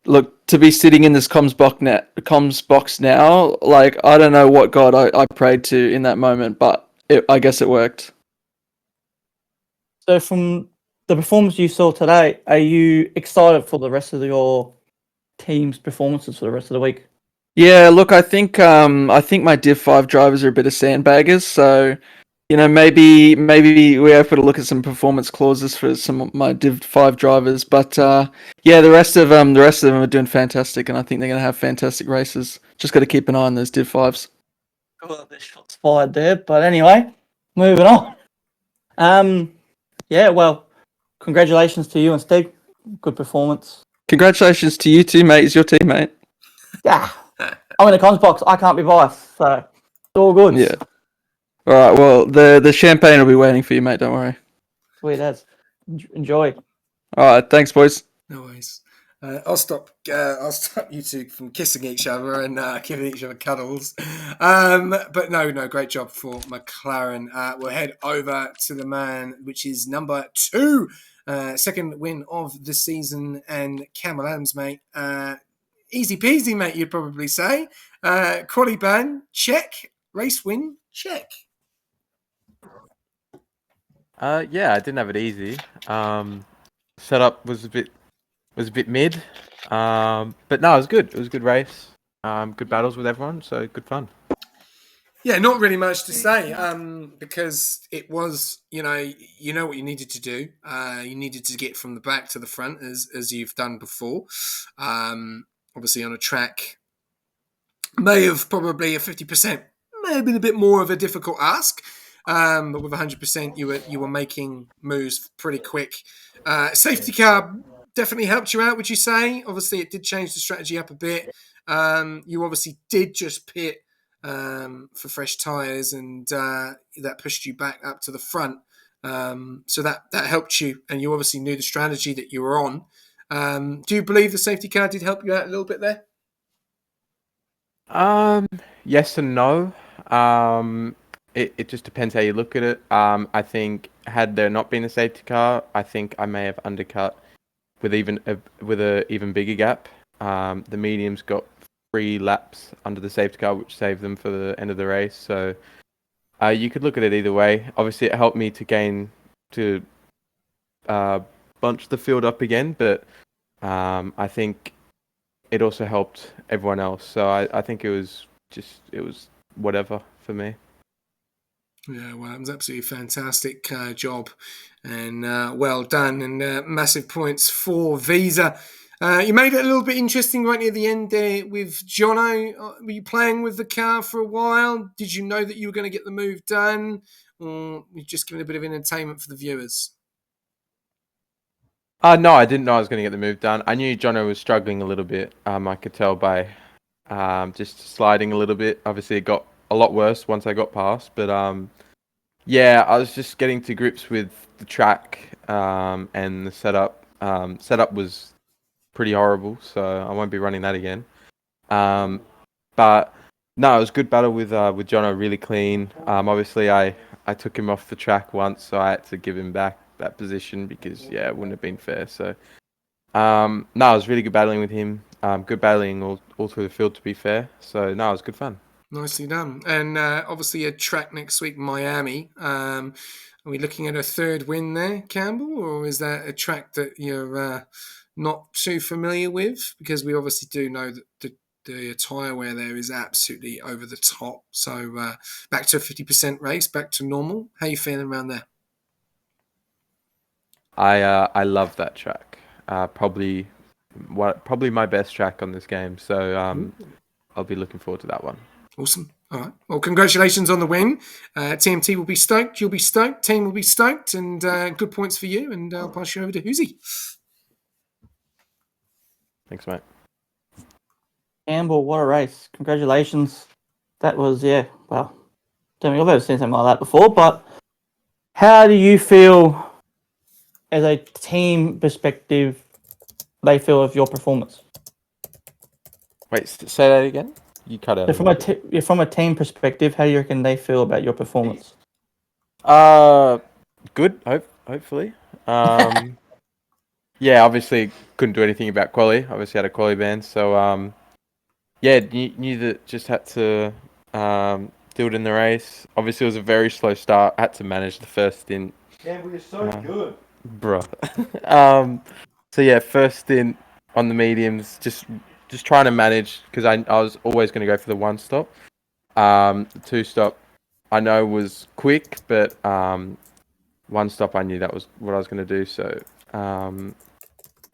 look, to be sitting in this comms box now, I don't know what God I prayed to in that moment, but I guess it worked. So from the performance you saw today, are you excited for the rest of your team's performances for the rest of the week? Yeah, look, I think my Div 5 drivers are a bit of sandbaggers, so maybe we have to look at some performance clauses for some of my Div 5 drivers. But the rest of them are doing fantastic, and I think they're going to have fantastic races. Just got to keep an eye on those Div 5s. Well, there's shots fired there, but anyway, moving on. Well, congratulations to you and Steve. Good performance. Congratulations to you too, mate. It's your team, mate. Yeah, I'm in the comms box. I can't be biased, so it's all good. Yeah. All right. Well, the champagne will be waiting for you, mate. Don't worry. Sweet as. Enjoy. All right. Thanks, boys. No worries. I'll stop you two from kissing each other and giving each other cuddles. But no, great job for McLaren. We'll head over to the man, which is number 2, second win of the season, and Cambell Adams, mate. Easy peasy, mate, you'd probably say. Quali ban, check. Race win, check. I didn't have it easy. Setup was a bit mid. But no, it was good. It was a good race. Good battles with everyone, so good fun. Yeah, not really much to say, because it was, you know what you needed to do. You needed to get from the back to the front, as you've done before. Obviously, on a track, may have probably a 50%, may have been a bit more of a difficult ask. But with 100%, you were making moves pretty quick. Safety car definitely helped you out, would you say? Obviously, it did change the strategy up a bit. You obviously did just pit for fresh tyres, and that pushed you back up to the front. So that helped you, and you obviously knew the strategy that you were on. Do you believe the safety car did help you out a little bit there? Yes and no. It just depends how you look at it. I think had there not been a safety car, I think I may have undercut with a even bigger gap. The mediums got 3 laps under the safety car, which saved them for the end of the race. So you could look at it either way. Obviously, it helped me to bunch the field up again, but I think it also helped everyone else. So I think it was whatever for me. Yeah, well, it was absolutely fantastic job, and well done, and massive points for Visa. You made it a little bit interesting right near the end there with Jono. Were you playing with the car for a while? Did you know that you were going to get the move done, or were you just giving a bit of entertainment for the viewers? No, I didn't know I was going to get the move done. I knew Jono was struggling a little bit. I could tell by just sliding a little bit. Obviously, it got a lot worse once I got past. But yeah, I was just getting to grips with the track and the setup. Setup was pretty horrible, so I won't be running that again. But no, it was a good battle with Jono, really clean. Obviously, I took him off the track once, so I had to give him back that position because yeah, it wouldn't have been fair. So no, it was really good battling with him. Good battling all through the field, to be fair. So no, it was good fun. Nicely done. And obviously a track next week, Miami. Are we looking at a third win there, Campbell, or is that a track that you're not too familiar with? Because we obviously do know that the tyre wear there is absolutely over the top. So back to a 50% race, back to normal. How are you feeling around there? I love that track. Probably my best track on this game. So I'll be looking forward to that one. Awesome. All right. Well, congratulations on the win. TMT will be stoked. You'll be stoked. Team will be stoked. And good points for you. And I'll pass you over to Hoosie. Thanks, mate. Campbell, what a race. Congratulations. That was, well, don't think I've ever seen something like that before, but how do you feel as a team perspective they feel of your performance? Wait, say that again? You cut out. From a team perspective, how do you reckon they feel about your performance? Good. Hopefully. Yeah. Obviously, couldn't do anything about quali. Obviously, had a quali ban. So yeah, knew that just had to do it in the race. Obviously, it was a very slow start. Had to manage the first stint. Campbell, you're so good, bruh. So yeah, first stint on the mediums, just trying to manage because I was always going to go for the one stop. The two stop I know was quick, but one stop I knew that was what I was going to do. So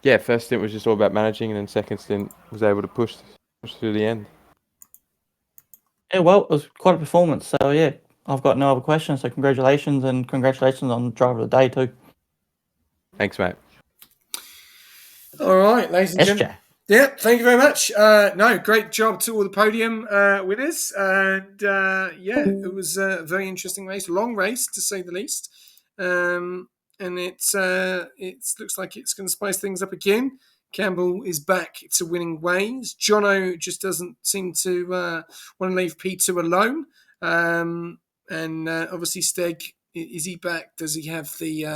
yeah, first stint was just all about managing, and then second stint was able to push through the end. Yeah, well, it was quite a performance. So yeah, I've got no other questions. So congratulations, and congratulations on the driver of the day too. Thanks, mate. All right, ladies and gentlemen. Yeah, thank you very much. No, great job to all the podium winners. And yeah, it was a very interesting race, long race to say the least. And it looks like it's going to spice things up again. Campbell is back to winning ways. Jono just doesn't seem to want to leave P2 alone. And obviously Steg, is he back? Does he have the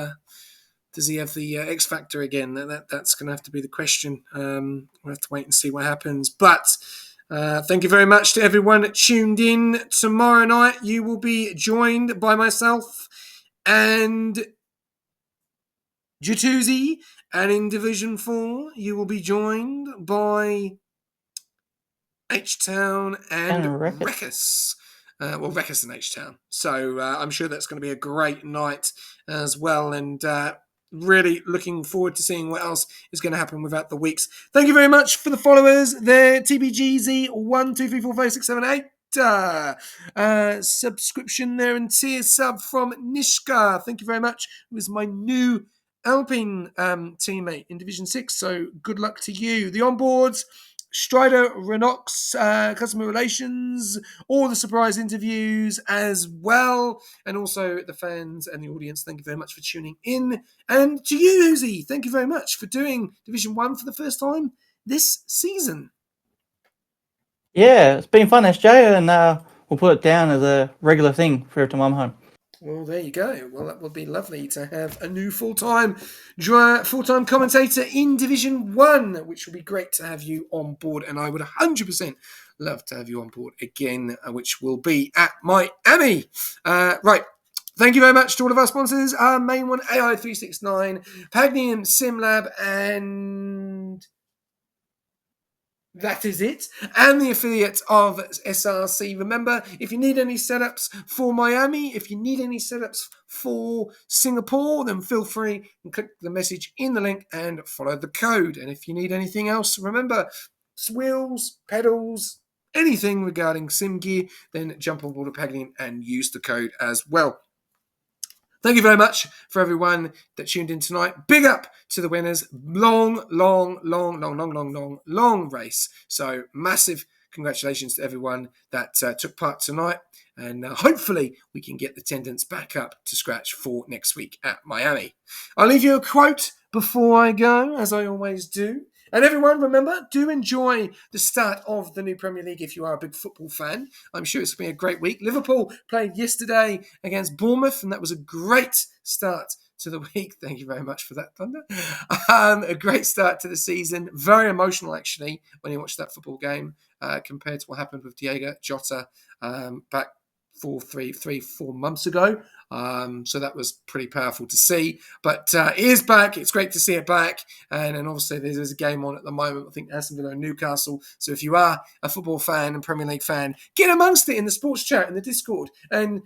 X Factor again? That's going to have to be the question. We'll have to wait and see what happens. But thank you very much to everyone that tuned in. Tomorrow night, you will be joined by myself and Jatuzi. And in Division 4, you will be joined by H-Town and Rekus. Well, Rekus and H-Town. So I'm sure that's going to be a great night as well. And really looking forward to seeing what else is going to happen without the weeks. Thank you very much for the followers there. TBGZ 1, 2, 3, 4, 5, 6, 7, 8. Subscription there and tier sub from Nishka. Thank you very much. It was my new Alpine teammate in Division 6. So good luck to you. The onboards, Strider, Renox, customer relations, all the surprise interviews as well, and also the fans and the audience. Thank you very much for tuning in. And to you, Uzi, thank you very much for doing Division 1 for the first time this season. Yeah, it's been fun, SJ, and we'll put it down as a regular thing for every time I'm home. Well, there you go. Well, that would be lovely to have a new full-time commentator in Division 1, which would be great to have you on board. And I would 100% love to have you on board again, which will be at Miami. Right. Thank you very much to all of our sponsors. Our main one, AI369, Pagnium SimLab, and that is it. And the affiliate of SRC. Remember, if you need any setups for Miami, if you need any setups for Singapore, then feel free and click the message in the link and follow the code. And if you need anything else, remember, wheels, pedals, anything regarding sim gear, then jump on board at Paglium and use the code as well. Thank you very much for everyone that tuned in tonight. Big up to the winners. Long race. So massive congratulations to everyone that took part tonight. And hopefully we can get the attendance back up to scratch for next week at Miami. I'll leave you a quote before I go, as I always do. And everyone, remember, do enjoy the start of the new Premier League if you are a big football fan. I'm sure it's going to be a great week. Liverpool played yesterday against Bournemouth, and that was a great start to the week. Thank you very much for that, Thunder. A great start to the season. Very emotional, actually, when you watch that football game compared to what happened with Diego Jota back 4 months ago. So that was pretty powerful to see. But it is back. It's great to see it back. And obviously there's a game on at the moment. I think Aston Villa and Newcastle. So if you are a football fan and Premier League fan, get amongst it in the sports chat, in the Discord. And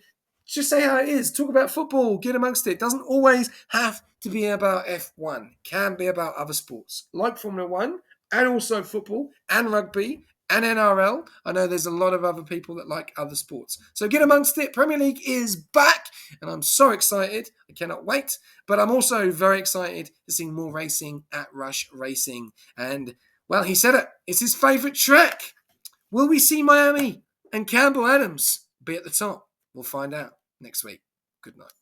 just say how it is. Talk about football. Get amongst it. It doesn't always have to be about F1. It can be about other sports. Like Formula 1 and also football and rugby and NRL. I know there's a lot of other people that like other sports. So get amongst it. Premier League is back, and I'm so excited. I cannot wait. But I'm also very excited to see more racing at Rush Racing. And, well, he said it. It's his favourite track. Will we see Miami and Cambell Adams be at the top? We'll find out next week. Good night.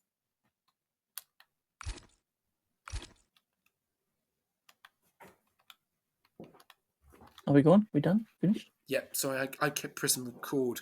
Are we gone? We done? Finished? Yeah, sorry, I kept pressing record